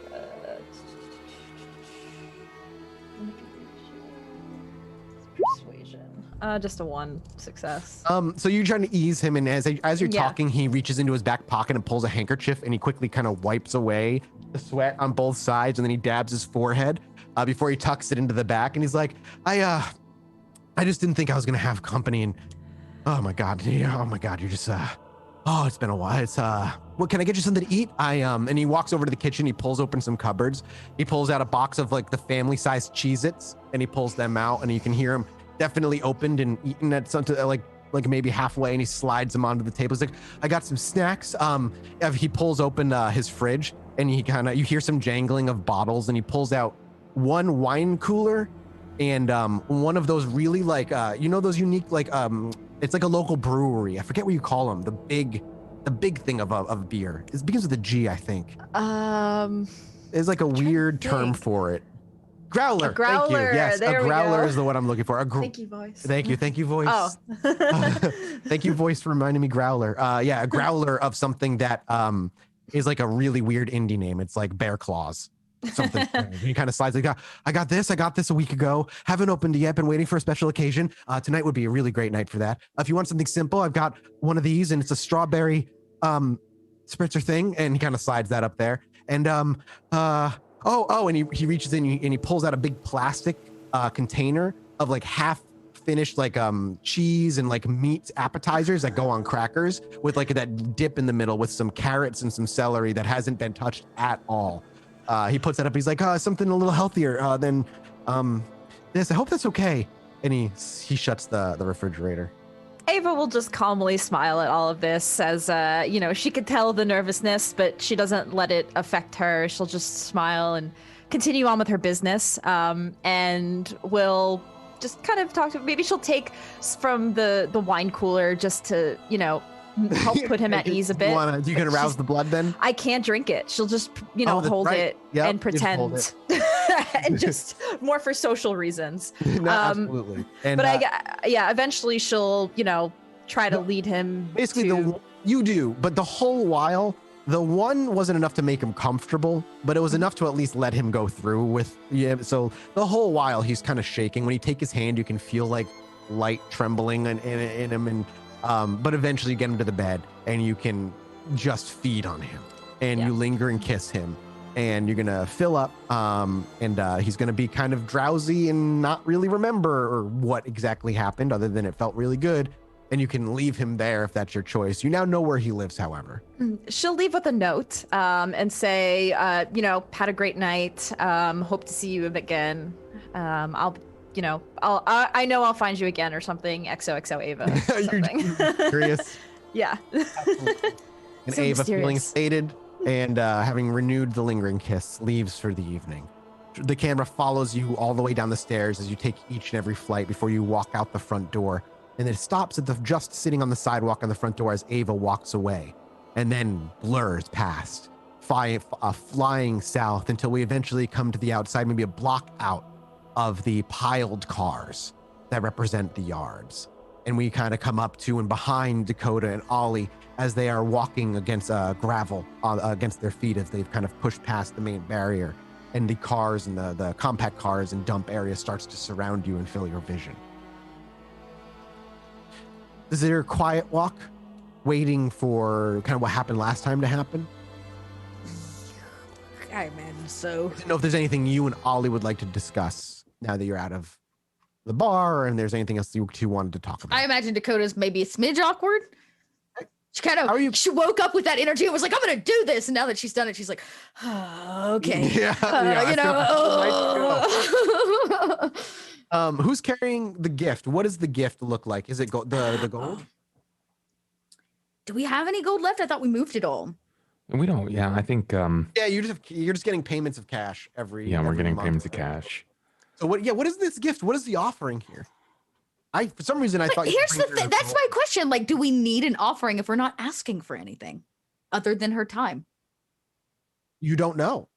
D: Persuasion. Just a 1 success.
B: So you're trying to ease him, and as you're talking, he reaches into his back pocket and pulls a handkerchief, and he quickly kind of wipes away the sweat on both sides, and then he dabs his forehead before he tucks it into the back, and he's like, I just didn't think I was gonna have company, and oh my god, you're just it's been a while. It's what, can I get you something to eat? And he walks over to the kitchen, he pulls open some cupboards, he pulls out a box of like the family-sized Cheez-Its, and he pulls them out, and you can hear him definitely opened and eaten at something like maybe halfway, and he slides them onto the table. He's like, I got some snacks. He pulls open his fridge, and you hear some jangling of bottles, and he pulls out 1 wine cooler and one of those really like those unique like it's like a local brewery. I forget what you call them. The big thing of beer. It begins with a G, I think. There's like a weird term for it. Growler.
D: A growler.
B: Thank you. Yes,
D: there
B: a growler is the one I'm looking for.
D: Thank you, voice.
B: Thank you, voice.
D: Oh.
B: Thank you, voice, for reminding me. Growler. A growler of something that is like a really weird indie name. It's like Bear Claws. Something. He kind of slides like, I got this a week ago. Haven't opened it yet. Been waiting for a special occasion. Tonight would be a really great night for that. If you want something simple, I've got one of these, and it's a strawberry spritzer thing, and he kind of slides that up there. And and he reaches in and he pulls out a big plastic container of like half finished like cheese and like meat appetizers that go on crackers with like that dip in the middle with some carrots and some celery that hasn't been touched at all. He puts that up. He's like, something a little healthier than this. I hope that's okay. And he shuts the refrigerator.
D: Ava will just calmly smile at all of this as, she could tell the nervousness, but she doesn't let it affect her. She'll just smile and continue on with her business, and will just kind of talk to, maybe she'll take from the wine cooler just to, help put him at ease a bit.
B: You can arouse the blood then?
D: I can't drink it. She'll just, hold it and pretend. And just more for social reasons.
B: No, absolutely. And,
D: but eventually she'll, try to lead him.
B: Basically, you do, but the whole while, the one wasn't enough to make him comfortable, but it was enough to at least let him go through with. Yeah. So the whole while he's kind of shaking. When you take his hand, you can feel like light trembling in him, and but eventually you get him to the bed, and you can just feed on him, and you linger and kiss him. And you're gonna fill up, and he's gonna be kind of drowsy and not really remember or what exactly happened, other than it felt really good. and you can leave him there if that's your choice. You now know where he lives, however.
D: She'll leave with a note and say, had a great night. Hope to see you again. I know I'll find you again or something. XOXO Ava. Or something.
B: You're curious.
D: Yeah.
B: And
D: So
B: Ava, feeling
D: mysterious.
B: sated and having renewed the lingering kiss, leaves for the evening. The camera follows you all the way down the stairs as you take each and every flight before you walk out the front door. And it stops at just sitting on the sidewalk on the front door as Ava walks away, and then blurs past, flying south until we eventually come to the outside, maybe a block out of the piled cars that represent the yards. And we kind of come up to and behind Dakota and Ollie as they are walking against gravel against their feet as they've kind of pushed past the main barrier, and the cars and the compact cars and dump area starts to surround you and fill your vision. Is there a quiet walk, waiting for kind of what happened last time to happen?
F: I imagine so.
B: I don't know if there's anything you and Ollie would like to discuss now that you're out of the bar, and there's anything else you two wanted to talk about.
F: I imagine Dakota's maybe a smidge awkward. She kind of she woke up with that energy and was like, I'm gonna do this. And now that she's done it, she's like, oh, okay.
B: Who's carrying the gift? What does the gift look like? Is it the gold?
F: Do we have any gold left? I thought we moved it all.
E: We don't. Yeah, I think.
B: Yeah, you're just getting payments of cash every.
E: Yeah, we're getting
B: month.
E: payments of cash.
B: So what? Yeah, what is this gift? What is the offering here? For some reason I
F: But
B: thought.
F: here's the thing. That's my question. Like, do we need an offering if we're not asking for anything other than her time?
B: You don't know.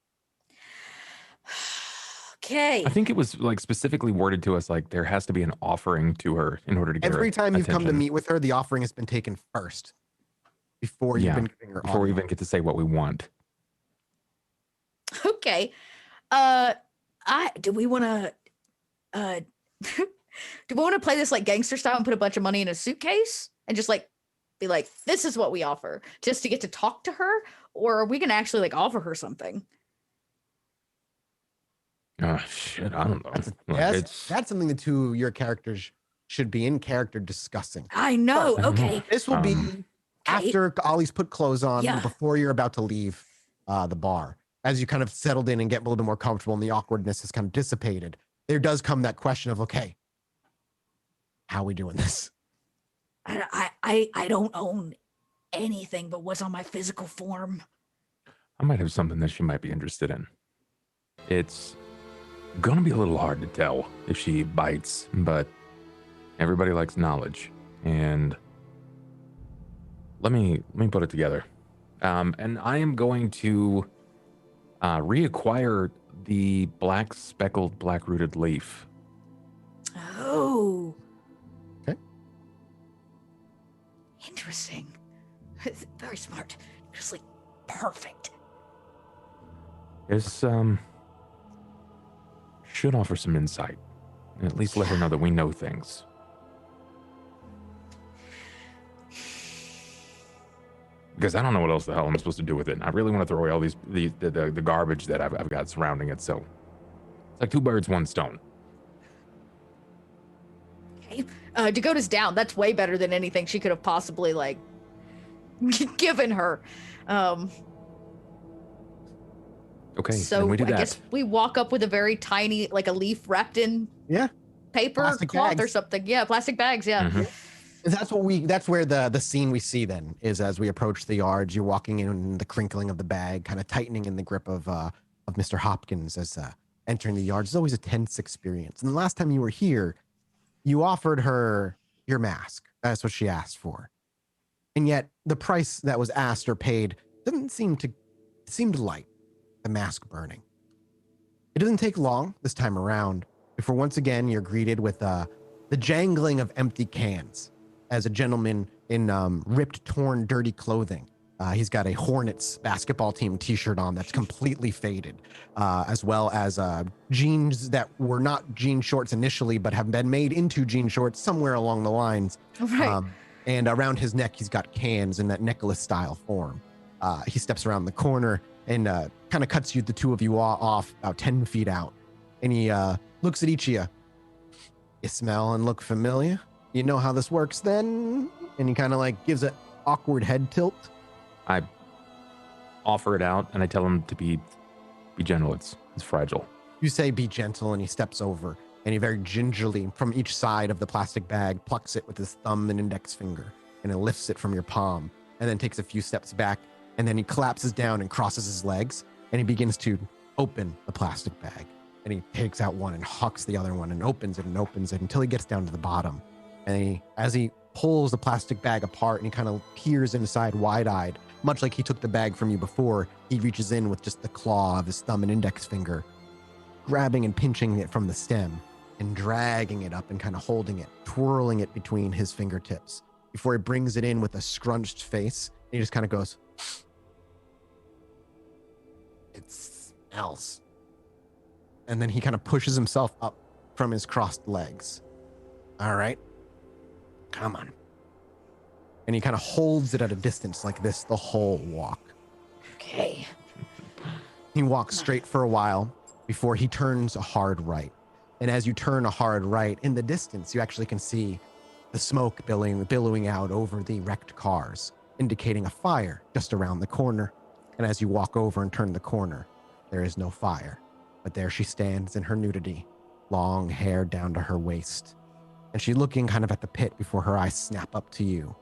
F: Okay.
E: I think it was like specifically worded to us like there has to be an offering to her in order to get
B: Every
E: her
B: time you've come to
E: attention.
B: meet with her, the offering has been taken first before you've been giving her.
E: Before we
B: audio.
E: even get to say what we want.
F: Okay. Do we want to do we want to play this like gangster style and put a bunch of money in a suitcase and just like be like, this is what we offer just to get to talk to her? Or are we going to actually like offer her something?
E: Oh shit, I don't know.
B: That's something the two of your characters should be in character discussing.
F: I know. Okay.
B: This will be after Ollie's put clothes on,
F: Yeah.
B: before you're about to leave the bar. As you kind of settled in and get a little bit more comfortable and the awkwardness has kind of dissipated, there does come that question of, okay, how are we doing this?
F: I don't own anything but what's on my physical form.
E: I might have something that she might be interested in. It's gonna be a little hard to tell if she bites, but everybody likes knowledge. And let me put it together. And I am going to reacquire the black speckled black rooted leaf.
F: Oh.
B: Okay.
F: Interesting. Very smart. Just like perfect.
E: It's should offer some insight. At least let her know that we know things. Because I don't know what else the hell I'm supposed to do with it. I really want to throw away all the garbage that I've got surrounding it. So it's like two birds, one stone.
F: Okay. Dakota's down. That's way better than anything she could have possibly like given her.
E: Okay,
F: So
E: then we do
F: I
E: that.
F: guess we walk up with a very tiny, like a leaf wrapped in paper,
B: Plastic
F: cloth or
B: bags.
F: something. Yeah, plastic bags. Yeah.
E: Mhm.
B: That's where the scene we see then is. As we approach the yards, you're walking in and the crinkling of the bag, kind of tightening in the grip of Mr. Hopkins as entering the yards. It's always a tense experience. And the last time you were here, you offered her your mask. That's what she asked for. And yet the price that was asked or paid seemed light, the mask burning. It doesn't take long this time around before once again you're greeted with the jangling of empty cans as a gentleman in ripped, torn, dirty clothing. He's got a Hornets basketball team t-shirt on that's completely faded, as well as jeans that were not jean shorts initially, but have been made into jean shorts somewhere along the lines.
F: Right.
B: And around his neck, he's got cans in that necklace style form. He steps around the corner and kind of cuts the two of you off about 10 feet out. And he looks at each of you. You smell and look familiar? You know how this works then? And he kind of like gives an awkward head tilt.
E: I offer it out and I tell him to be gentle. It's fragile.
B: You say be gentle, and he steps over and he very gingerly from each side of the plastic bag plucks it with his thumb and index finger, and it lifts it from your palm and then takes a few steps back, and then he collapses down and crosses his legs, and he begins to open the plastic bag, and he takes out one and hucks the other one and opens it until he gets down to the bottom. And as he pulls the plastic bag apart and he kind of peers inside wide-eyed, much like he took the bag from you before, he reaches in with just the claw of his thumb and index finger, grabbing and pinching it from the stem and dragging it up and kind of holding it, twirling it between his fingertips before he brings it in with a scrunched face. And he just kind of goes, "It smells." And then he kind of pushes himself up from his crossed legs. "All right, come on." And he kind of holds it at a distance like this the whole walk.
A: Okay.
B: He walks straight for a while before he turns a hard right. And as you turn a hard right, in the distance, you actually can see the smoke billowing out over the wrecked cars, indicating a fire just around the corner. And as you walk over and turn the corner, there is no fire. But there she stands in her nudity, long hair down to her waist. And she's looking kind of at the pit before her eyes snap up to you.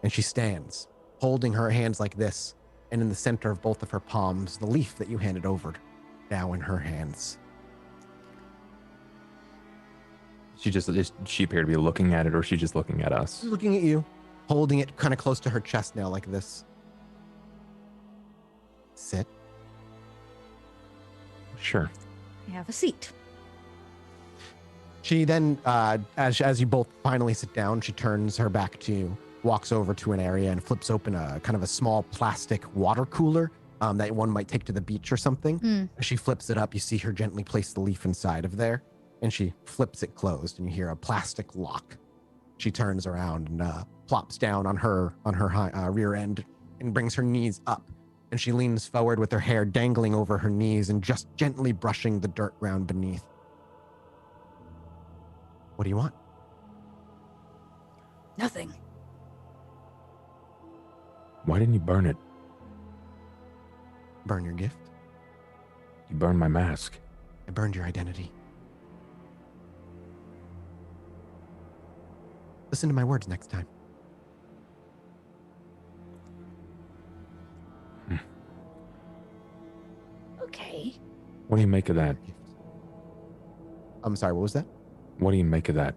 B: And she stands, holding her hands like this, and in the center of both of her palms, the leaf that you handed over, now in her hands.
E: She appear to be looking at it, or is she just looking at us?
B: She's looking at you, holding it kind of close to her chest now like this. Sit.
E: Sure.
F: Have a seat.
B: She then, as you both finally sit down, she turns her back to you, walks over to an area and flips open a kind of a small plastic water cooler that one might take to the beach or something. As she flips it up, you see her gently place the leaf inside of there, and she flips it closed, and you hear a plastic lock. She turns around and plops down on her rear end and brings her knees up, and she leans forward with her hair dangling over her knees and just gently brushing the dirt ground beneath. What do you want?
A: Nothing.
E: Why didn't you burn it?
B: Burn your gift?
E: You burned my mask.
B: I burned your identity. Listen to my words next time.
A: Okay.
E: What do you make of that?
B: I'm sorry, what was that?
E: What do you make of that?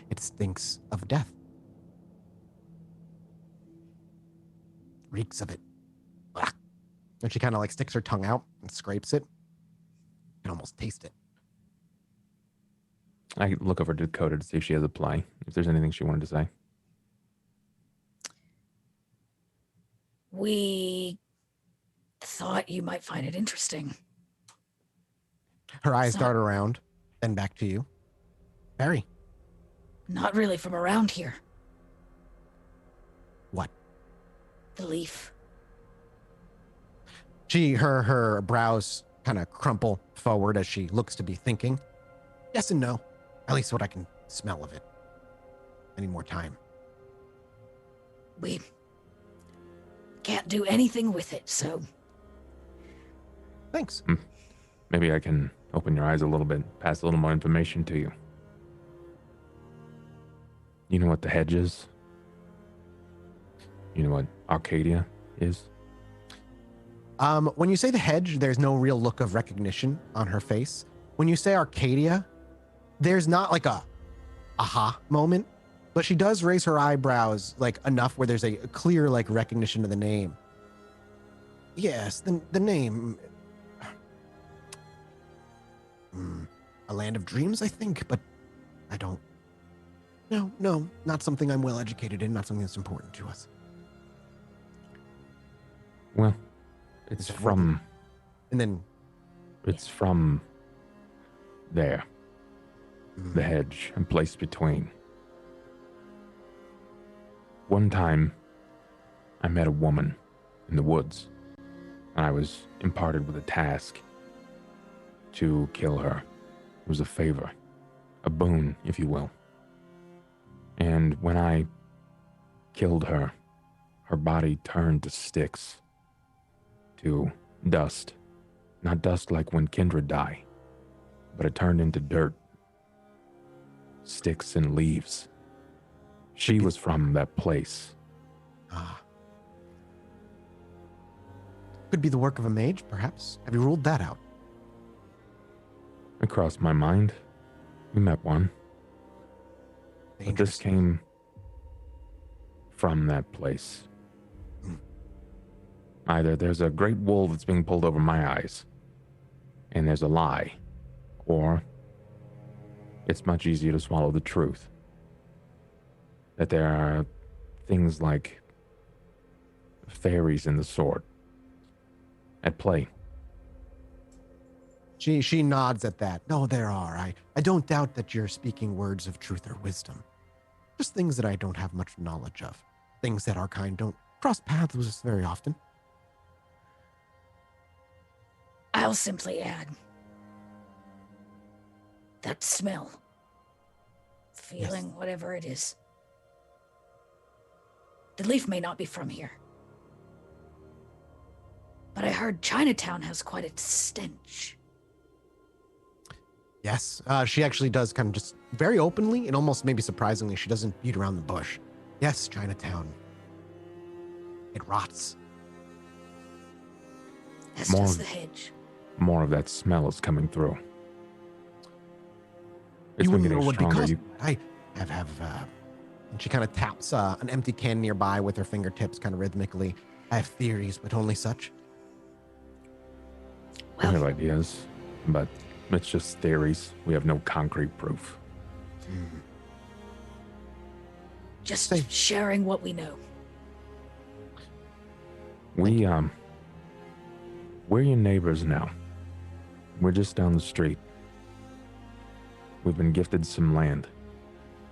B: It stinks of death. Reeks of it. Ugh. And she kind of like sticks her tongue out and scrapes it. You can almost taste it.
E: I look over to Dakota to see if she has a play, if there's anything she wanted to say.
A: We thought you might find it interesting.
B: Her eyes
A: So-
B: dart around, then back to you. Barry,
A: Not really from around here.
B: what?
A: The leaf.
B: Her brows kind of crumple forward as she looks to be thinking. Yes and no. At least what I can smell of it. I need more time.
A: We can't do anything with it, so
B: Thanks.
E: Maybe I can open your eyes a little bit, pass a little more information to you. You know what the hedge is? You know what Arcadia is?
B: When you say the hedge, there's no real look of recognition on her face. When you say Arcadia, there's not like a aha moment, but she does raise her eyebrows like enough where there's a clear like recognition of the name. Yes, the name. A land of dreams, I think, but I don't. No, not something I'm well educated in, not something that's important to us.
E: Well, it's
B: Is that
E: from
B: And then
E: there, the hedge and place between. One time, I met a woman in the woods, and I was imparted with a task to kill her. It was a favor, a boon, if you will. And when I killed her, her body turned to sticks, to dust. Not dust like when kindred die, but it turned into dirt, sticks and leaves. She was from that place.
B: Ah. Could be the work of a mage, perhaps. Have you ruled that out?
E: It crossed my mind. We met one. But this
B: Dangerous.
E: came from that place. Either there's a great wool that's being pulled over my eyes, and there's a lie, or it's much easier to swallow the truth. That there are things like fairies in the sword at play.
B: She nods at that. No, there are. I don't doubt that you're speaking words of truth or wisdom. Just things that I don't have much knowledge of. Things that our kind don't cross paths with us very often.
A: I'll simply add that smell, feeling,
B: Yes.
A: whatever it is. The leaf may not be from here, but I heard Chinatown has quite a stench.
B: Yes, she actually does kind of just very openly and almost maybe surprisingly, she doesn't beat around the bush. Yes, Chinatown. It rots.
A: As
E: More-
A: does the hedge.
E: More of that smell is coming through. It's
B: You
E: been
B: wouldn't know
E: getting
B: what
E: stronger.
B: because
E: You,
B: I have and she kind of taps an empty can nearby with her fingertips kind of rhythmically. I have theories, but only such.
E: we have
A: Well,
E: ideas, but it's just theories. We have no concrete proof.
A: just
B: Say-
A: sharing what we know.
E: We're your neighbors now. We're just down the street. We've been gifted some land.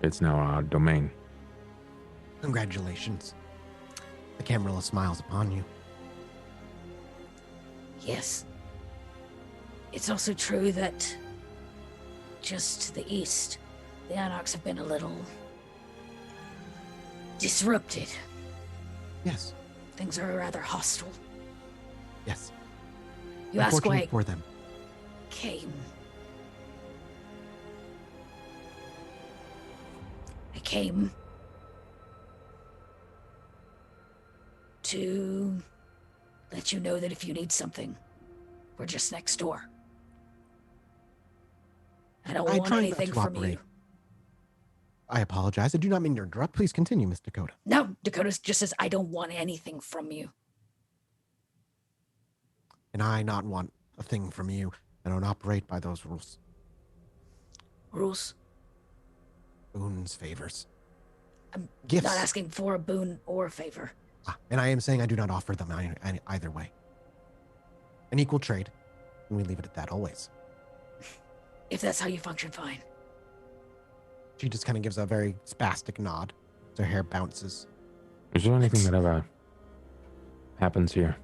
E: It's now our domain.
B: Congratulations. The Camarilla smiles upon you.
A: Yes. It's also true that just to the east, the Anarchs have been a little disrupted.
B: Yes,
A: Things are rather hostile.
B: yes.
A: You ask why
B: Unfortunate
A: I
B: for them.
A: came. I came to let you know that if you need something, we're just next door. I don't
B: I
A: want
B: try not
A: anything
B: to
A: from
B: operate.
A: you.
B: I apologize. I do not mean to interrupt. Please continue, Miss Dakota.
A: No, Dakota just says, I don't want anything from you.
B: And I not want a thing from you. I don't operate by those rules.
A: Rules.
B: Boons, favors.
A: I'm
B: Gifts.
A: not asking for a boon or a favor.
B: And I am saying I do not offer them either way. An equal trade. And we leave it at that always.
A: If that's how you function, fine.
B: She just kind of gives a very spastic nod. Her hair bounces.
E: Is there anything that ever happens here?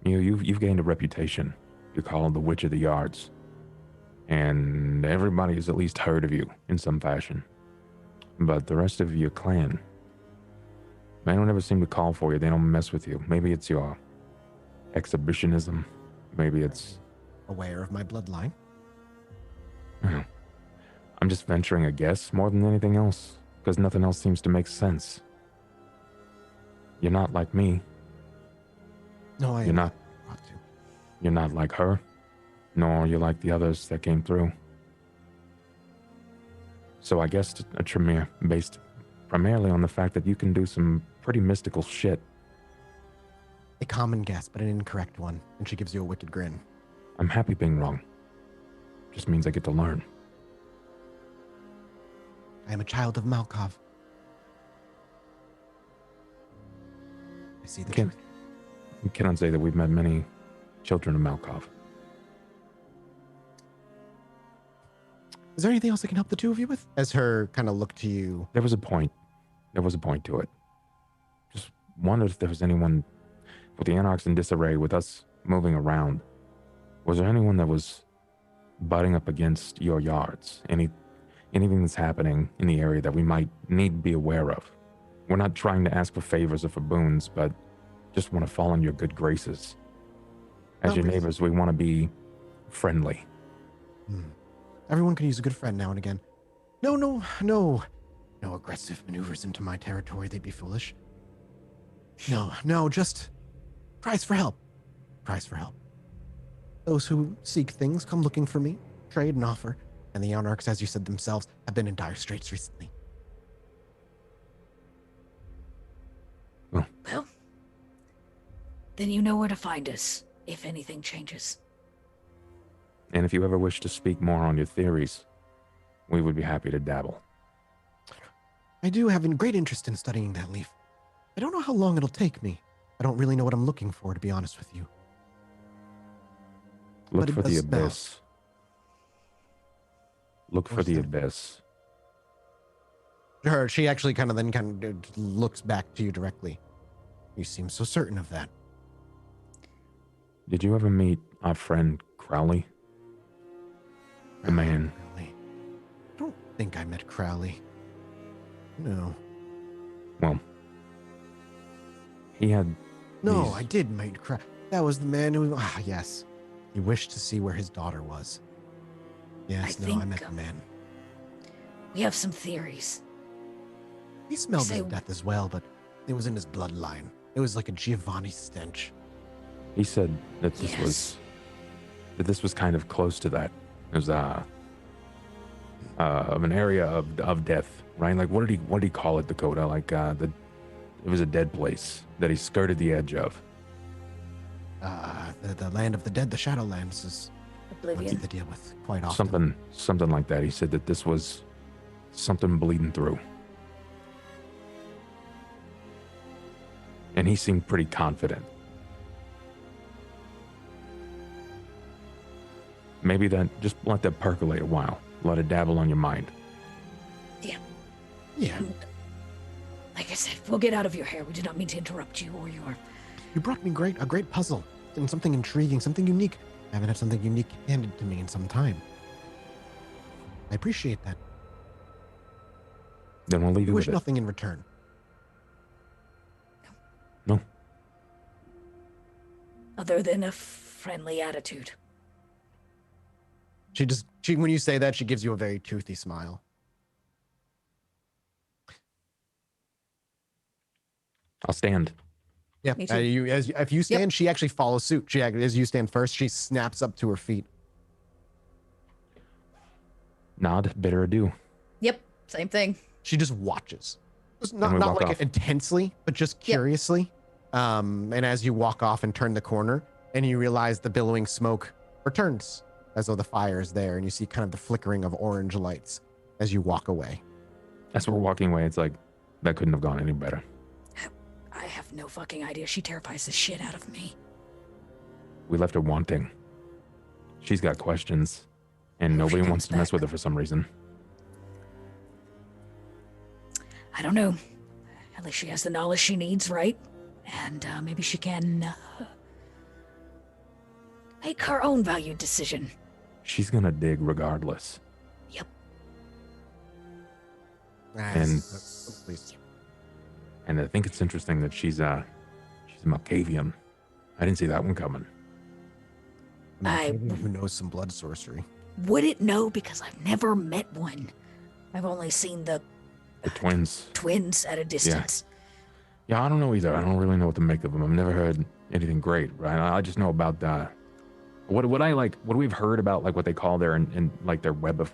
E: You've gained a reputation. You're called the Witch of the Yards. And everybody has at least heard of you in some fashion. But the rest of your clan, they don't ever seem to call for you. They don't mess with you. Maybe it's your exhibitionism. Maybe it's...
B: Aware of my bloodline.
E: I'm just venturing a guess more than anything else, because nothing else seems to make sense. You're not like me.
B: No, I
E: You're
B: am
E: not.
B: brought to.
E: You're not like her, nor you're like the others that came through. So I guess a Tremere based primarily on the fact that you can do some pretty mystical shit.
B: A common guess, but an incorrect one. And she gives you a wicked grin.
E: I'm happy being wrong. Just means I get to learn.
B: I am a child of Malkov. I see the
E: Can't-
B: truth.
E: We cannot say that we've met many children of Malkov.
B: Is there anything else I can help the two of you with? As her kind of look to you.
E: There was a point. There was a point to it. Just wondered if there was anyone with the Anarchs in disarray, with us moving around. Was there anyone that was butting up against your yards? anything that's happening in the area that we might need to be aware of. We're not trying to ask for favors or for boons, but just want to fall in your good graces. As your neighbors, we want to be friendly.
B: Everyone can use a good friend now and again. No aggressive maneuvers into my territory. They'd be foolish. No, just cries for help. Cries for help. Those who seek things come looking for me, trade and offer, and the Anarchs, as you said themselves, have been in dire straits recently.
A: Well, then you know where to find us if anything changes.
E: And if you ever wish to speak more on your theories, we would be happy to dabble.
B: I do have a great interest in studying that leaf. I don't know how long it'll take me. I don't really know what I'm looking for, to be honest with you.
E: Look
B: But it
E: for the
B: does smell.
E: abyss. Look for the abyss.
B: She actually kind of looks back to you directly. You seem so certain of that.
E: Did you ever meet our friend Crowley? The man.
B: Crowley. I don't think I met Crowley. No.
E: Well, he had.
B: No,
E: these-
B: I did meet Crowley. That was the man who. Yes. He wished to see where his daughter was. Yes,
A: I
B: I
A: think,
B: met the man.
A: We have some theories.
B: He smelled
A: say-
B: his death as well, but it was in his bloodline. It was like a Giovanni stench.
E: He said that this
A: Yes.
E: was. That this was kind of close to that. It was of an area of death, right? Like what did he call it, Dakota? Like it was a dead place that he skirted the edge of.
B: The land of the dead, the Shadowlands, is what
A: Oblivion.
B: they deal with quite often.
E: Something like that. He said that this was something bleeding through. And he seemed pretty confident. Maybe just let that percolate a while. Let it dabble on your mind.
B: Yeah.
A: Like I said, we'll get out of your hair. We did not mean to interrupt you or your...
B: You brought me a great puzzle and something intriguing, something unique. I haven't had something unique handed to me in some time. I appreciate that.
E: Then we'll leave
B: I
E: you
B: wish
E: with it.
B: nothing in return.
E: No.
A: Other than a friendly attitude.
B: She when you say that, she gives you a very toothy smile.
E: I'll stand.
B: Yeah.
F: Me too.
B: If you stand, she actually follows suit. As you stand first, she snaps up to her feet.
E: Nod, bid her adieu.
F: Yep, same thing.
B: She just watches. Just
E: And
B: not
E: we
B: not
E: walk
B: like
E: off.
B: intensely, but just curiously. And as you walk off and turn the corner, and you realize the billowing smoke returns as though the fire is there, and you see kind of the flickering of orange lights as you walk away.
E: As we're walking away, it's like, that couldn't have gone any better.
A: I have no fucking idea. She terrifies the shit out of me.
E: We left her wanting. She's got questions, and
A: Hope she
E: nobody
A: comes
E: wants to mess
A: back.
E: with her for some reason.
A: I don't know. At least she has the knowledge she needs, right? And maybe she can make her own valued decision.
E: She's gonna dig regardless.
A: Yep.
E: And-
B: Please.
E: And I think it's interesting that she's a Malkavian. I didn't see that one coming.
B: Who knows some blood sorcery?
A: Wouldn't know because I've never met one. I've only seen the
E: The twins.
A: twins at a distance.
E: Yeah, I don't know either. I don't really know what to make of them. I've never heard anything great, right? I just know about what we've heard about, like what they call their in like their web of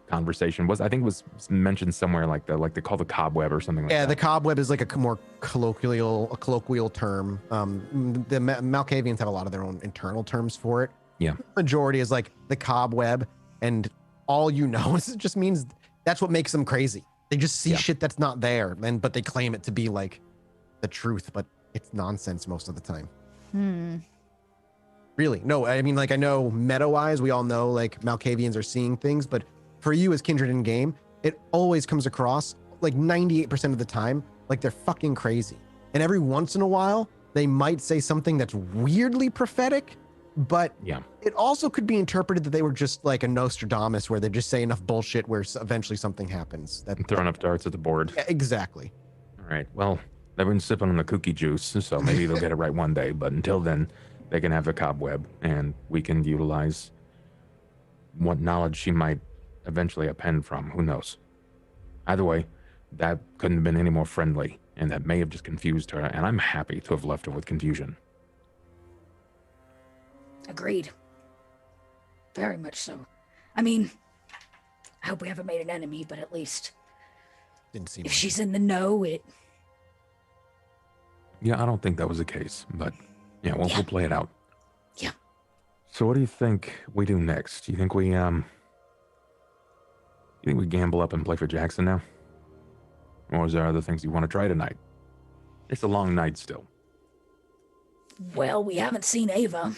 E: conversation I think was mentioned somewhere like they call the cobweb or something like
B: Yeah,
E: that.
B: the cobweb is like a more colloquial term. The Malkavians have a lot of their own internal terms for it.
E: Yeah.
B: Majority is like the cobweb, and all you know is it just means that's what makes them crazy. They just see
E: Yeah.
B: shit that's not there, but they claim it to be like the truth, but it's nonsense most of the time. Really, no. I mean, like I know meta-wise, we all know like Malkavians are seeing things, but for you as Kindred in game, it always comes across like 98% of the time like they're fucking crazy. And every once in a while, they might say something that's weirdly prophetic, but
E: Yeah.
B: it also could be interpreted that they were just like a Nostradamus, where they just say enough bullshit where eventually something happens. That
E: Throw enough darts at the board.
B: Yeah, exactly.
E: All right. Well, they've been sipping on the cookie juice, so maybe they'll get it right one day. But until then, they can have the cobweb, and we can utilize what knowledge she might eventually append from. Who knows? Either way, that couldn't have been any more friendly, and that may have just confused her, and I'm happy to have left her with confusion.
A: Agreed. Very much so. I mean, I hope we haven't made an enemy, but at least
B: Didn't seem
A: if
B: like
A: she's in the know,
E: Yeah, I don't think that was the case, but yeah, we'll play it out.
A: Yeah.
E: So what do you think we do next? Do you think we gamble up and play for Jackson now? Or is there other things you want to try tonight? It's a long night still.
A: well, we haven't seen Ava.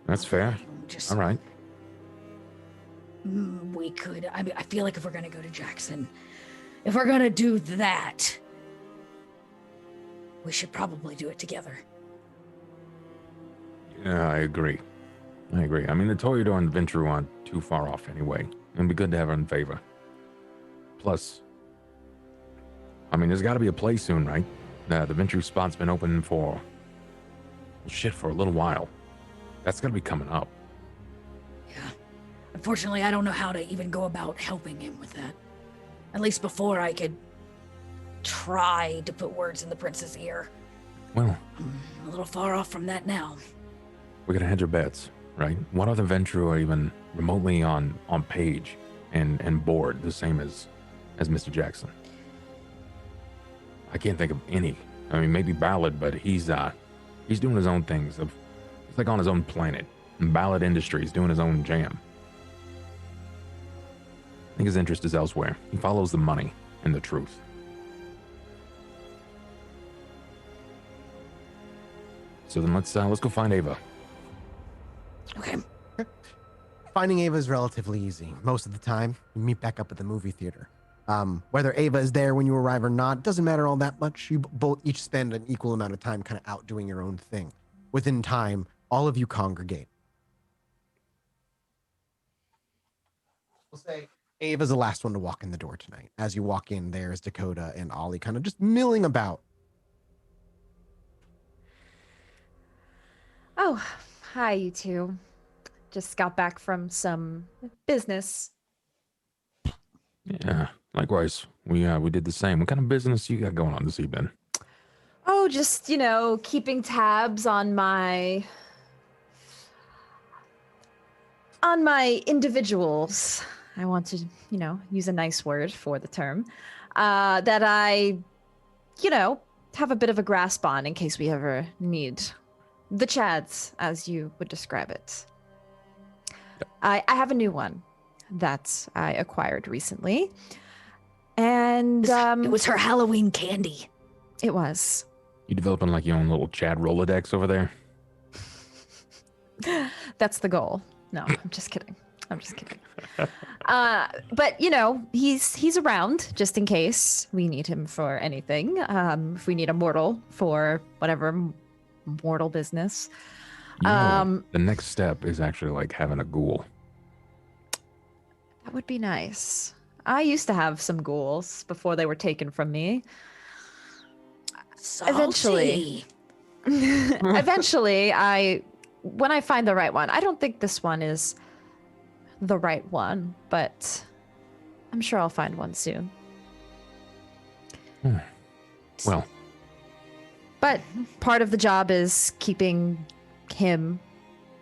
E: That's fair.
A: Just
E: All right.
A: we could. I mean, I feel like if we're gonna go to Jackson, if we're gonna do that, we should probably do it together.
E: Yeah, I agree. I mean, the Toreador and the Ventru aren't too far off anyway. It'd be good to have her in favor. Plus, I mean, there's got to be a play soon, right? The Ventru spot's been open for a little while. That's got to be coming up.
A: Yeah. Unfortunately, I don't know how to even go about helping him with that. At least before I could try to put words in the prince's ear.
E: Well,
A: I'm a little far off from that now.
E: we're gonna hedge our bets, right? What other Ventru are even remotely on page and board the same as Mr. Jackson? I can't think of any. I mean, maybe Ballard, but he's doing his own things. He's like on his own planet. And Ballard Industries doing his own jam. I think his interest is elsewhere. He follows the money and the truth. So then let's go find Ava.
A: Okay.
B: Finding Ava is relatively easy. Most of the time, you meet back up at the movie theater. Whether Ava is there when you arrive or not, doesn't matter all that much. You both each spend an equal amount of time kind of out doing your own thing. Within time, all of you congregate. We'll say Ava's the last one to walk in the door tonight. As you walk in, there's Dakota and Ollie kind of just milling about.
D: Oh, hi, you two. Just got back from some business.
E: Yeah, likewise. We did the same. What kind of business you got going on this evening?
D: Oh, just, keeping tabs on my individuals. I want to, use a nice word for the term, that I, have a bit of a grasp on in case we ever need the Chads, as you would describe it. I have a new one that I acquired recently. And
A: It was her Halloween candy.
D: it was.
E: You developing like your own little Chad Rolodex over there?
D: That's the goal. No, I'm just kidding. But he's around just in case we need him for anything. If we need a mortal for whatever mortal business.
E: The next step is actually like having a ghoul.
D: That would be nice. I used to have some ghouls before they were taken from me.
A: Salty.
D: Eventually, when I find the right one, I don't think this one is the right one, but I'm sure I'll find one soon.
E: Well,
D: But part of the job is keeping him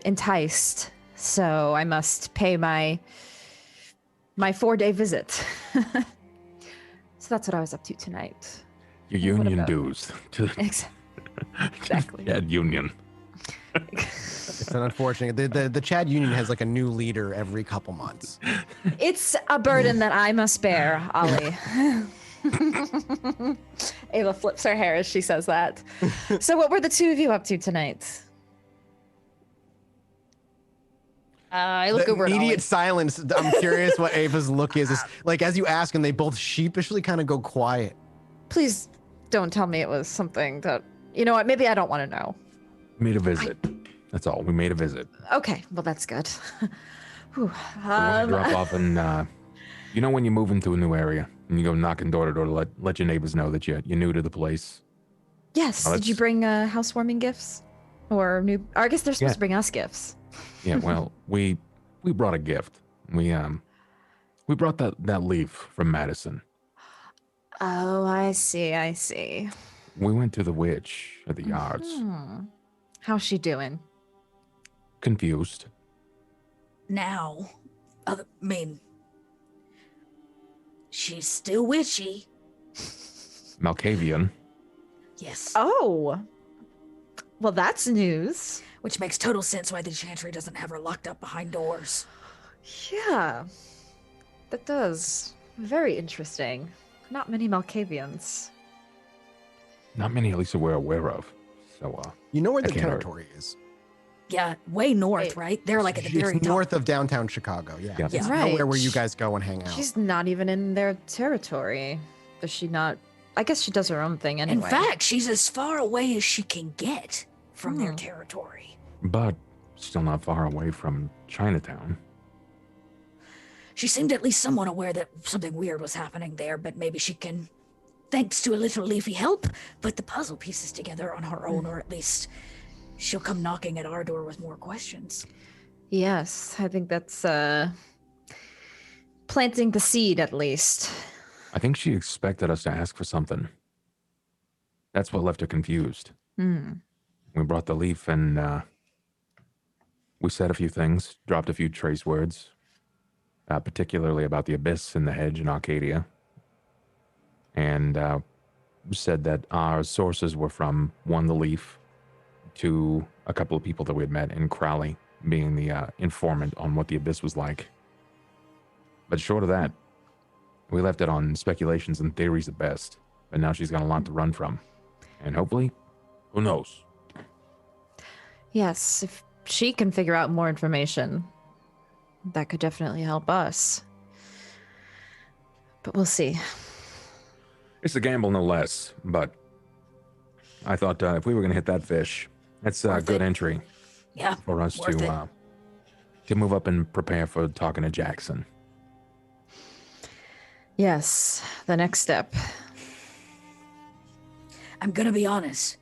D: enticed, so I must pay my 4-day visit. So that's what I was up to tonight.
E: your
D: What
E: union
D: about-
E: dues to
D: Exactly.
E: Chad Union.
B: It's an unfortunate. The Chad Union has like a new leader every couple months.
D: It's a burden that I must bear, Ollie. Ava flips her hair as she says that. So what were the two of you up to tonight?
F: I look
B: The
F: over at Ollie.
B: immediate silence. I'm curious what Ava's look is. Like as you ask, and they both sheepishly kind of go quiet.
D: Please don't tell me it was something that, you know what, maybe I don't want to know.
E: Made a visit. That's all. We made a visit.
D: Okay, well that's good. Whew.
E: We want to drop off and you know when you move into a new area and you go knocking door to door to let your neighbors know that you're new to the place.
D: Yes.
E: Oh,
D: Did you
E: that's-
D: bring housewarming gifts or new? Or I guess they're supposed
E: Yeah.
D: to bring us gifts.
E: Yeah, well, we brought a gift. We brought that leaf from Madison.
D: Oh, I see. I see.
E: We went to the witch at the yards.
D: How's she doing?
E: Confused.
A: Now, I mean, she's still witchy.
E: Malkavian.
A: Yes.
D: Oh, well, that's news.
A: Which makes total sense why the Chantry doesn't have her locked up behind doors.
D: Yeah, that does. Very interesting. Not many Malkavians.
E: Not many, at least that we're aware of. So,
B: You know where
E: That
B: the
E: can't hurt.
B: territory is?
A: Yeah, way north,
D: Wait.
A: right? They're like at the
B: It's
A: very top.
B: north of downtown Chicago. Yeah.
E: Yeah.
B: It's
D: Right.
B: nowhere where you guys go and hang out.
D: She's not even in their territory. Does she not? I guess she does her own thing anyway.
A: In fact, she's as far away as she can get from their
D: Hmm.
A: territory.
E: but still not far away from Chinatown.
A: She seemed at least somewhat aware that something weird was happening there, but maybe she can, thanks to a little leafy help, put the puzzle pieces together on her own, or at least she'll come knocking at our door with more questions.
D: Yes, I think that's planting the seed at least.
E: I think she expected us to ask for something. That's what left her confused.
D: Hmm.
E: We brought the leaf and we said a few things, dropped a few trace words, particularly about the abyss in the hedge in Arcadia. And said that our sources were from one, the leaf, to a couple of people that we had met in Crowley, being the informant on what the abyss was like. But short of that, we left it on speculations and theories at best. But now she's got a lot to run from. And hopefully, who knows?
D: Yes, if she can figure out more information, that could definitely help us. But we'll see.
E: It's a gamble, no less. But I thought if we were going to hit that fish, that's a
A: Worth
E: good
A: it.
E: entry
A: Yeah,
E: for us
A: worth it.
E: to move up and prepare for talking to Jackson.
D: Yes, the next step.
A: I'm gonna be honest.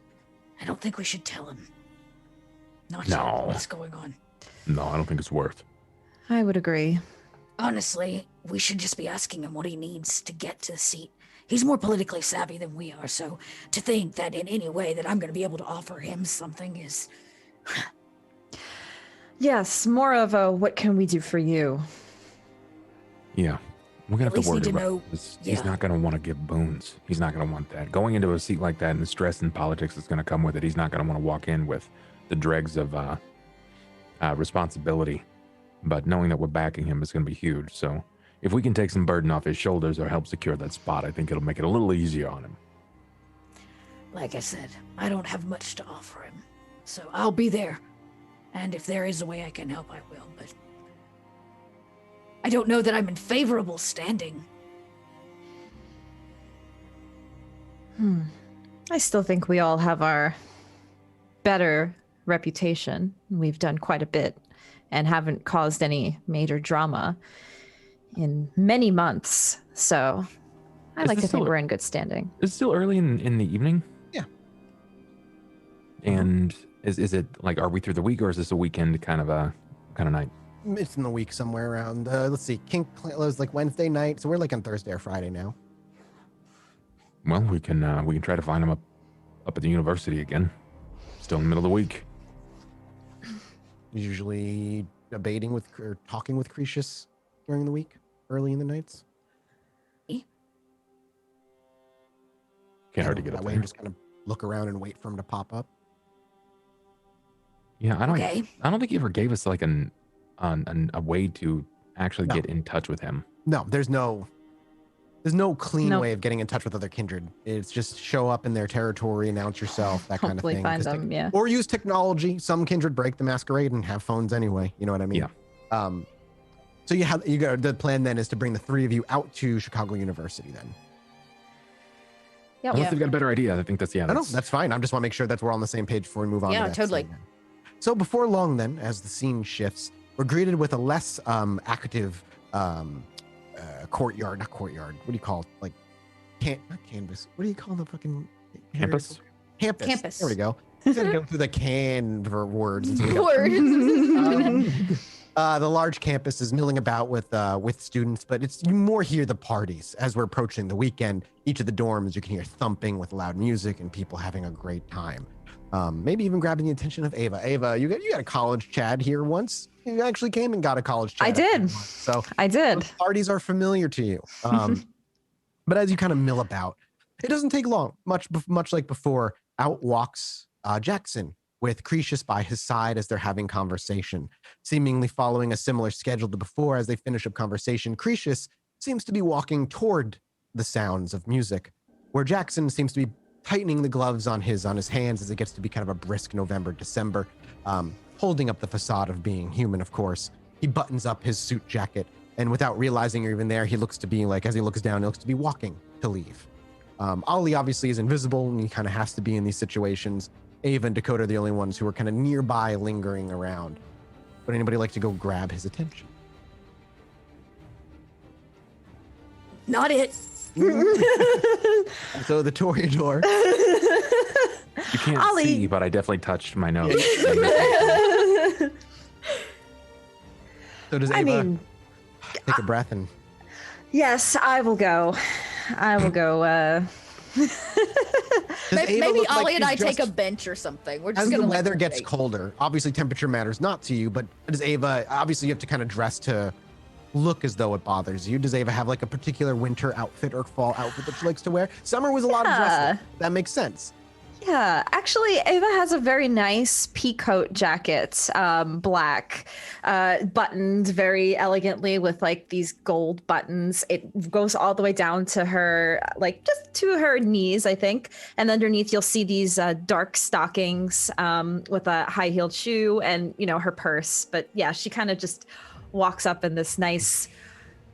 A: I don't think we should tell him. Not
E: No.
A: sure what's going on.
E: No, I don't think it's worth.
D: I would agree.
A: Honestly, we should just be asking him what he needs to get to the seat. He's more politically savvy than we are, so to think that in any way that I'm going to be able to offer him something is...
D: Yes, more of a what can we do for you?
E: Yeah. We're going
A: At
E: to have
A: least
E: to worry
A: need to
E: about
A: know-
E: this.
A: yeah.
E: He's not going to want to give boons. He's not going to want that. Going into a seat like that and the stress and politics that's going to come with it, he's not going to want to walk in with the dregs of responsibility. But knowing that we're backing him is going to be huge. So if we can take some burden off his shoulders or help secure that spot, I think it'll make it a little easier on him.
A: Like I said, I don't have much to offer him, so I'll be there. And if there is a way I can help, I will, but... I don't know that I'm in favorable standing.
D: I still think we all have our better reputation. We've done quite a bit and haven't caused any major drama in many months. So I
E: Is
D: like
E: this
D: to think
E: still-
D: we're in good standing.
E: Is it still early in the evening?
B: Yeah.
E: And is it like, are we through the week or is this a weekend kind of night?
B: It's in the week somewhere around. Let's see. King was like Wednesday night, so we're like on Thursday or Friday now.
E: Well, we can try to find him up at the university again. Still in the middle of the week.
B: Usually debating with or talking with Cretius during the week, early in the nights.
E: Can't hurt to
B: So
E: get
B: that
E: up
B: way
E: there.
B: and just kind of look around and wait for him to pop up.
E: Yeah, I
A: Okay.
E: don't think he ever gave us like a way to actually
B: No.
E: get in touch with him.
B: No, there's no clean
D: Nope.
B: way of getting in touch with other kindred. It's just show up in their territory, announce yourself, that kind of
D: Hopefully
B: thing.
D: find
B: 'Cause
D: them, yeah.
B: Or use technology. Some kindred break the masquerade and have phones anyway. You know what I mean?
E: Yeah.
B: So you got the plan then is to bring the three of you out to Chicago University then.
D: Yep.
E: Unless
F: Yeah.
E: they've got a better idea. I think that's
B: No, that's fine. I just want to make sure that we're on the same page before we move on.
F: Yeah,
B: to that
F: totally.
B: scene then. So before long, then, as the scene shifts, we're greeted with a less active courtyard. Not courtyard. What do you call it? Like, not canvas. What do you call the fucking
E: Campus?
F: Campus.
B: There we go. He's gonna go through the can for words. Until we go.
F: Words.
B: The large campus is milling about with students, but it's you more hear the parties as we're approaching the weekend. Each of the dorms you can hear thumping with loud music and people having a great time. Maybe even grabbing the attention of Ava. Ava, you got a college Chad here once. You actually came and got a college Chad.
D: I did.
B: So
D: I did.
B: those parties are familiar to you. But as you kind of mill about, it doesn't take long. Much like before, out walks Jackson with Cretius by his side as they're having conversation, seemingly following a similar schedule to before. As they finish up conversation, Cretius seems to be walking toward the sounds of music, where Jackson seems to be tightening the gloves on his hands as it gets to be kind of a brisk December, holding up the facade of being human, of course. He buttons up his suit jacket, and without realizing you're even there, he looks to be like, as he looks down, he looks to be walking to leave. Ollie obviously is invisible, and he kind of has to be in these situations. Ava and Dakota are the only ones who are kind of nearby, lingering around. Would anybody like to go grab his attention?
A: Not it.
B: So the Toreador.
E: You can't
D: Ollie.
E: see, but I definitely touched my nose.
B: So does Ava
D: I mean,
B: take a breath and
D: yes, I will go. I will go.
B: does
F: Maybe,
B: Ava
F: maybe
B: look like
F: Ollie and
B: she's
F: I take a
B: dressed-
F: bench or something. We're just
B: As the
F: gonna
B: weather
F: like,
B: gets
F: wait.
B: colder, obviously temperature matters not to you, but does Ava, obviously you have to kind of dress to look as though it bothers you. Does Ava have like a particular winter outfit or fall outfit that she likes to wear? Summer was a lot of
D: Yeah.
B: dressing. That makes sense.
D: Yeah, actually, Ava has a very nice peacoat jacket, black, buttoned very elegantly with like these gold buttons. It goes all the way down to her, like just to her knees, I think. And underneath, you'll see these dark stockings with a high-heeled shoe and, you know, her purse. But yeah, she kind of just walks up in this nice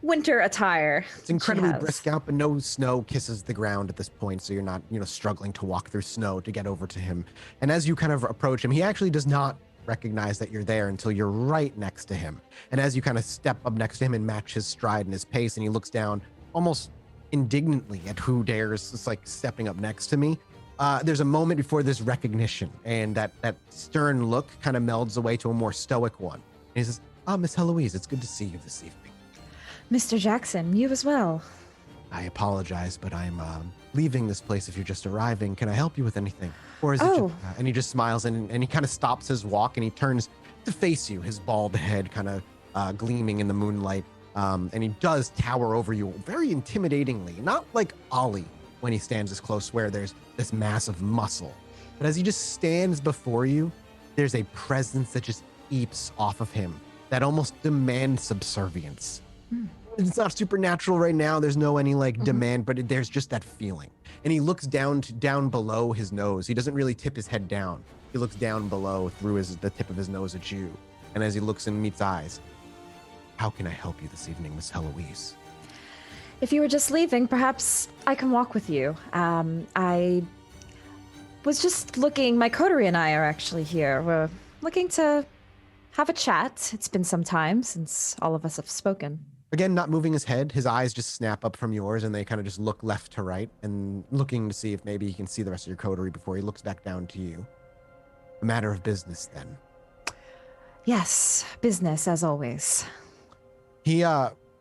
D: winter attire.
B: It's incredibly
D: she has.
B: brisk out, but no snow kisses the ground at this point, so you're not, struggling to walk through snow to get over to him. And as you kind of approach him, he actually does not recognize that you're there until you're right next to him. And as you kind of step up next to him and match his stride and his pace, and he looks down almost indignantly at who dares just like stepping up next to me. There's a moment before this recognition, and that stern look kind of melds away to a more stoic one. And he says, Miss Heloise, it's good to see you this evening.
D: Mr. Jackson, you as well.
B: I apologize, but I'm leaving this place if you're just arriving. Can I help you with anything? Or is it
D: Oh.
B: just, and he just smiles and he kind of stops his walk and he turns to face you, his bald head kind of gleaming in the moonlight. And he does tower over you very intimidatingly, not like Ollie when he stands this close where there's this massive muscle. But as he just stands before you, there's a presence that just eeps off of him that almost demands subservience. It's not supernatural right now. There's no any like demand, but there's just that feeling. And he looks down below his nose. He doesn't really tip his head down. He looks down below through the tip of his nose at you. And as he looks and meets eyes, how can I help you this evening, Miss Heloise?
D: If you were just leaving, perhaps I can walk with you. I was just looking, my coterie and I are actually here. We're looking to have a chat. It's been some time since all of us have spoken.
B: Again, not moving his head, his eyes just snap up from yours and they kind of just look left to right and looking to see if maybe he can see the rest of your coterie before he looks back down to you. A matter of business then.
D: Yes, business as always.
B: He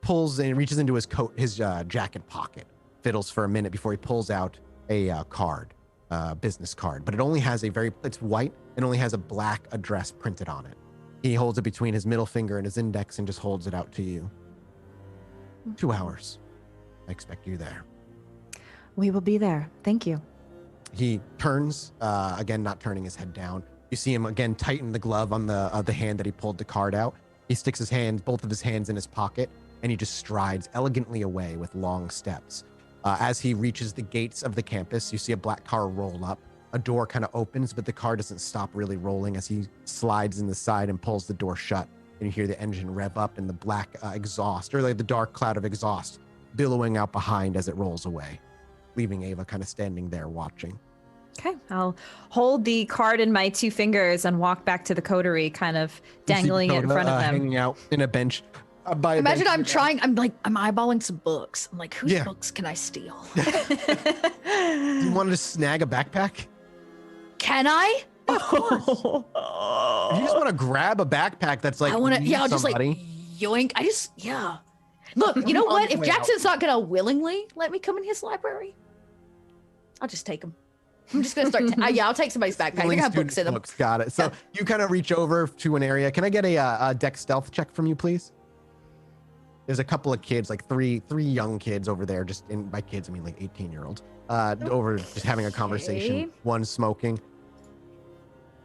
B: pulls and reaches into his coat, his jacket pocket, fiddles for a minute before he pulls out a card, business card, but it only has it's white and only has a black address printed on it. He holds it between his middle finger and his index and just holds it out to you. 2 hours. I expect you there.
D: We will be there. Thank you.
B: He turns, again, not turning his head down. You see him again tighten the glove on the hand that he pulled the card out. He sticks both of his hands in his pocket, and he just strides elegantly away with long steps. As he reaches the gates of the campus, you see a black car roll up. A door kind of opens, but the car doesn't stop really rolling as he slides in the side and pulls the door shut. And you hear the engine rev up and the black exhaust, or like the dark cloud of exhaust, billowing out behind as it rolls away. leaving Ava kind of standing there watching.
D: Okay, I'll hold the card in my 2 fingers and walk back to the coterie, kind of dangling it in front of them.
B: Hanging out in a bench. By a
F: Imagine
B: bench
F: I'm eyeballing some books. I'm like, whose books can I steal?
B: You wanted to snag a backpack?
F: Can I? Of course.
B: If you just want to grab a backpack that's like,
F: I want to,
B: needs
F: I'll just like
B: somebody.
F: yoink. Look, you know
B: On
F: what?
B: the
F: If
B: way
F: Jackson's not going to willingly let me come in his library, I'll just take him. I'm just going to start. I'll take somebody's backpack. They're going to have books in them.
B: Books, got it. So you kind of reach over to an area. Can I get a deck stealth check from you, please? There's a couple of kids, like three young kids over there. Just by kids, I mean like 18-year-olds. Over just having a conversation. One smoking.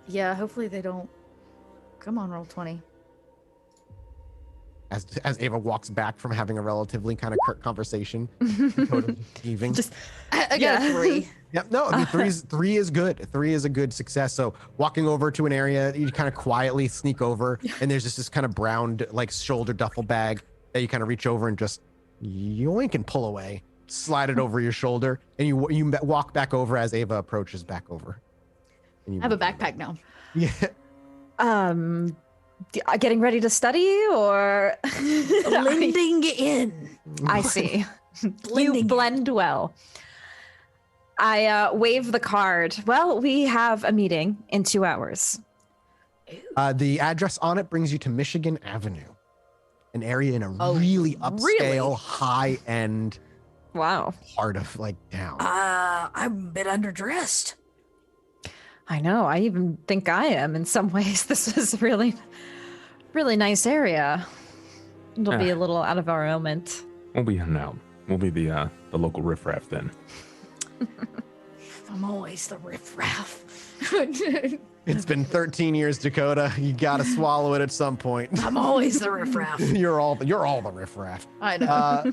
F: Yeah, hopefully they don't. Come on, roll 20.
B: As Ava walks back from having a relatively kind of curt conversation, leaving.
F: I got a 3.
B: Yep. No, I mean three is good. 3 is a good success. So walking over to an area, you kind of quietly sneak over, and there's just this kind of brown like shoulder duffel bag that you kind of reach over and just yoink and pull away, slide it over your shoulder, and you walk back over as Ava approaches back over. And
F: I have a backpack now.
B: Yeah.
D: Getting ready to study or
A: Blending in.
D: I see. You blend well. I wave the card. Well, we have a meeting in 2 hours.
B: The address on it brings you to Michigan Avenue, an area in a really upscale, high-end
D: Wow.
B: part of like town.
A: I'm a bit underdressed.
D: I know. I even think I am in some ways. This is really nice area. It'll be a little out of our element.
E: We'll be heading out. We'll be the local riffraff then.
A: I'm always the riffraff.
B: It's been 13 years, Dakota. You gotta swallow it at some point.
A: I'm always the riffraff.
B: You're all the riffraff.
F: I know.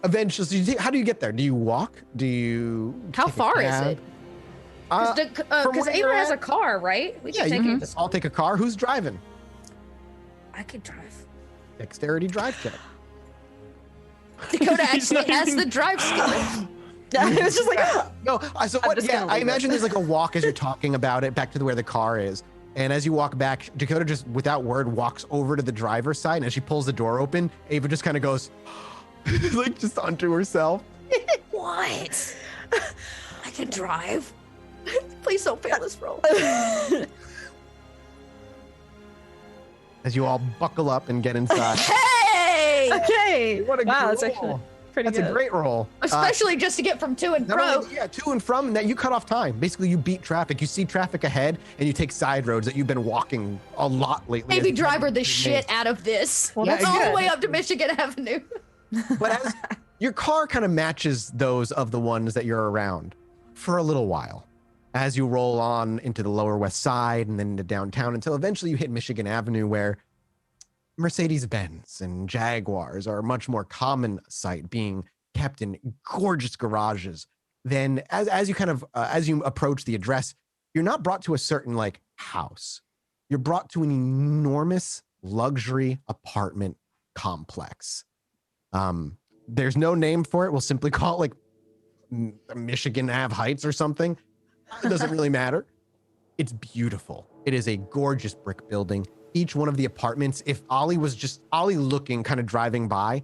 B: Eventually, how do you get there? Do you walk? Do you?
F: How far is it? Because
B: where
F: Ava
B: you're
F: has a
B: at?
F: car, right? We
B: Yeah,
F: can
B: you
F: take
B: can
F: it.
B: just all take a car. Who's driving?
A: I could drive.
B: Dexterity drive check.
F: Dakota actually has the drive skill.
D: It was just like,
B: No, so what?
D: just
B: Yeah,
D: gonna
B: I
D: leave it.
B: imagine there's like a walk as you're talking about it back to where the car is. And as you walk back, Dakota just, without word, walks over to the driver's side. And as she pulls the door open, Ava just kind of goes, like, just onto herself.
A: What? I can drive.
F: Please don't fail this roll.
B: As you all buckle up and get inside.
F: Hey!
D: okay.
B: What a
D: wow,
B: good
D: that's actually
B: roll.
D: pretty
B: That's
D: good.
B: a great roll.
F: Especially just to get from to and
B: Not
F: fro.
B: only, yeah, to and from, and that you cut off time. Basically, you beat traffic. You see traffic ahead, and you take side roads that you've been walking a lot lately.
F: Maybe
B: as-
F: driver the shit out of this.
D: Well,
B: that's
F: all
B: good.
F: the way up to Michigan Avenue.
B: But as your car kind of matches those of the ones that you're around for a little while, as you roll on into the lower west side and then into downtown until eventually you hit Michigan Avenue, where Mercedes-Benz and Jaguars are a much more common sight, being kept in gorgeous garages. Then as you kind of as you approach the address, you're not brought to a certain like house. You're brought to an enormous luxury apartment complex. There's no name for it. We'll simply call it like Michigan Ave Heights or something. It doesn't really matter. It's beautiful. It is a gorgeous brick building. Each one of the apartments, if Ollie was just Ollie looking, kind of driving by,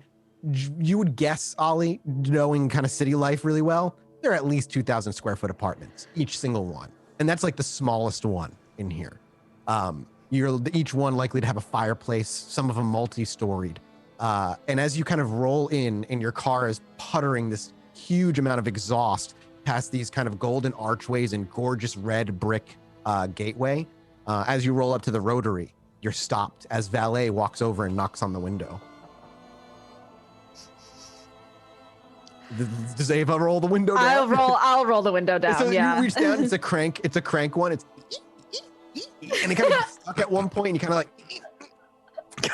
B: you would guess Ollie, knowing kind of city life really well, they're at least 2,000 square foot apartments, each single one. And that's like the smallest one in here. You're each one likely to have a fireplace, some of them multi-storied. And as you kind of roll in and your car is puttering this huge amount of exhaust past these kind of golden archways and gorgeous red brick gateway, as you roll up to the rotary, you're stopped as valet walks over and knocks on the window. Does Ava roll the window down?
D: I'll roll the window down.
B: So
D: yeah.
B: you reach down, it's a crank one. It's and it kind of gets stuck at one point and you kind of like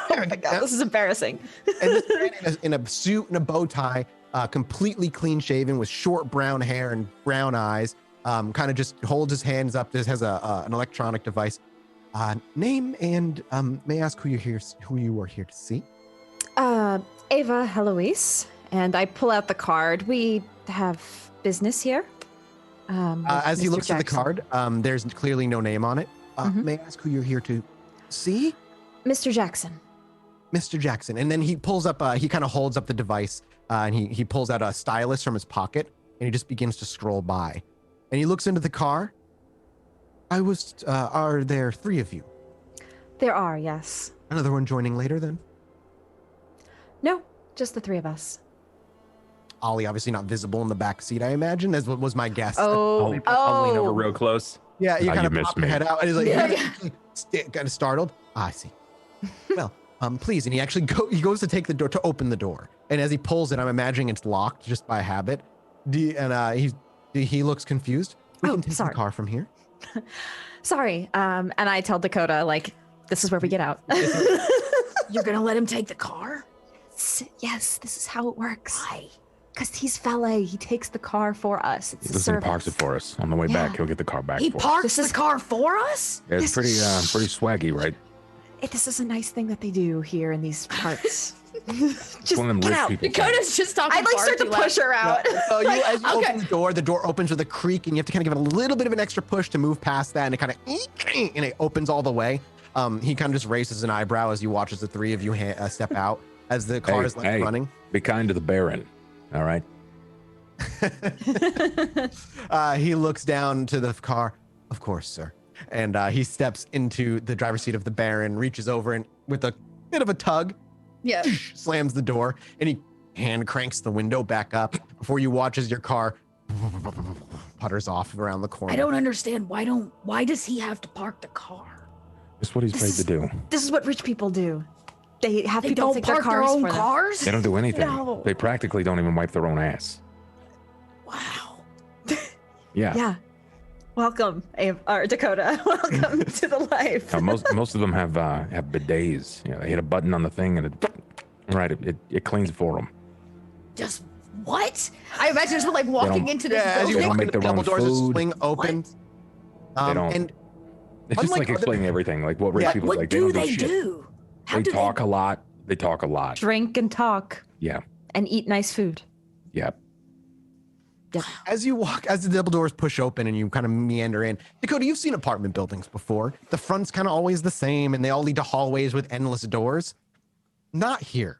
D: Oh my God, this is embarrassing.
B: and this man in a suit and a bow tie, completely clean shaven with short brown hair and brown eyes, kind of just holds his hands up. This has an electronic device. Name and may I ask who you are here to see?
D: Ava Heloise, and I pull out the card. We have business here.
B: As he
D: Mr.
B: looks at the
D: Jackson.
B: card, there's clearly no name on it. May I ask who you're here to see?
D: Mr. Jackson.
B: Mr. Jackson. And then he pulls up, he kind of holds up the device and he pulls out a stylus from his pocket and he just begins to scroll by. And he looks into the car. Are there 3 of you?
D: There are, yes.
B: Another one joining later then?
D: No, just the 3 of us.
B: Ollie obviously not visible in the back seat, I imagine, as what was my guess.
E: I'll lean over real close.
B: Yeah, you
E: Oh,
B: kind
E: you
B: of
E: missed
B: pop your
E: me.
B: head out and he's like,
F: Yeah.
B: kind of startled. I see. Well, please. And he actually goes to take the door, to open the door. And as he pulls it, I'm imagining it's locked just by habit. He looks confused. We can take
D: sorry.
B: the car from here.
D: Sorry. And I tell Dakota, like, this is where we get out.
A: You're gonna let him take the car?
D: Yes, this is how it works.
A: Why?
D: Because he's valet. He takes the car for us. It's a
E: Listen,
D: service.
E: parks it for us. On the way back,
D: Yeah.
E: he'll get the car back
A: He
E: for us.
A: parks the car for us?
E: Yeah, it's pretty swaggy, right?
D: This is a nice thing that they do here in these parts.
E: It's one of them
D: get
E: rich
D: out.
E: people.
F: Dakota's just talking.
D: I like
F: far
D: start to
F: too loud.
D: push her out.
B: So you, as you
F: Okay.
B: open the door opens with a creak, and you have to kind of give it a little bit of an extra push to move past that, and it kind of and it opens all the way. He kind of just raises an eyebrow as he watches the 3 of you step out as the car is left running.
E: Be kind to the Baron. All right.
B: He looks down to the car. Of course, sir. And he steps into the driver's seat of the Baron, reaches over and with a bit of a tug,
F: Yeah.
B: slams the door, and he hand cranks the window back up before you watch as your car putters off around the corner.
A: I don't understand. Why does he have to park the car?
E: It's what he's paid to do.
D: This is what rich people do. They have
A: They
D: people
A: don't
D: take their
A: park their
D: cars
A: own
D: for them.
A: cars?
E: They don't do anything.
D: No.
E: They practically don't even wipe their own ass.
A: Wow.
E: Yeah.
D: Yeah. Welcome, Dakota. Welcome to the life.
E: Most of them have bidets. You know, they hit a button on the thing and it cleans it for them.
A: Just what?
F: I imagine just like walking into this
B: as you
E: They
F: building.
E: don't
B: walk
E: make
B: in, the
E: their own
B: double doors
E: food.
B: swing open.
E: They don't.
B: And
E: It's just
B: Unlike
E: like
B: other-
E: explaining everything, like what rich
B: Yeah,
E: people
A: What
E: like.
A: do
E: They don't
A: they
E: shit.
A: do? How
E: They
A: do
E: talk a lot. They talk a lot.
D: Drink and talk
E: Yeah.
D: and eat nice food.
E: Yeah.
B: as the double doors push open and you kind of meander in, Dakota, you've seen apartment buildings before. The front's kind of always the same and they all lead to hallways with endless doors. Not here.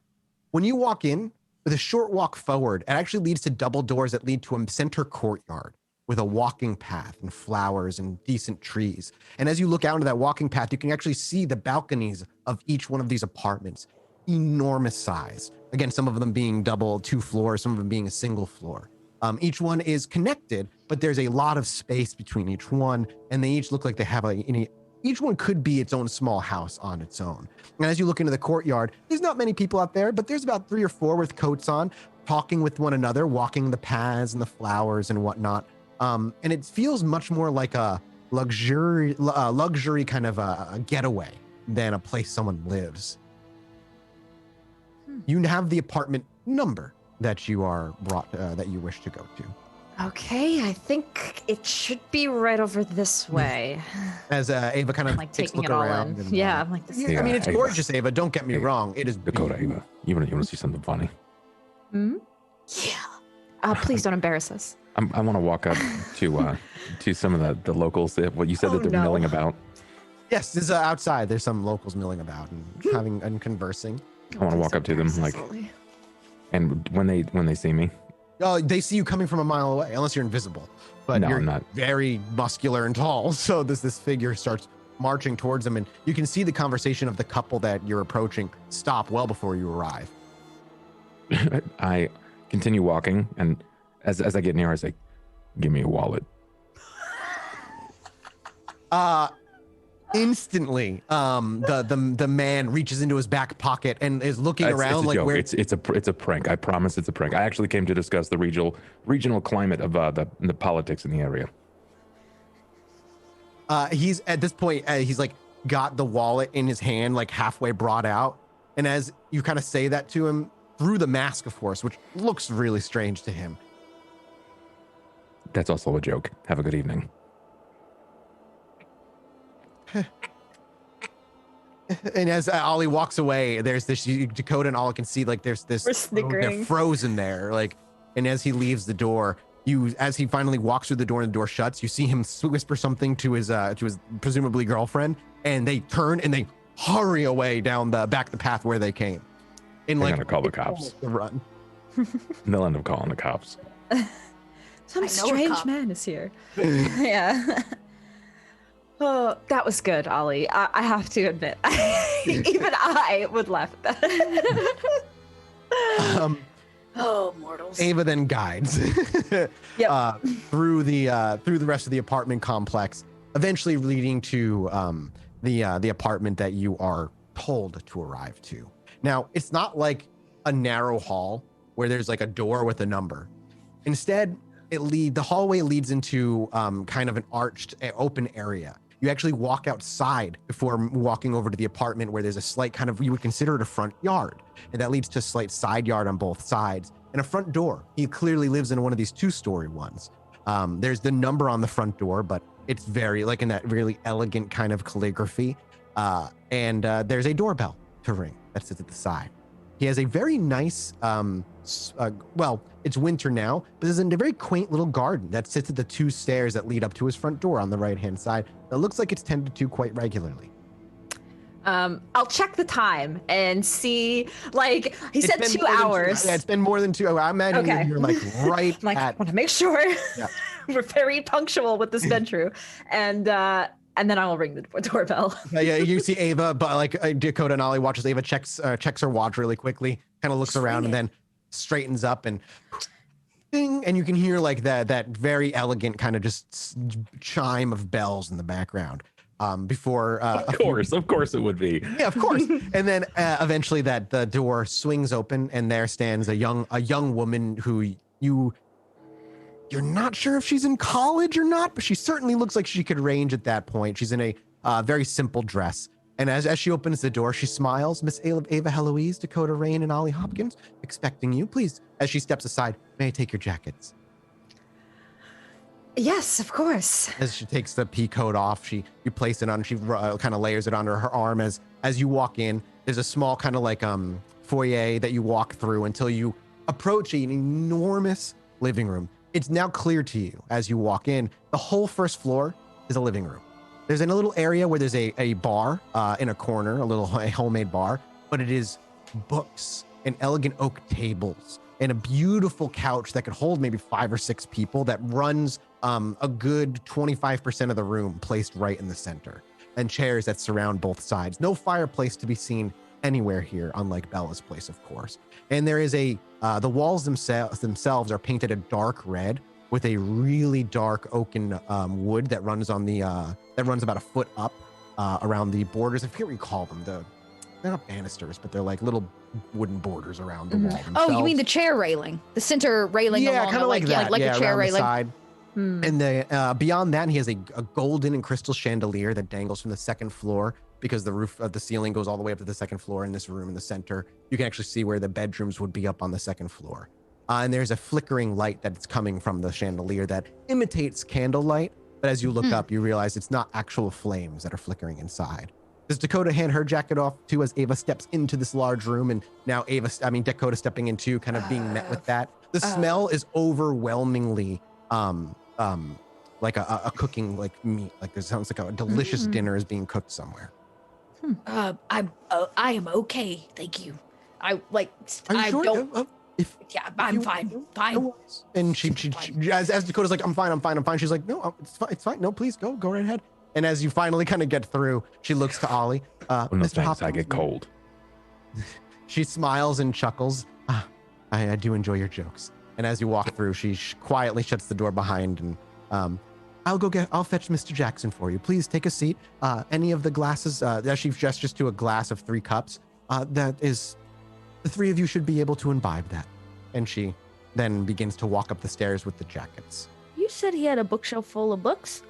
B: When you walk in, with a short walk forward, it actually leads to double doors that lead to a center courtyard with a walking path and flowers and decent trees. And as you look out into that walking path, you can actually see the balconies of each one of these apartments. Enormous size. Again, some of them being 2 floors, some of them being a single floor. Each one is connected, but there's a lot of space between each one, and they each look like they have each one could be its own small house on its own. And as you look into the courtyard, there's not many people out there, but there's about 3 or 4 with coats on, talking with one another, walking the paths and the flowers and whatnot. And it feels much more like a luxury kind of a getaway than a place someone lives. You have the apartment number that you are that you wish to go to.
D: Okay, I think it should be right over this way.
B: As Ava kind of
D: I'm like
B: takes a
D: taking
B: look
D: it all
B: around.
D: in.
B: and,
D: Yeah, I'm like, this is
B: I mean, it's
E: Ava.
B: gorgeous, Ava. Don't get me
E: Ava.
B: wrong. It is
E: Dakota,
B: beautiful.
E: Ava. You want to see something funny?
A: Yeah.
D: Please don't embarrass us.
E: I want to walk up to some of the locals. What you said that they're
D: no.
E: milling about.
B: Yes, this is outside. There's some locals milling about and having and conversing.
E: I want to walk up to them like, and when they see me,
B: Oh, they see you coming from a mile away, unless you're invisible. But
E: No,
B: you're
E: I'm not.
B: very muscular and tall. So this figure starts marching towards them, and you can see the conversation of the couple that you're approaching stop well before you arrive.
E: I continue walking, and as I get near, I say, "Give me a wallet."
B: Instantly, the man reaches into his back pocket and is looking
E: It's
B: around
E: a
B: like
E: joke.
B: where
E: It's a prank. I promise it's a prank. I actually came to discuss the regional climate of the politics in the area.
B: he's at this point he's like got the wallet in his hand, like halfway brought out, and as you kind of say that to him through the mask, of course, which looks really strange to him.
E: That's also a joke. Have a good evening.
B: And as Ollie walks away, there's this Dakota and Ollie can see like there's this
D: We're snickering.
B: they're frozen there, like. And as he leaves the door, as he finally walks through the door and the door shuts, you see him whisper something to his presumably girlfriend, and they turn and they hurry away down the path where they came.
E: They're gonna call the cops.
B: Run.
E: They'll end up calling the cops.
D: Some
F: I know a
D: strange
F: cop.
D: man is here. Yeah. Oh, that was good, Ollie. I have to admit, even I would laugh at that.
A: Oh, mortals.
B: Ava then guides
D: Yep.
B: through the rest of the apartment complex, eventually leading to the apartment that you are told to arrive to. Now, it's not like a narrow hall where there's like a door with a number. Instead, the hallway leads into kind of an arched open area. You actually walk outside before walking over to the apartment, where there's a slight kind of, you would consider it a front yard, and that leads to a slight side yard on both sides and a front door. He clearly lives in one of these 2-story ones. There's the number on the front door, but it's very like in that really elegant kind of calligraphy. And there's a doorbell to ring that sits at the side. He has a very nice, well, it's winter now, but there's a very quaint little garden that sits at the 2 stairs that lead up to his front door on the right-hand side. It looks like it's tended to quite regularly.
D: I'll check the time and see, like, he said 2 hours.
B: Yeah, it's been more than 2 hours. I imagine
D: Okay.
B: you're like right
D: Like, I
B: at,
D: want to make sure
B: Yeah.
D: we're very punctual with this Ventru. And then I will ring the doorbell.
B: yeah, you see Ava, but like Dakota and Ollie watches Ava checks her watch really quickly, kind of looks around and then straightens up and ding, and you can hear like that very elegant kind of just chime of bells in the background. Before
E: Of course it would be.
B: yeah, of course. And then eventually that the door swings open and there stands a young woman who you're not sure if she's in college or not, but she certainly looks like she could range at that point. She's in a very simple dress. And as she opens the door, she smiles. Miss Ava Heloise, Dakota Rain, and Ollie Hopkins, expecting you. Please, as she steps aside, may I take your jackets?
D: Yes, of course.
B: As she takes the pea coat off, you place it on, she kind of layers it under her arm. As you walk in, there's a small kind of like foyer that you walk through until you approach an enormous living room. It's now clear to you as you walk in, the whole first floor is a living room. There's in a little area where there's a bar in a corner, a homemade bar, but it is books and elegant oak tables and a beautiful couch that could hold maybe 5 or 6 people that runs a good 25% of the room placed right in the center, and chairs that surround both sides. No fireplace to be seen anywhere here, unlike Bella's place, of course. And there is the walls themselves are painted a dark red with a really dark oaken wood that runs on that runs about a foot up around the borders. I forget what you call them. They're not banisters, but they're like little wooden borders around the wall themselves.
F: Oh, you mean the chair railing, the center railing?
B: Yeah,
F: along
B: kind of like that.
F: like
B: yeah,
F: a chair
B: around
F: railing.
B: the side. And beyond that, he has a golden and crystal chandelier that dangles from the second floor, because the roof of the ceiling goes all the way up to the second floor in this room in the center. You can actually see where the bedrooms would be up on the second floor. And there's a flickering light that's coming from the chandelier that imitates candlelight. But as you look up, you realize it's not actual flames that are flickering inside. Does Dakota hand her jacket off too as Ava steps into this large room? And now Dakota stepping in too, kind of being met with that. The smell is overwhelmingly like a cooking like meat. Like it sounds like a delicious dinner is being cooked somewhere.
A: I am okay, thank you.
B: Are you
A: I
B: sure?
A: don't. Yeah, I'm
B: you-
A: fine.
B: No worries. And she as Dakota's like, I'm fine. She's like, no, it's fine. No, please go right ahead. And as you finally kind of get through, she looks to Ollie.
E: No
B: Mr.
E: thanks,
B: Hopkins,
E: I get cold.
B: She smiles and chuckles. I do enjoy your jokes. And as you walk through, she quietly shuts the door behind, and I'll fetch Mr. Jackson for you. Please take a seat. Any of the glasses, as she gestures to a glass of 3 cups, that is, the 3 of you should be able to imbibe that. And she then begins to walk up the stairs with the jackets.
F: You said he had a bookshelf full of books.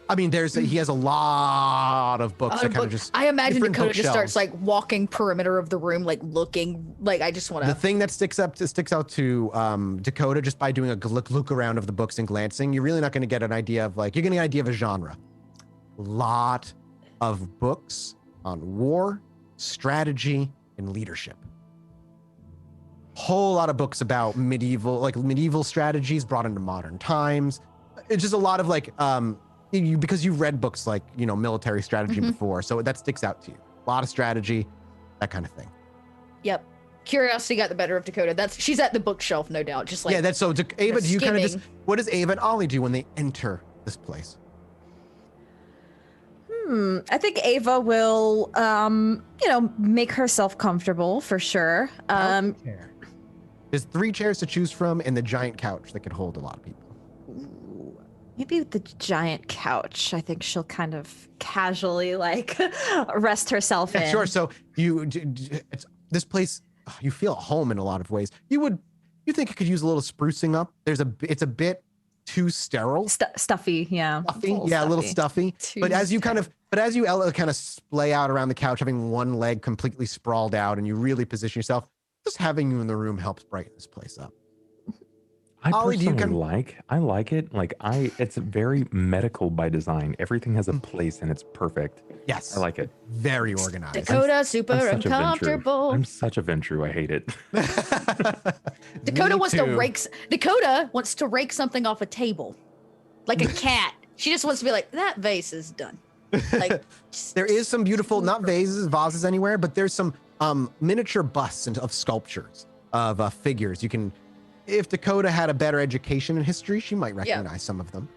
B: I mean, he has a lot of books that kind of just.
F: I imagine
B: different
F: Dakota just starts
B: bookshelves.
F: like walking perimeter of the room, like looking. Like I just want
B: The
F: to.
B: thing that sticks out to Dakota, just by doing a look around of the books and glancing, you're really not going to get an idea of you're getting an idea of a genre. Lot of books on war, strategy, and leadership. whole lot of books about medieval strategies brought into modern times. It's just a lot of like because you've read books like military strategy before, so that sticks out to you. A lot of strategy, that kind of thing.
F: Yep. Curiosity got the better of Dakota. She's at the bookshelf, no doubt. Just like
B: that's so. Ava, do you kind of just
F: skimming.
B: what does Ava and Ollie do when they enter this place?
D: I think Ava will, make herself comfortable for sure.
B: Chair. There's 3 chairs to choose from and the giant couch that could hold a lot of people.
D: Maybe with the giant couch. I think she'll kind of casually rest herself in.
B: Sure. So this place, you feel at home in a lot of ways. You think it could use a little sprucing up. It's a bit too sterile.
D: Stuffy, yeah.
B: Stuffy, a little stuffy. But as you kind of splay out around the couch, having one leg completely sprawled out, and you really position yourself, just having you in the room helps brighten this place up.
E: Ollie, I like it. It's very medical by design. Everything has a place and it's perfect.
B: Yes.
E: I like it.
B: Very organized.
F: Dakota, super uncomfortable.
E: I'm such a Ventru. I hate it.
F: Dakota wants to rake something off a table. Like a cat. She just wants to be like, that vase is done. Like
B: there is some beautiful, not vases anywhere, but there's some miniature busts of sculptures of figures. You can, if Dakota had a better education in history, she might recognize some of them.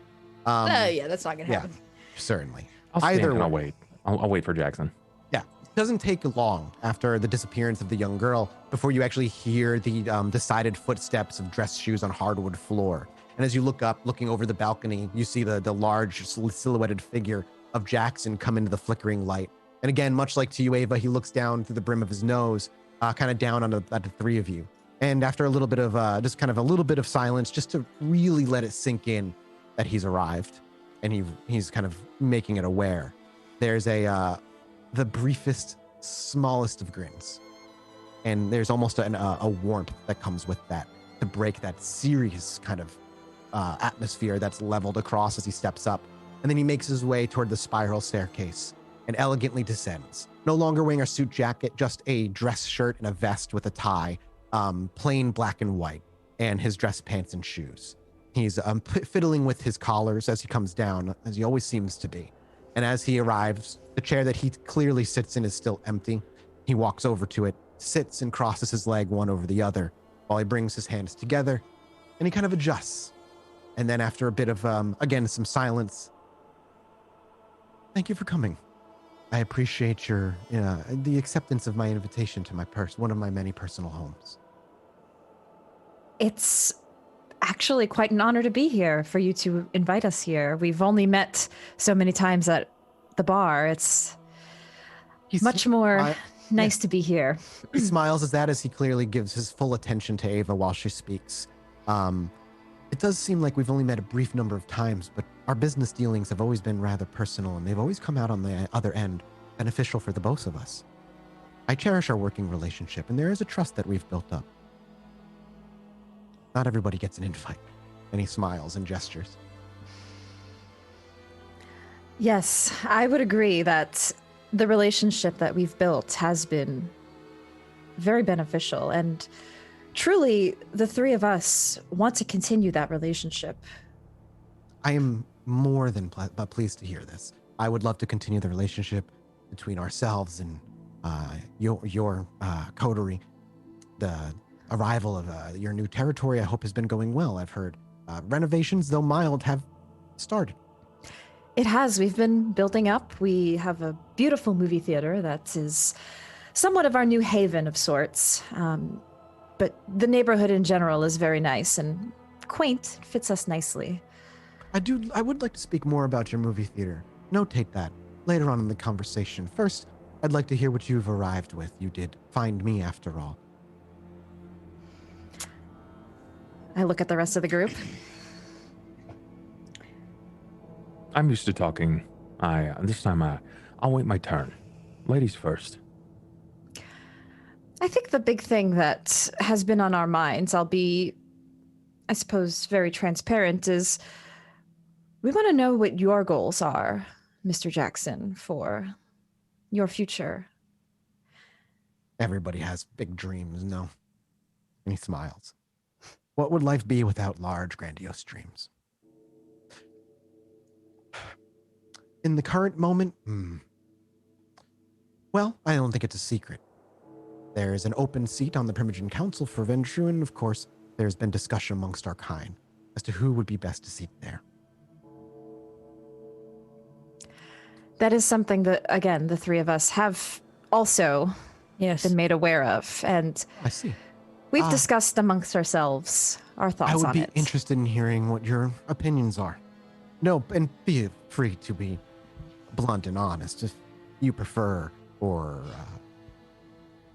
F: That's not gonna happen.
B: Certainly.
E: I'll wait. I'll wait for Jackson.
B: Yeah, it doesn't take long after the disappearance of the young girl before you actually hear the decided footsteps of dress shoes on hardwood floor. And as you look up, looking over the balcony, you see the large silhouetted figure of Jackson come into the flickering light. And again, much like to you, Ava, he looks down through the brim of his nose, kind of down at the 3 of you. And after a little bit of silence, just to really let it sink in that he's arrived, and he's kind of making it aware. There's the briefest, smallest of grins, and there's almost a warmth that comes with that to break that serious kind of atmosphere that's leveled across as he steps up. And then he makes his way toward the spiral staircase and elegantly descends. No longer wearing a suit jacket, just a dress shirt and a vest with a tie, plain black and white, and his dress pants and shoes. He's fiddling with his collars as he comes down, as he always seems to be. And as he arrives, the chair that he clearly sits in is still empty. He walks over to it, sits and crosses his leg one over the other while he brings his hands together, and he kind of adjusts. And then after a bit of, again, some silence, thank you for coming. I appreciate the acceptance of my invitation to one of my many personal homes.
D: It's actually quite an honor to be here, for you to invite us here. We've only met so many times at the bar. It's much more nice to be here.
B: He smiles as he clearly gives his full attention to Ava while she speaks. It does seem like we've only met a brief number of times, but our business dealings have always been rather personal, and they've always come out on the other end beneficial for the both of us. I cherish our working relationship, and there is a trust that we've built up. Not everybody gets an invite. And he smiles and gestures.
D: Yes, I would agree that the relationship that we've built has been very beneficial, and truly, the 3 of us want to continue that relationship.
B: I am more than pleased to hear this. I would love to continue the relationship between ourselves and your coterie. The arrival of your new territory, I hope, has been going well. I've heard renovations, though mild, have started.
D: It has. We've been building up. We have a beautiful movie theater that is somewhat of our new haven of sorts. But the neighborhood in general is very nice and quaint. Fits us nicely.
B: I would like to speak more about your movie theater. Notate that later on in the conversation. First, I'd like to hear what you've arrived with. You did find me, after all.
D: I look at the rest of the group.
E: I'm used to talking. This time I'll wait my turn. Ladies first.
D: I think the big thing that has been on our minds, I'll be, I suppose, very transparent, is we want to know what your goals are, Mr. Jackson, for your future.
B: Everybody has big dreams, no? And he smiles. What would life be without large, grandiose dreams? In the current moment, well, I don't think it's a secret. There's an open seat on the Primogen Council for Ventrue, and of course, there's been discussion amongst our kind as to who would be best to seat there.
D: That is something that, again, the three of us have also been made aware of. And
B: I see.
D: we've discussed amongst ourselves our thoughts on it.
B: I would be interested in hearing what your opinions are. No, and be free to be blunt and honest if you prefer or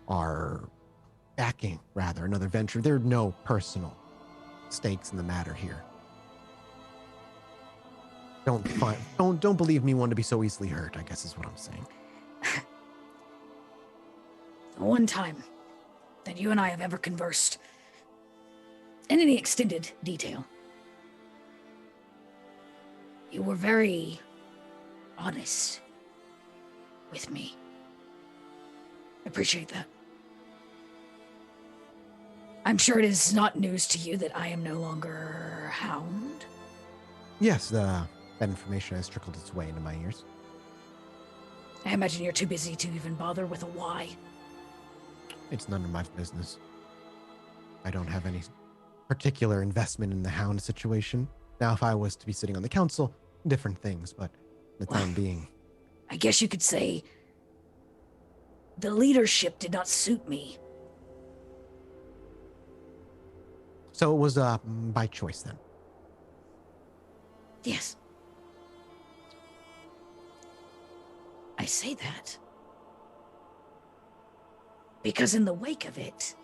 B: are backing, rather, another venture. There are no personal stakes in the matter here. Don't believe me one to be so easily hurt, I guess is what I'm saying.
A: The one time that you and I have ever conversed in any extended detail, you were very honest with me. I appreciate that. I'm sure it is not news to you that I am no longer Hound.
B: Yes, that information has trickled its way into my ears.
A: I imagine you're too busy to even bother with a why.
B: It's none of my business. I don't have any particular investment in the Hound situation. Now, if I was to be sitting on the council, different things, but for the time being.
A: I guess you could say the leadership did not suit me.
B: So it was by choice then?
A: Yes. I say that because in the wake of it,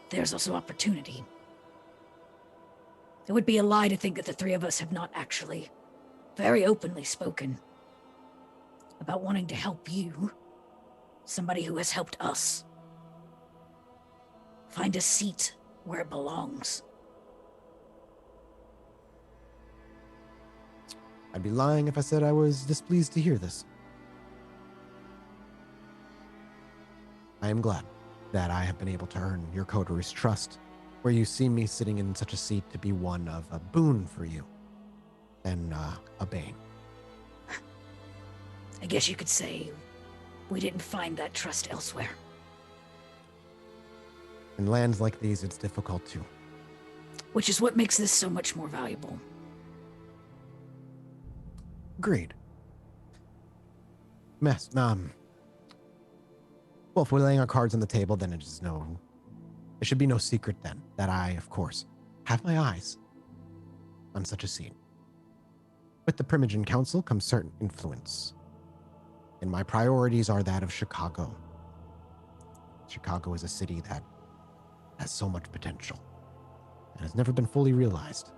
A: there's also opportunity. It would be a lie to think that the three of us have not actually very openly spoken about wanting to help you, somebody who has helped us, find a seat where it belongs.
B: I'd be lying if I said I was displeased to hear this. I am glad that I have been able to earn your coteries' trust, where you see me sitting in such a seat to be one of a boon for you, than a bane.
A: I guess you could say we didn't find that trust elsewhere.
B: In lands like these, it's difficult to.
A: Which is what makes this so much more valuable.
B: Agreed. Well, if we're laying our cards on the table, then it should be no secret then that I, of course, have my eyes on such a seat. With the Primogen Council comes certain influence, and my priorities are that of Chicago. Chicago is a city that has so much potential and has never been fully realized.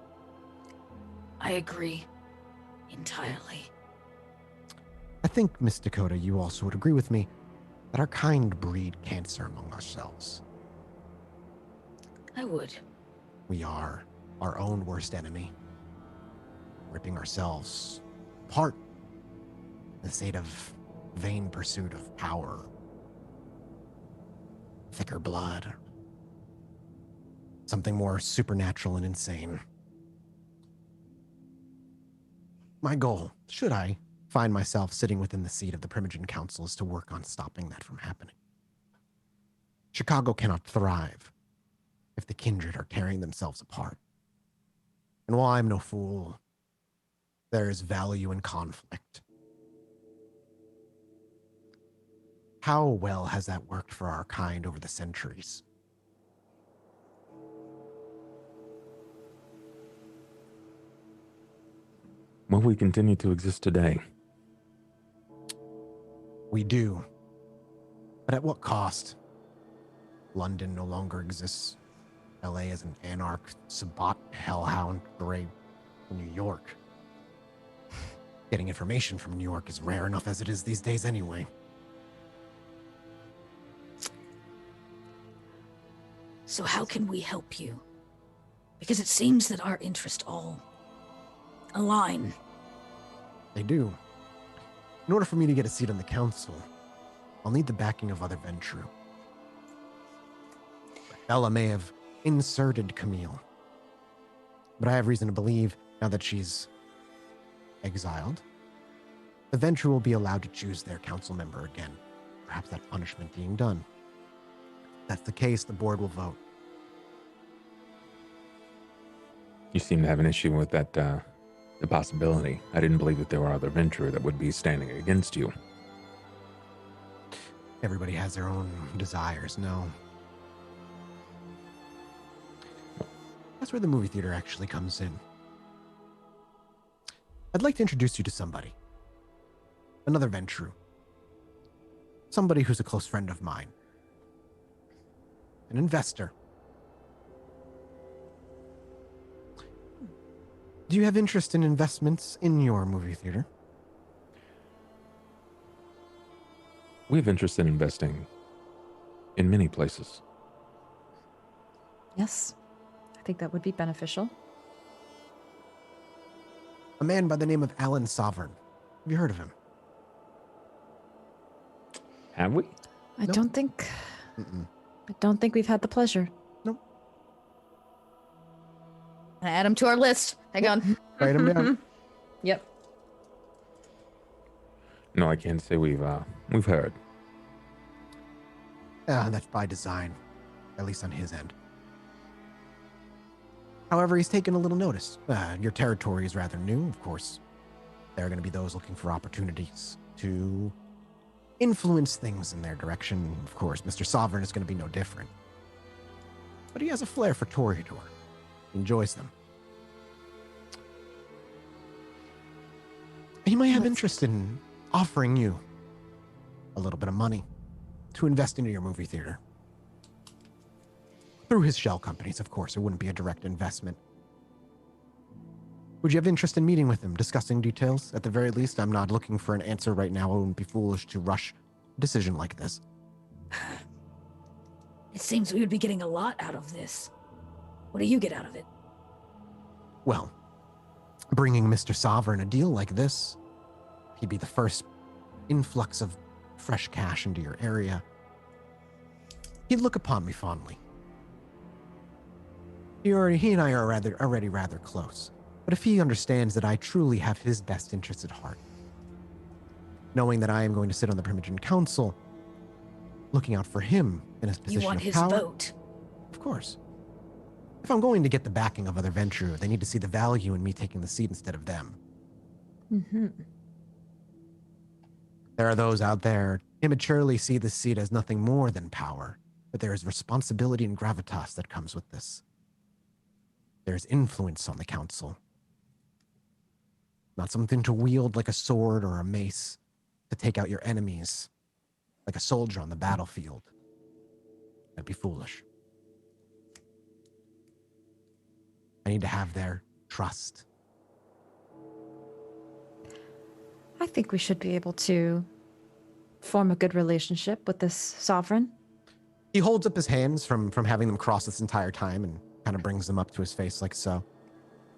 A: I agree entirely.
B: I think, Miss Dakota, you also would agree with me that our kind breed cancer among ourselves.
A: I would.
B: We are our own worst enemy, ripping ourselves apart in the state of vain pursuit of power, thicker blood, something more supernatural and insane. My goal, should I find myself sitting within the seat of the Primogen Council, is to work on stopping that from happening. Chicago cannot thrive if the kindred are tearing themselves apart. And while I'm no fool, there is value in conflict. How well has that worked for our kind over the centuries?
E: Will we continue to exist today?
B: We do. But at what cost? London no longer exists. LA is an anarch, Sabbat, hellhound, gray New York. Getting information from New York is rare enough as it is these days anyway.
A: So how can we help you? Because it seems that our interests all align.
B: They do. In order for me to get a seat on the council, I'll need the backing of other Ventrue. Bella may have inserted Camille. But I have reason to believe, now that she's exiled, the Venture will be allowed to choose their council member again. Perhaps that punishment being done. If that's the case, the board will vote.
E: You seem to have an issue with that, the possibility. I didn't believe that there were other Venture that would be standing against you.
B: Everybody has their own desires, no? That's where the movie theater actually comes in. I'd like to introduce you to somebody. Another Ventrue. Somebody who's a close friend of mine. An investor. Do you have interest in investments in your movie theater?
E: We have interest in investing in many places.
D: Yes, I think that would be beneficial.
B: A man by the name of Alan Sovereign. Have you heard of him?
E: Have we?
D: I
B: Nope.
D: don't think.
B: Mm-mm.
D: I don't think we've had the pleasure.
F: Add him to our list. Hang on.
B: Write him down.
D: Yep.
E: No, I can't say we've heard.
B: That's by design, at least on his end. However, he's taken a little notice. Your territory is rather new, of course. There are going to be those looking for opportunities to influence things in their direction. Of course, Mr. Sovereign is going to be no different. But he has a flair for Toreador. He enjoys them. He might have interest in offering you a little bit of money to invest into your movie theater. Through his shell companies, of course. It wouldn't be a direct investment. Would you have interest in meeting with him, discussing details? At the very least, I'm not looking for an answer right now. It wouldn't be foolish to rush a decision like this.
A: It seems we would be getting a lot out of this. What do you get out of it?
B: Well, bringing Mr. Sovereign a deal like this, he'd be the first influx of fresh cash into your area. He'd look upon me fondly. He and I are already rather close. But if he understands that I truly have his best interests at heart, knowing that I am going to sit on the Primogen Council, looking out for him in his position
A: You want
B: of
A: his
B: power,
A: vote?
B: of course. If I'm going to get the backing of other Venture, they need to see the value in me taking the seat instead of them.
D: Mm-hmm.
B: There are those out there immaturely see this seat as nothing more than power, but there is responsibility and gravitas that comes with this. There is influence on the council. Not something to wield like a sword or a mace to take out your enemies, like a soldier on the battlefield. That'd be foolish. I need to have their trust.
D: I think we should be able to form a good relationship with this sovereign.
B: He holds up his hands from having them cross this entire time and kind of brings them up to his face like so.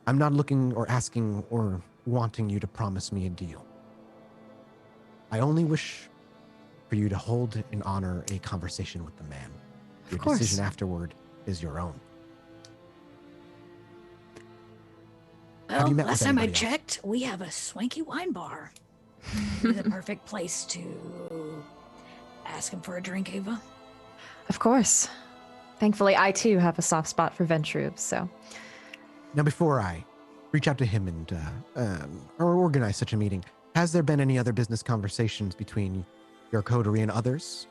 B: I'm not looking or asking or wanting you to promise me a deal. I only wish for you to hold and honor a conversation with the man. Your
D: course.
B: decision afterward is your own. Have
A: Well,
B: you met with
A: last time I
B: anybody else?
A: checked, we have a swanky wine bar. Be the perfect place to ask him for a drink, Ava.
D: Of course. Thankfully, I too have a soft spot for Ventrue, so.
B: Now, before I reach out to him and or organize such a meeting, has there been any other business conversations between your coterie and others?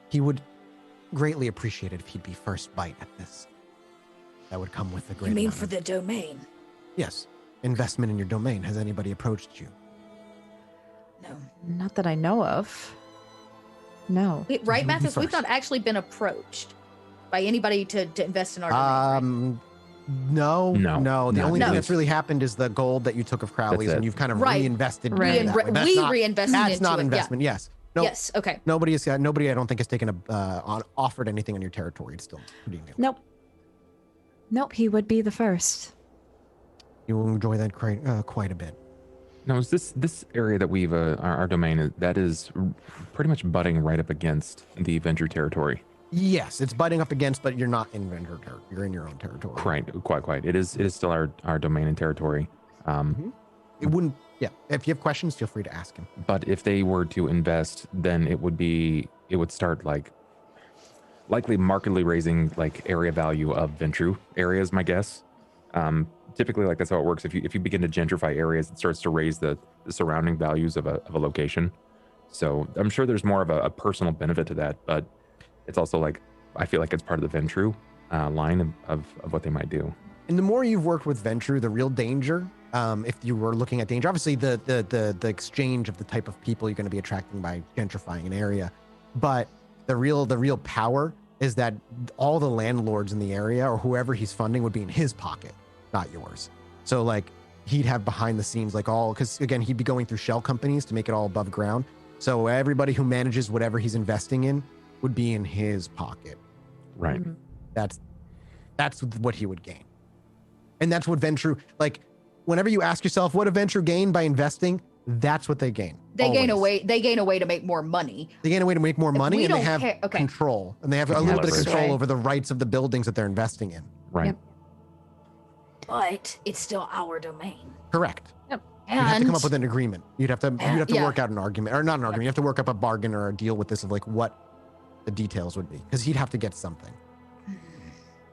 B: He would greatly appreciate it if he'd be first bite at this. That would come with a great
A: You mean
B: amount
A: for
B: of-
A: the domain?
B: Yes. Investment in your domain. Has anybody approached you?
A: No.
D: Not that I know of. No.
F: Wait, right,
B: You would be
F: Mathis? We've
B: first.
F: not actually been approached by anybody to invest in our domain.
B: No.
E: No.
B: The only
F: No.
B: thing that's really happened is the gold that you took of Crowley's
E: That's
B: and
E: it.
B: you've kind of
F: Right.
B: reinvested.
D: Right.
B: into that way. That's
F: We
B: not-
F: reinvested
B: That's
F: into
B: not
F: it, yeah.
B: investment. Yes. No.
F: Yes. Okay.
B: Nobody I don't think has taken offered anything on your territory. It's still pretty new.
D: Nope. Nope, he would be the first.
B: You will enjoy that quite a bit.
E: Now, is this area that we've our domain that is pretty much butting right up against the Venture territory?
B: Yes, it's butting up against, but you're not in vendor territory. You're in your own territory.
E: Quite. It is still our domain and territory.
B: It wouldn't. Yeah. If you have questions, feel free to ask him.
E: But if they were to invest, then it would start like likely markedly raising like area value of Ventru areas, my guess. Typically, like that's how it works. If you begin to gentrify areas, it starts to raise the surrounding values of a location. So I'm sure there's more of a personal benefit to that, but it's also like I feel like it's part of the Ventru line of what they might do.
B: And the more you've worked with Ventru, the real danger, if you were looking at danger, obviously the exchange of the type of people you're going to be attracting by gentrifying an area, but the real power is that all the landlords in the area or whoever he's funding would be in his pocket, not yours. So like he'd have behind the scenes like all, because again, he'd be going through shell companies to make it all above ground. So everybody who manages whatever he's investing in would be in his pocket.
E: Right.
D: Mhm.
B: That's what he would gain. And that's what Ventru, like whenever you ask yourself what a Ventru gain by investing, that's what they gain.
F: They gain a
B: always.
F: way. They gain a way to make more money.
B: They gain a way to make more money,
F: we
B: and they
F: don't
B: have
F: care- okay.
B: control, and they have a
E: Yeah,
B: little bit of
E: leverage.
B: control
F: Right.
B: over the rights of the buildings that they're investing in.
E: Right.
F: Yep.
A: But it's still our domain.
B: Correct.
F: And
B: You'd have to come up with an agreement. You'd have to
F: Yeah.
B: work out an argument, or not an argument. You have to work up a bargain or a deal with this of like what the details would be, because he'd have to get something.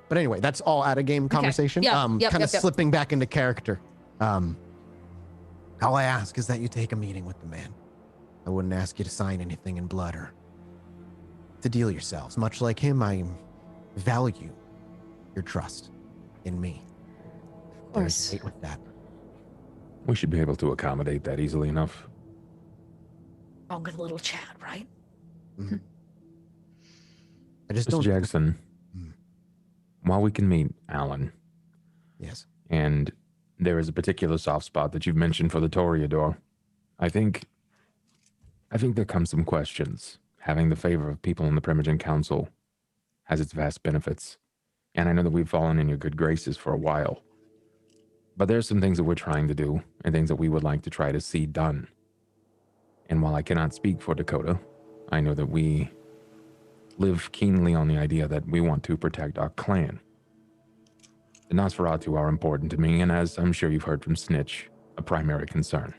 B: But anyway, that's all out of game conversation.
F: Yep,
B: Kind
F: yep,
B: of
F: yep.
B: slipping back into character. All I ask is that you take a meeting with the man. I wouldn't ask you to sign anything in blood or to deal yourselves. Much like him, I value your trust in me.
C: Of
B: There's
C: course.
B: weight with that.
E: We should be able to accommodate that easily enough.
A: Oh, good little chat, right?
B: I just
E: Mr.
B: don't.
E: Jackson,
B: Hmm.
E: while we can meet Alan,
B: Yes.
E: and there is a particular soft spot that you've mentioned for the Toreador, I think there comes some questions. Having the favor of people in the Primogen Council has its vast benefits, and I know that we've fallen in your good graces for a while. But there's some things that we're trying to do, and things that we would like to try to see done. And while I cannot speak for Dakota, I know that we live keenly on the idea that we want to protect our clan. The Nosferatu are important to me, and as I'm sure you've heard from Snitch, a primary concern.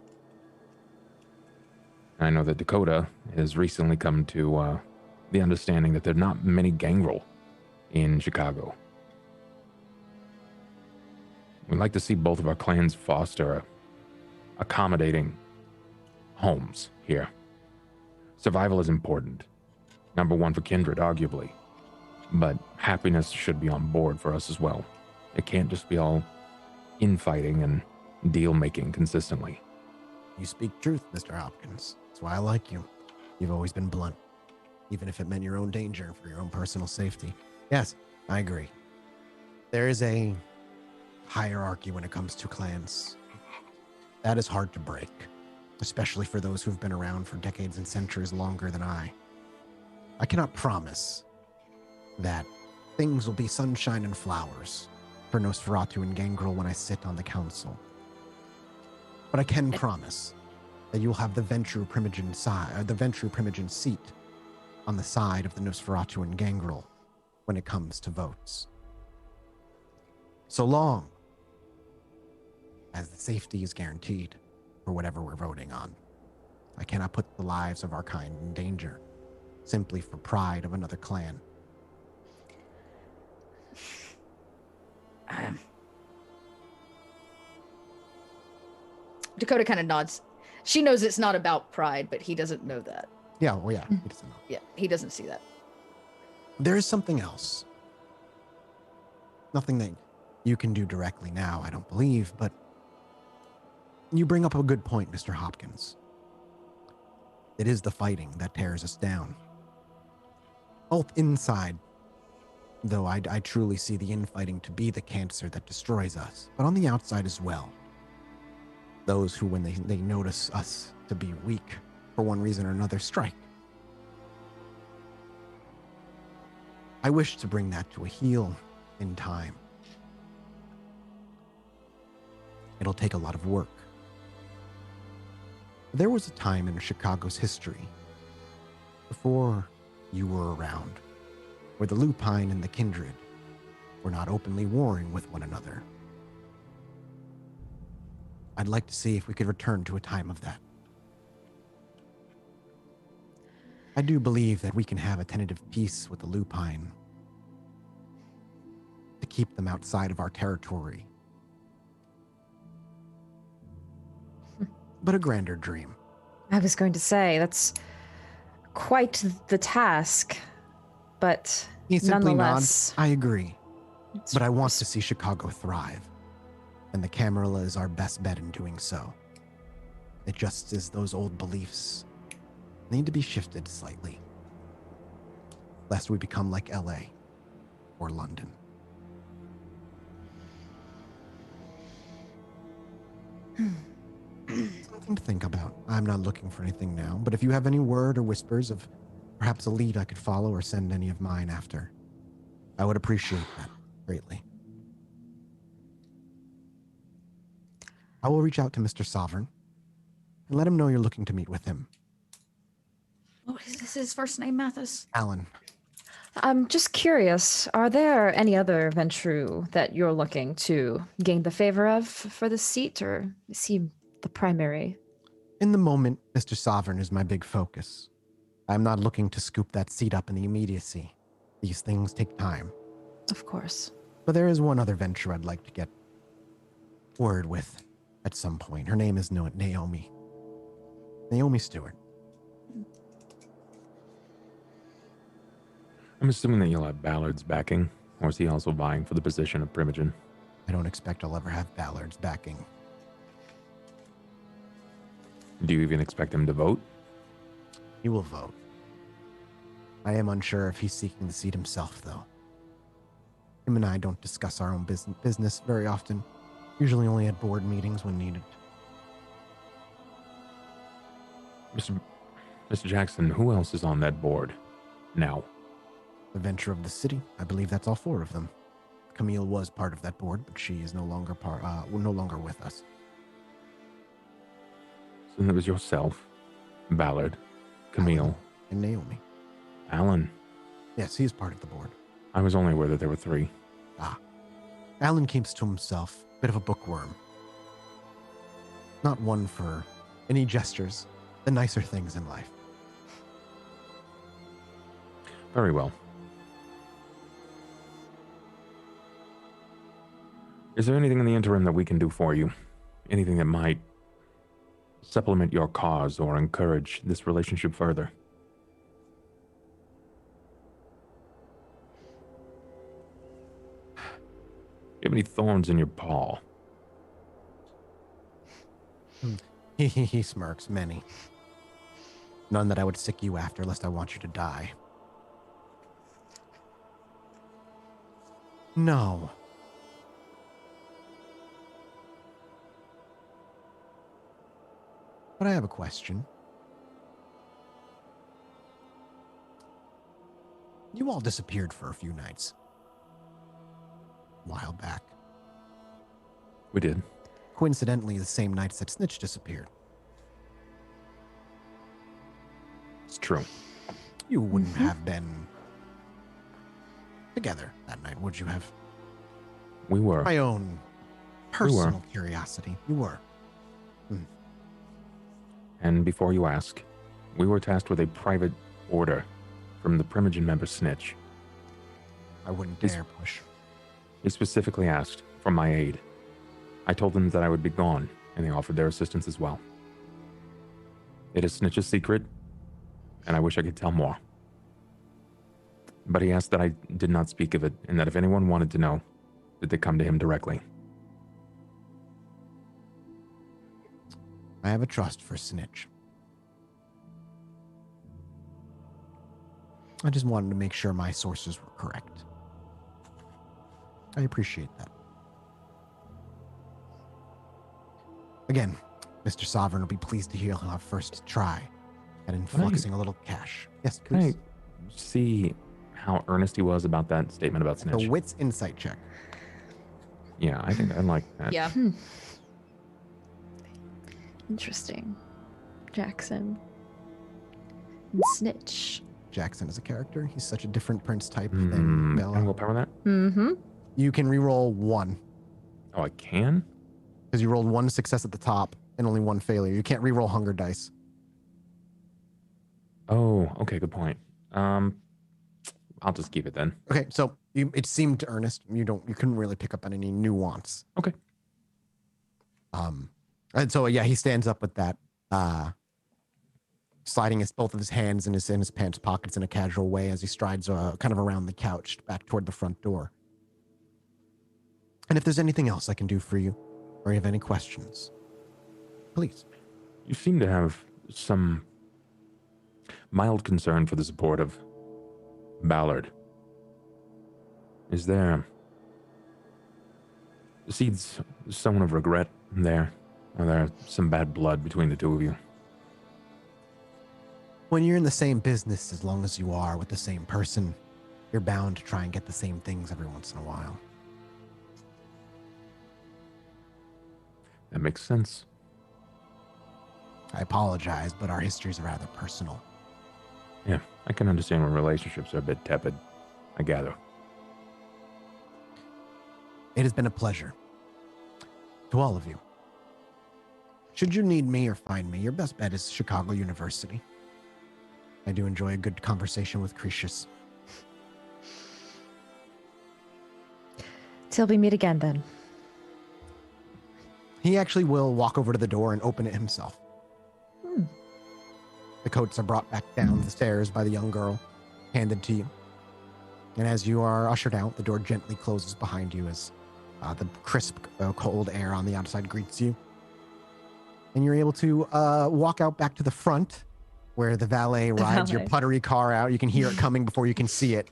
E: I know that Dakota has recently come to the understanding that there are not many gangrel in Chicago. We'd like to see both of our clans foster accommodating homes here. Survival is important. Number one for kindred, arguably. But happiness should be on board for us as well. It can't just be all infighting and deal-making consistently.
B: You speak truth, Mr. Hopkins. That's why I like you. You've always been blunt, even if it meant your own danger and for your own personal safety. Yes, I agree. There is a hierarchy when it comes to clans. That is hard to break, especially for those who've been around for decades and centuries longer than I. I cannot promise that things will be sunshine and flowers for Nosferatu and Gangrel when I sit on the council. But I can promise that you'll have the Ventru Primogen side, the Ventru Primogen seat on the side of the Nosferatu and Gangrel when it comes to votes. So long as the safety is guaranteed for whatever we're voting on. I cannot put the lives of our kind in danger simply for pride of another clan.
F: Dakota kind of nods. She knows it's not about pride, but he doesn't know that.
B: Yeah, well, yeah, he doesn't know.
F: Yeah, he doesn't see that.
B: There is something else. Nothing that you can do directly now, I don't believe, but you bring up a good point, Mr. Hopkins. It is the fighting that tears us down. Both inside, though I truly see the infighting to be the cancer that destroys us, but on the outside as well. Those who, when they notice us to be weak for one reason or another, strike. I wish to bring that to a heel in time. It'll take a lot of work. There was a time in Chicago's history, before you were around, where the Lupine and the Kindred were not openly warring with one another. I'd like to see if we could return to a time of that. I do believe that we can have a tentative peace with the Lupine to keep them outside of our territory. But a grander dream.
D: I was going to say, that's quite the task, but
B: He simply
D: nonetheless.
B: nods. I agree. But I want to see Chicago thrive. And the Camarilla is our best bet in doing so. It just is those old beliefs need to be shifted slightly, lest we become like LA or London. Something to think about. I'm not looking for anything now, but if you have any word or whispers of perhaps a lead I could follow or send any of mine after, I would appreciate that greatly. I will reach out to Mr. Sovereign and let him know you're looking to meet with him.
F: What is his first name, Mathis?
B: Alan.
D: I'm just curious, are there any other Ventru that you're looking to gain the favor of for this seat, or is he the primary?
B: In the moment, Mr. Sovereign is my big focus. I'm not looking to scoop that seat up in the immediacy. These things take time.
D: Of course.
B: But there is one other venture I'd like to get word with at some point. Her name is Naomi. Naomi Stewart.
E: I'm assuming that you'll have Ballard's backing, or is he also vying for the position of Primogen?
B: I don't expect I'll ever have Ballard's backing.
E: Do you even expect him to vote?
B: He will vote. I am unsure if he's seeking the seat himself, though. Him and I don't discuss our own business very often, usually only at board meetings when needed.
E: Mr. Jackson, who else is on that board now?
B: The venture of the city, I believe that's all 4 of them. Camille was part of that board, but she is no longer with us.
E: So that was yourself, Ballard, Camille,
B: Alan, and Naomi.
E: Alan.
B: Yes, he is part of the board.
E: I was only aware that there were 3.
B: Alan keeps to himself, bit of a bookworm. Not one for any gestures, the nicer things in life.
E: Very well. Is there anything in the interim that we can do for you? Anything that might supplement your cause or encourage this relationship further? Do you have any thorns in your paw?
B: He smirks, many. None that I would sick you after, lest I want you to die. No. But I have a question. You all disappeared for a few nights. A while back.
E: We did.
B: Coincidentally, the same nights that Snitch disappeared.
E: It's true.
B: You wouldn't have been together that night, would you have?
E: We were.
B: My own personal curiosity. You were.
E: And before you ask, we were tasked with a private order from the Primogen member Snitch.
B: I wouldn't dare push.
E: He specifically asked for my aid. I told them that I would be gone, and they offered their assistance as well. It is Snitch's secret, and I wish I could tell more. But he asked that I did not speak of it, and that if anyone wanted to know, that they come to him directly.
B: I have a trust for Snitch. I just wanted to make sure my sources were correct. I appreciate that. Again, Mr. Sovereign will be pleased to hear he'll have first try at influxing a little cash. Yes,
E: Can I
B: please.
E: see how earnest he was about that statement about Snitch?
B: The wits insight check.
E: Yeah, I think I like that.
F: Yeah.
D: Interesting. Jackson. And Snitch.
B: Jackson as a character. He's such a different prince type than
E: Can I
B: Bella.
E: willpower that?
D: Mm-hmm.
B: You can reroll 1
E: Oh, I can?
B: because you rolled 1 success at the top and only 1 failure. You can't reroll hunger dice.
E: Oh, okay, good point. I'll just keep it then.
B: Okay, so it seemed earnest. You couldn't really pick up on any nuance.
E: Okay.
B: And so yeah, he stands up with that, sliding both of his hands in his pants pockets in a casual way as he strides kind of around the couch back toward the front door. And if there's anything else I can do for you, or you have any questions, please.
E: You seem to have some mild concern for the support of Ballard. Is there seeds sown of regret there? Are there some bad blood between the two of you?
B: When you're in the same business, as long as you are with the same person, you're bound to try and get the same things every once in a while.
E: That makes sense.
B: I apologize, but our histories are rather personal.
E: Yeah, I can understand when relationships are a bit tepid, I gather.
B: It has been a pleasure. To all of you. Should you need me or find me, your best bet is Chicago University. I do enjoy a good conversation with Cretius.
D: Till we meet again, then.
B: He actually will walk over to the door and open it himself. The coats are brought back down the stairs by the young girl, handed to you. And as you are ushered out, the door gently closes behind you as the crisp, cold air on the outside greets you. And you're able to walk out back to the front, where the valet rides your puttery car out. You can hear it coming before you can see it.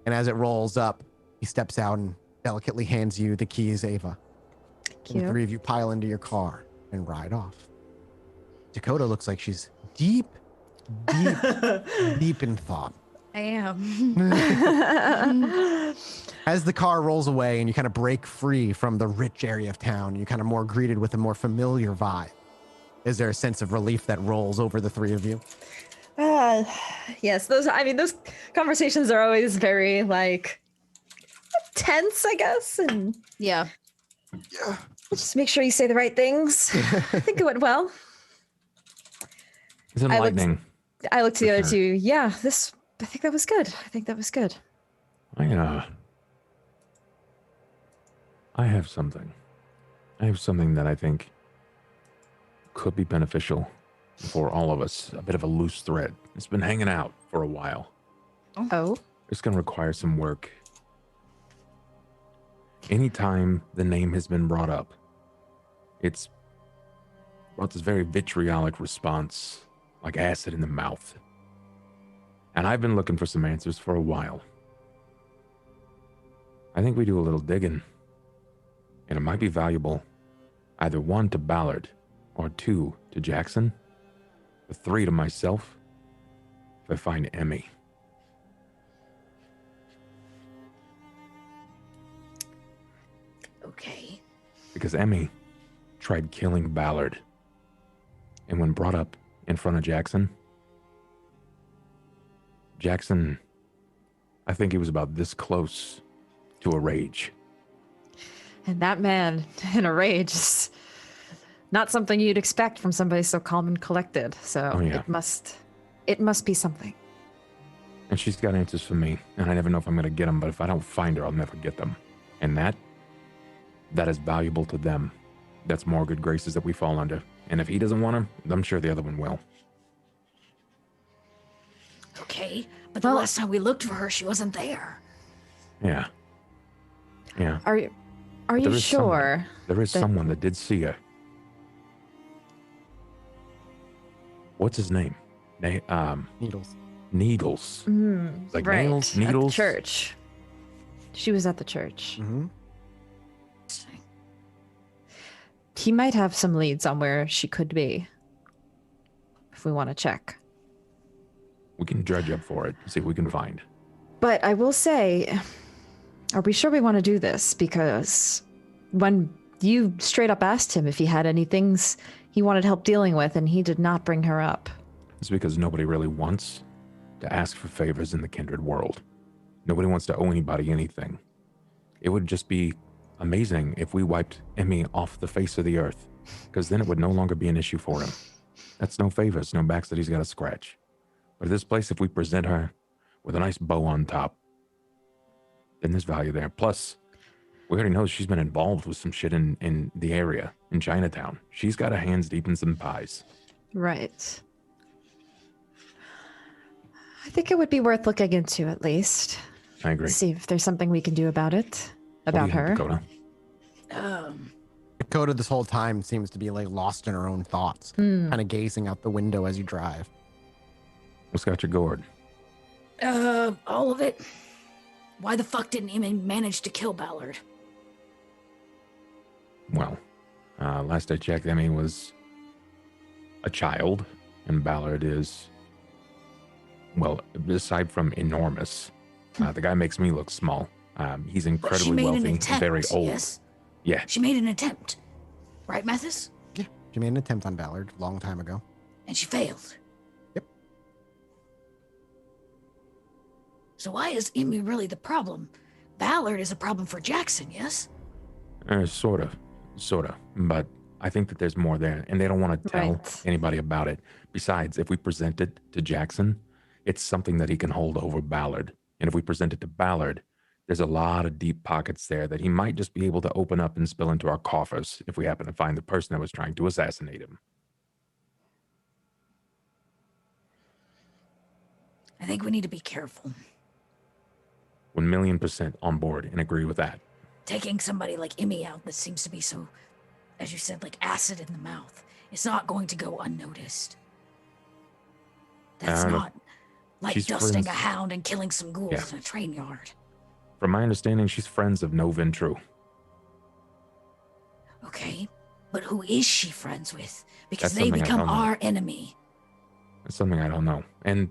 B: And as it rolls up, he steps out and delicately hands you the keys, Ava. And the three of you pile into your car and ride off. Dakota looks like she's deep in thought.
F: I am.
B: As the car rolls away and you kind of break free from the rich area of town, you're kind of more greeted with a more familiar vibe. Is there a sense of relief that rolls over the three of you?
D: Yes, those conversations are always very tense, I guess. And
F: Yeah.
D: just make sure you say the right things. I think it went well.
E: It's enlightening.
D: I looked to the other two. Yeah, I think that was good.
E: I have something. I have something that I think could be beneficial for all of us. A bit of a loose thread. It's been hanging out for a while.
D: Oh?
E: It's going to require some work. Anytime the name has been brought up, it's brought this very vitriolic response, like acid in the mouth. And I've been looking for some answers for a while. I think we do a little digging. And it might be valuable, either 1 to Ballard, or 2 to Jackson, or 3 to myself, if I find Emmy.
A: Okay.
E: Because Emmy tried killing Ballard. And when brought up in front of Jackson, I think he was about this close to a rage.
D: And that man in a rage is not something you'd expect from somebody so calm and collected. So it must be something.
E: And she's got answers for me, and I never know if I'm going to get them, but if I don't find her, I'll never get them. And that is valuable to them. That's more good graces that we fall under. And if he doesn't want her, I'm sure the other one will.
A: Okay, but the last time we looked for her, she wasn't there.
E: Yeah.
D: Are you sure?
E: There is someone that did see her. What's his name?
B: Needles.
E: Needles. Like
D: right.
E: nails, needles.
D: At the church. She was at the church.
B: Mm-hmm.
D: He might have some leads on where she could be. If we want to check.
E: We can dredge up for it, see what we can find.
D: But I will say, are we sure we want to do this? Because when you straight up asked him if he had any things he wanted help dealing with, and he did not bring her up.
E: It's because nobody really wants to ask for favors in the kindred world. Nobody wants to owe anybody anything. It would just be amazing if we wiped Emmy off the face of the earth, because then it would no longer be an issue for him. That's no favors, no backs that he's got to scratch. But at this place, if we present her with a nice bow on top, then there's value there. Plus, we already know she's been involved with some shit in the area, in Chinatown. She's got her hands deep in some pies.
G: Right. I think it would be worth looking into at least.
E: I agree.
G: See if there's something we can do about it.
E: What do
G: About
E: you think,
G: her.
E: Dakota?
B: Dakota this whole time seems to be like lost in her own thoughts, kind of gazing out the window as you drive.
E: What's got you gourd?
A: All of it. Why the fuck didn't Emmy manage to kill Ballard?
E: Well, last I checked, Emmy was a child, and Ballard is, well, aside from enormous, the guy makes me look small. He's incredibly wealthy and very old.
A: Yes?
E: Yeah,
A: She made an attempt. Right, Mathis?
B: Yeah, she made an attempt on Ballard a long time ago.
A: And she failed.
B: Yep.
A: So why is Emmy really the problem? Ballard is a problem for Jackson, yes?
E: sort of. But I think that there's more there, and they don't want to tell
G: Right.
E: anybody about it. Besides, if we present it to Jackson, it's something that he can hold over Ballard. And if we present it to Ballard, there's a lot of deep pockets there that he might just be able to open up and spill into our coffers if we happen to find the person that was trying to assassinate him.
A: I think we need to be careful.
E: 1,000,000% on board and agree with that.
A: Taking somebody like Emmy out that seems to be so, as you said, like acid in the mouth, it's not going to go unnoticed. That's
E: I don't know.
A: not like
E: She's
A: dusting
E: friends-
A: a hound and killing some ghouls
E: Yeah.
A: in a train yard.
E: From my understanding, she's friends of No Ventru.
A: Okay, but who is she friends with? Because
E: That's
A: they
E: something I
A: become
E: don't know.
A: our enemy.
E: That's something I don't know. And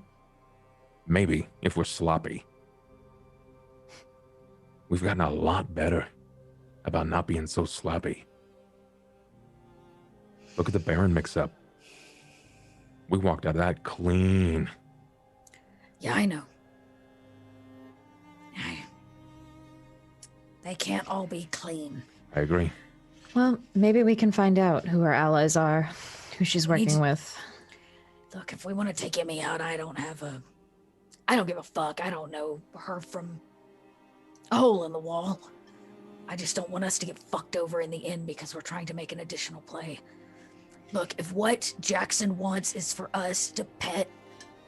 E: maybe if we're sloppy, we've gotten a lot better about not being so sloppy. Look at the Baron mix-up. We walked out of that clean.
A: Yeah, I know. They can't all be clean.
E: I agree.
G: Well, maybe we can find out who her allies are, who she's
A: We need
G: working
A: to-
G: with.
A: Look, if we want to take Emmy out, I don't give a fuck. I don't know her from a hole in the wall. I just don't want us to get fucked over in the end because we're trying to make an additional play. Look, if what Jackson wants is for us to pet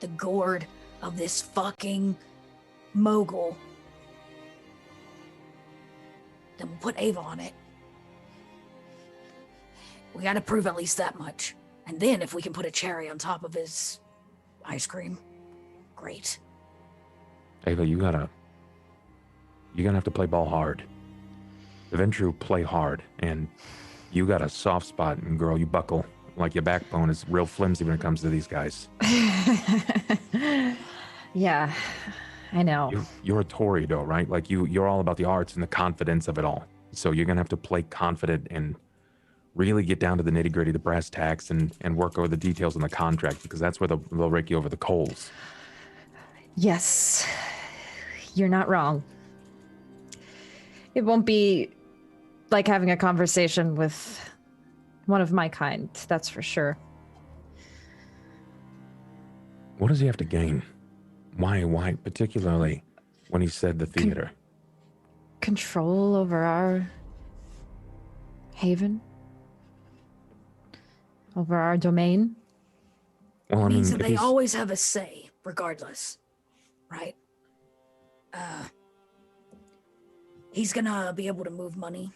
A: the gourd of this fucking mogul, then we'll put Ava on it. We gotta prove at least that much. And then if we can put a cherry on top of his ice cream, great.
E: Ava, you're gonna have to play ball hard. The Ventru play hard, and you got a soft spot, and girl, you buckle. Like your backbone is real flimsy when it comes to these guys.
G: Yeah, I know.
E: You're a Tory, though, right? Like you're all about the arts and the confidence of it all. So you're gonna have to play confident and really get down to the nitty gritty, the brass tacks, and work over the details in the contract, because that's where they'll rake you over the coals.
G: Yes, you're not wrong. It won't be like having a conversation with one of my kind, that's for sure.
E: What does he have to gain? Why particularly when he said the theater?
G: Control over our haven, over our domain.
E: Well, I mean,
A: Means that
E: if
A: they
E: he's-
A: always have a say, regardless, right? He's gonna be able to move money.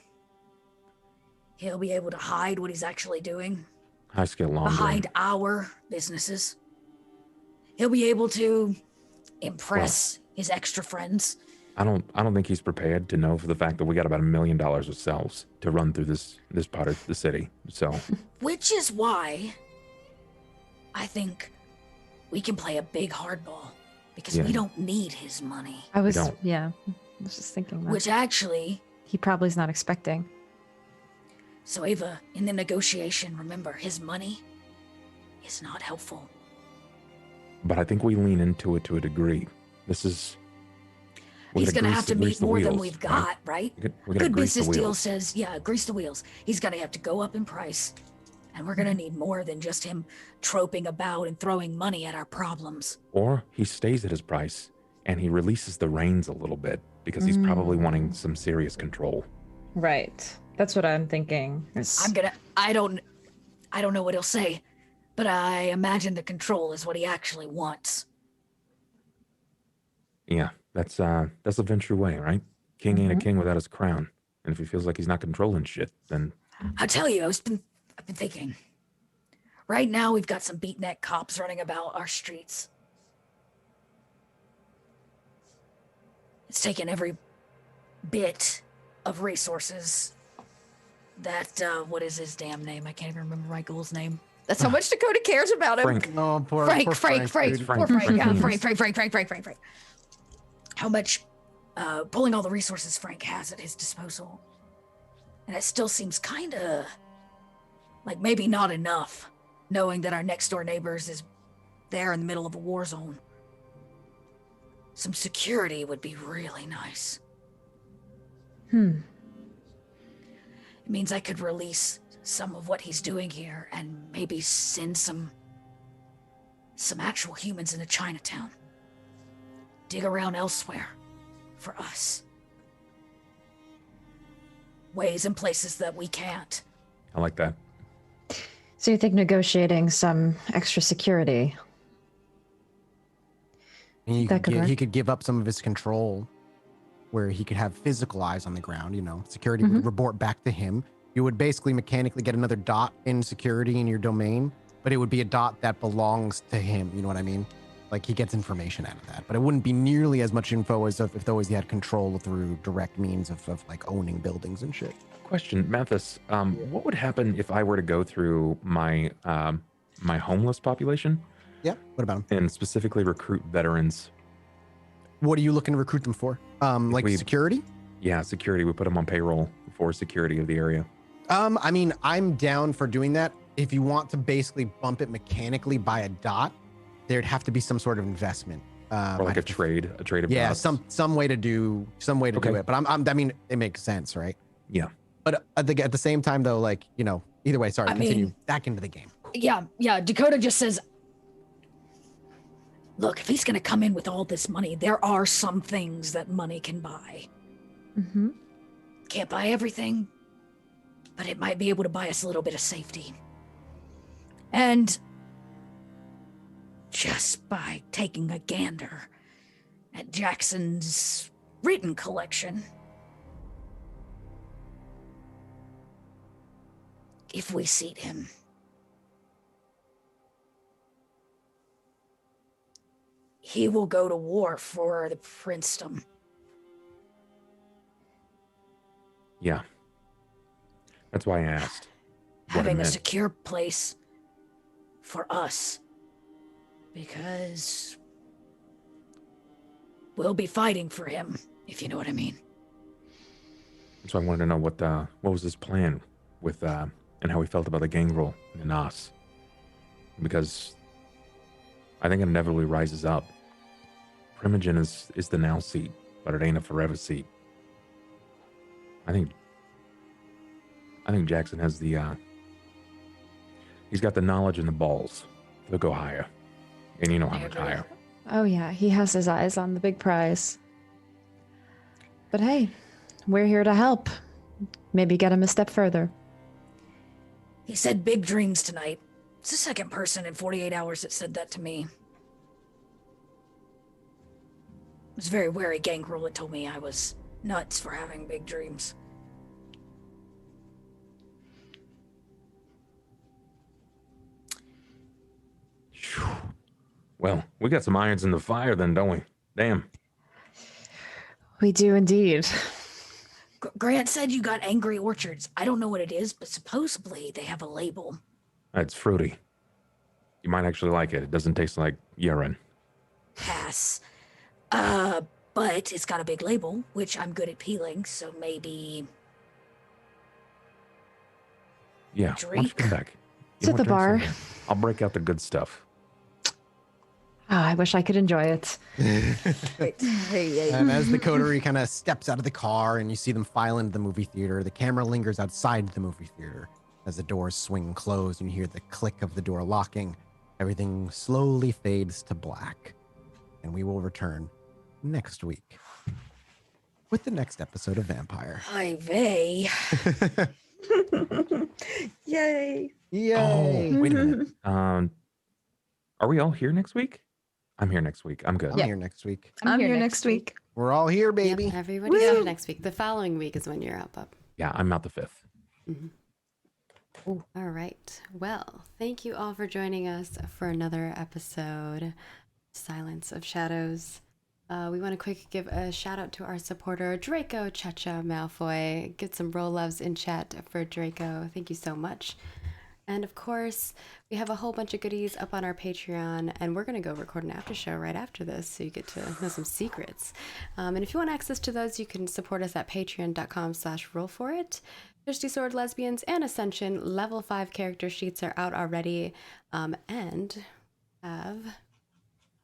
A: He'll be able to hide what he's actually doing
E: high skill laundering.
A: behind our businesses. He'll be able to impress his extra friends.
E: I don't think he's prepared to know for the fact that we got about $1 million ourselves to run through this part of the city. So
A: Which is why I think we can play a big hardball because
E: Yeah.
A: we don't need his money.
G: I was,
E: don't.
G: yeah, I was just thinking that.
A: Which actually,
G: He probably is not expecting.
A: so Ava, in the negotiation, remember, his money is not helpful.
E: but I think we lean into it to a degree. This is.
A: He's going to have to
E: grease
A: meet
E: the
A: more than
E: wheels,
A: we've got, right?
E: We
A: A
E: gotta
A: good
E: grease the
A: business deal
E: wheels.
A: says, yeah, grease the wheels. He's going to have to go up in price. And we're going to need more than just him troping about and throwing money at our problems.
E: Or he stays at his price and he releases the reins a little bit because he's probably wanting some serious control.
G: Right. That's what I'm thinking.
A: I don't know what he'll say, but I imagine the control is what he actually wants.
E: Yeah, that's a Ventrue way, right? King ain't a king without his crown. And if he feels like he's not controlling shit, then
A: I'll tell you, I've been thinking. Right now, we've got some beatnik cops running about our streets. It's taken every bit of resources that, what is his damn name? I can't even remember my ghoul's name. That's how much Dakota cares about him.
E: Frank.
B: No, poor
A: Frank.
B: dude.
A: Poor Frank. Yeah,
E: Frank.
A: Frank. How much, pulling all the resources Frank has at his disposal. And it still seems kind of like maybe not enough, knowing that our next door neighbors is there in the middle of a war zone. Some security would be really nice. It means I could release some of what he's doing here and maybe send some actual humans into Chinatown. Dig around elsewhere for us. Ways and places that we can't.
E: I like that.
G: So you think negotiating some extra security?
B: And
G: That could work.
B: he could give up some of his control where he could have physical eyes on the ground, security would report back to him. You would basically mechanically get another dot in security in your domain, but it would be a dot that belongs to him. You know what I mean? Like he gets information out of that, but it wouldn't be nearly as much info as if though he had control through direct means of like owning buildings and shit.
E: Question, Mathis, what would happen if I were to go through my my homeless population
B: Yeah. What about him?
E: and specifically recruit veterans?
B: What are you looking to recruit them for? Like
E: we-
B: security?
E: Yeah, security. We put them on payroll for security of the area.
B: I mean, I'm down for doing that. If you want to basically bump it mechanically by a dot, there'd have to be some sort of investment.
E: Or like
B: I'd
E: a trade of
B: yeah,
E: dots.
B: some way to do
E: Okay.
B: it. But I mean, it makes sense, right?
E: Yeah.
B: But at the same time, though, like either way. Sorry,
A: I
B: continue
A: mean-
B: back into the game.
A: Yeah. Dakota just says, look, if he's going to come in with all this money, there are some things that money can buy.
G: Mm-hmm.
A: Can't buy everything, but it might be able to buy us a little bit of safety. And just by taking a gander at Jackson's written collection, if we seat him, he will go to war for the princedom.
E: Yeah. That's why I asked. what it
A: Having a
E: meant.
A: secure place for us, because we'll be fighting for him, if you know what I mean.
E: So I wanted to know what was his plan with and how he felt about the gang role in Nas. Because I think it inevitably rises up. Primogen is the now seat, but it ain't a forever seat. I think Jackson has the he's got the knowledge and the balls to go higher. And you know how much higher.
G: Oh yeah, he has his eyes on the big prize. But hey, we're here to help. Maybe get him a step further.
A: He said big dreams tonight. It's the second person in 48 hours that said that to me. It was a very wary gangrel that told me I was nuts for having big dreams.
E: Phew. Well, we got some irons in the fire then, don't we? Damn.
G: We do indeed.
A: Grant said you got Angry Orchards. I don't know what it is, but supposedly they have a label.
E: It's fruity. You might actually like it. It doesn't taste like urine.
A: Pass. But it's got a big label, which I'm good at peeling, so maybe...
E: Yeah. Why don't you come
A: Drink?
E: back?
G: It's at
E: wanna
G: the
E: drink
G: bar.
E: something? I'll break out the good stuff.
G: Oh, I wish I could enjoy it.
B: And as the coterie kind of steps out of the car and you see them file into the movie theater, the camera lingers outside the movie theater as the doors swing closed and you hear the click of the door locking. Everything slowly fades to black. And we will return next week with the next episode of Vampire.
A: Hi, vey.
D: Yay.
B: Yay!
E: Oh, wait a minute. Are we all here next week? I'm here next week. I'm good.
B: I'm here next week.
D: I'm here next week.
B: We're all here,
C: Yep,
B: baby.
C: everybody's here next week. The following week is when you're up.
E: Yeah, I'm out the 5th.
C: All right. Well, thank you all for joining us for another episode, Silence of Shadows. We want to quick give a shout out to our supporter, Draco Chacha Malfoy. Get some roll loves in chat for Draco. Thank you so much. And of course, we have a whole bunch of goodies up on our Patreon, and we're going to go record an after show right after this, so you get to know some secrets. And if you want access to those, you can support us at patreon.com/rollforit. Thirsty Sword, Lesbians, and Ascension level 5 character sheets are out already, and have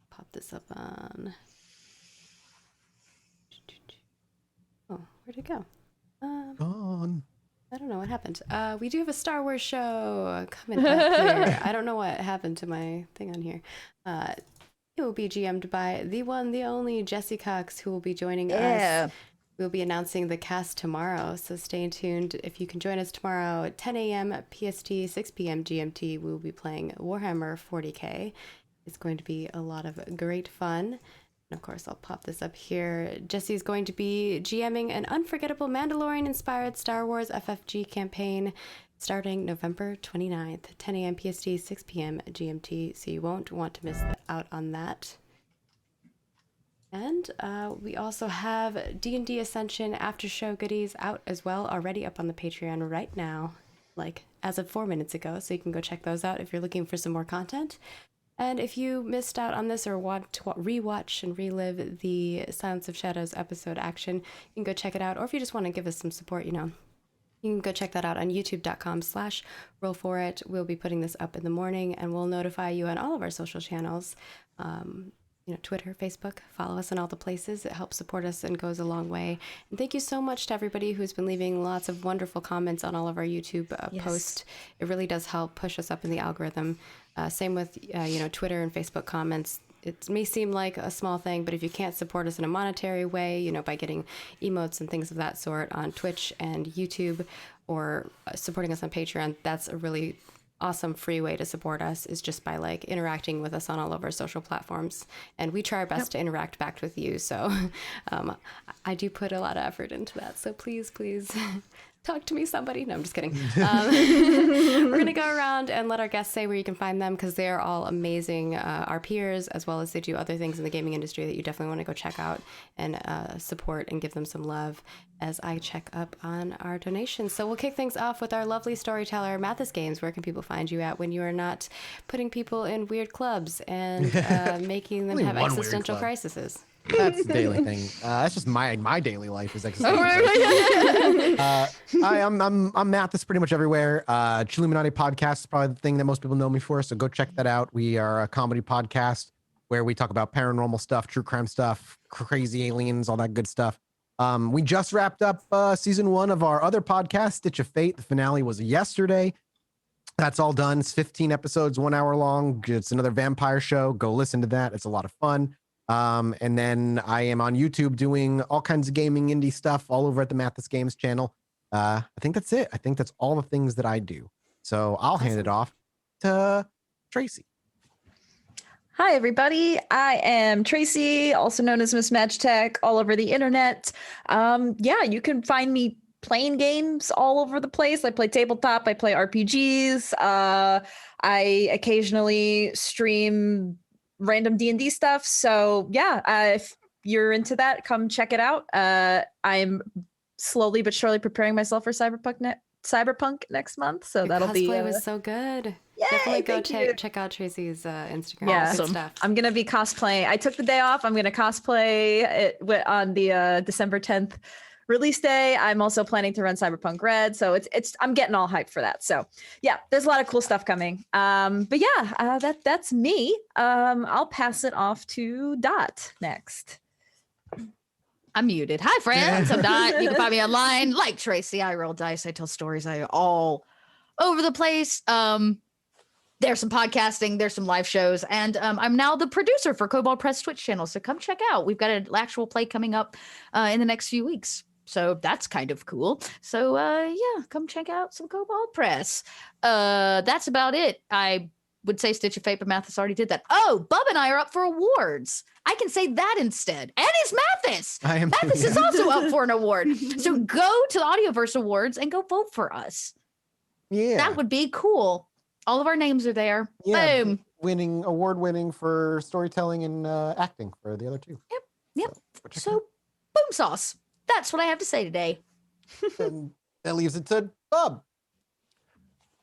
C: pop this up on. Oh, where'd it go?
B: Gone.
C: I don't know what happened. We do have a Star Wars show coming up here. I don't know what happened to my thing on here. It will be GM'd by the one, the only Jesse Cox, who will be joining us. We'll be announcing the cast tomorrow, so stay tuned. If you can join us tomorrow at 10 a.m. PST, 6 p.m. GMT, we will be playing Warhammer 40k. It's going to be a lot of great fun. And of course, I'll pop this up here. Jesse is going to be GMing an unforgettable Mandalorian-inspired Star Wars FFG campaign starting November 29th, 10 a.m. PST, 6 p.m. GMT, so you won't want to miss out on that. And we also have D&D Ascension after show goodies out as well, already up on the Patreon right now, like as of 4 minutes ago, so you can go check those out if you're looking for some more content. And if you missed out on this or want to rewatch and relive the Silence of Shadows episode action, you can go check it out. Or if you just want to give us some support, you can go check that out on youtube.com/rollforit. We'll be putting this up in the morning, and we'll notify you on all of our social channels. Twitter, Facebook, follow us in all the places. It helps support us and goes a long way. And thank you so much to everybody who's been leaving lots of wonderful comments on all of our YouTube posts. It really does help push us up in the algorithm. Same with, Twitter and Facebook comments. It may seem like a small thing, but if you can't support us in a monetary way, by getting emotes and things of that sort on Twitch and YouTube, or supporting us on Patreon, that's a really awesome free way to support us, is just by interacting with us on all of our social platforms. And we try our best to interact back with you. So I do put a lot of effort into that. So please talk to me, somebody. No, I'm just kidding. We're going to go around and let our guests say where you can find them, because they're all amazing, our peers, as well as they do other things in the gaming industry that you definitely want to go check out and support and give them some love as I check up on our donations. So we'll kick things off with our lovely storyteller, Mathis Games. Where can people find you at when you are not putting people in weird clubs and making them have existential crises?
B: That's the daily thing. That's just my daily life is existential. I'm Mathis pretty much everywhere. Chilluminati podcast is probably the thing that most people know me for, so go check that out. We are a comedy podcast where we talk about paranormal stuff, true crime stuff, crazy aliens, all that good stuff. We just wrapped up season 1 of our other podcast, Stitch of Fate. The finale was yesterday. That's all done. It's 15 episodes, 1 hour long. It's another vampire show. Go listen to that. It's a lot of fun. And then I am on YouTube doing all kinds of gaming indie stuff all over at the Mathis Games channel. I think that's it. I think that's all the things that I do. So I'll hand it off to Tracy.
G: Hi, everybody. I am Tracy, also known as Miss Match Tech, all over the internet. You can find me playing games all over the place. I play tabletop. I play RPGs. I occasionally stream random D&D stuff. So if you're into that, come check it out. I'm slowly but surely preparing myself for Cyberpunk next month. So that'll be.
C: Cosplay was so good.
G: Yay,
C: definitely go
G: you.
C: check out Tracy's Instagram.
G: Yeah,
C: Good stuff.
G: I'm gonna be cosplaying. I took the day off. I'm gonna cosplay it on the December 10th
D: release day. I'm also planning to run Cyberpunk Red, so it's I'm getting all hyped for that. So yeah, there's a lot of cool stuff coming. But yeah, that's me. I'll pass it off to Dot next.
F: I'm muted. Hi, friends. I'm Dot. You can find me online. Like Tracy, I roll dice. I tell stories. I all over the place. There's some podcasting. There's some live shows. And I'm now the producer for Cobalt Press Twitch channel. So come check out. We've got an actual play coming up in the next few weeks. So that's kind of cool. So yeah, come check out some Cobalt Press. That's about it. I would say Stitch of Fate, but Mathis already did that. Oh, Bub and I are up for awards. I can say that instead. And it's Mathis. Mathis is also up for an award. So go to the Audioverse Awards and go vote for us.
B: Yeah.
F: That would be cool. All of our names are there.
B: Yeah,
F: Boom.
B: award winning for storytelling and acting for the other two.
F: Yep. So boom sauce. That's what I have to say today.
B: And that leaves it to Bub.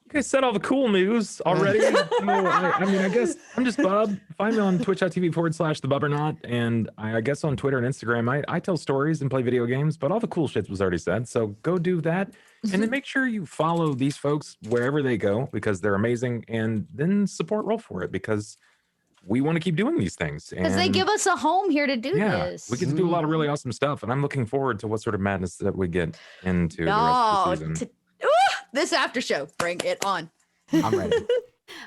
E: You guys said all the cool news already. I mean, I guess I'm just Bub. Find me on twitch.tv/thebubbernaut. And I guess on Twitter and Instagram, I tell stories and play video games, but all the cool shit was already said. So go do that. And then make sure you follow these folks wherever they go because they're amazing. And then support Roll For It because we want to keep doing these things.
F: Because they give us a home here to do this.
E: We get to do a lot of really awesome stuff. And I'm looking forward to what sort of madness that we get into the rest of the season.
F: This after show, bring it on.
B: I'm ready.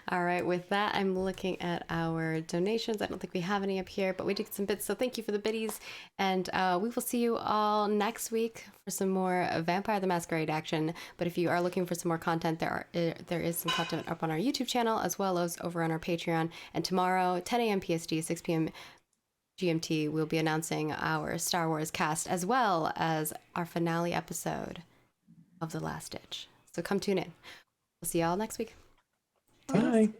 C: All right, with that, I'm looking at our donations. I don't think we have any up here, but we did get some bits, so thank you for the biddies. And we will see you all next week for some more Vampire the Masquerade action. But if you are looking for some more content, there is some content up on our YouTube channel as well as over on our Patreon. And tomorrow, 10 a.m. PST, 6 p.m. GMT, we'll be announcing our Star Wars cast as well as our finale episode of The Last Ditch. So come tune in. We'll see y'all next week.
E: Bye.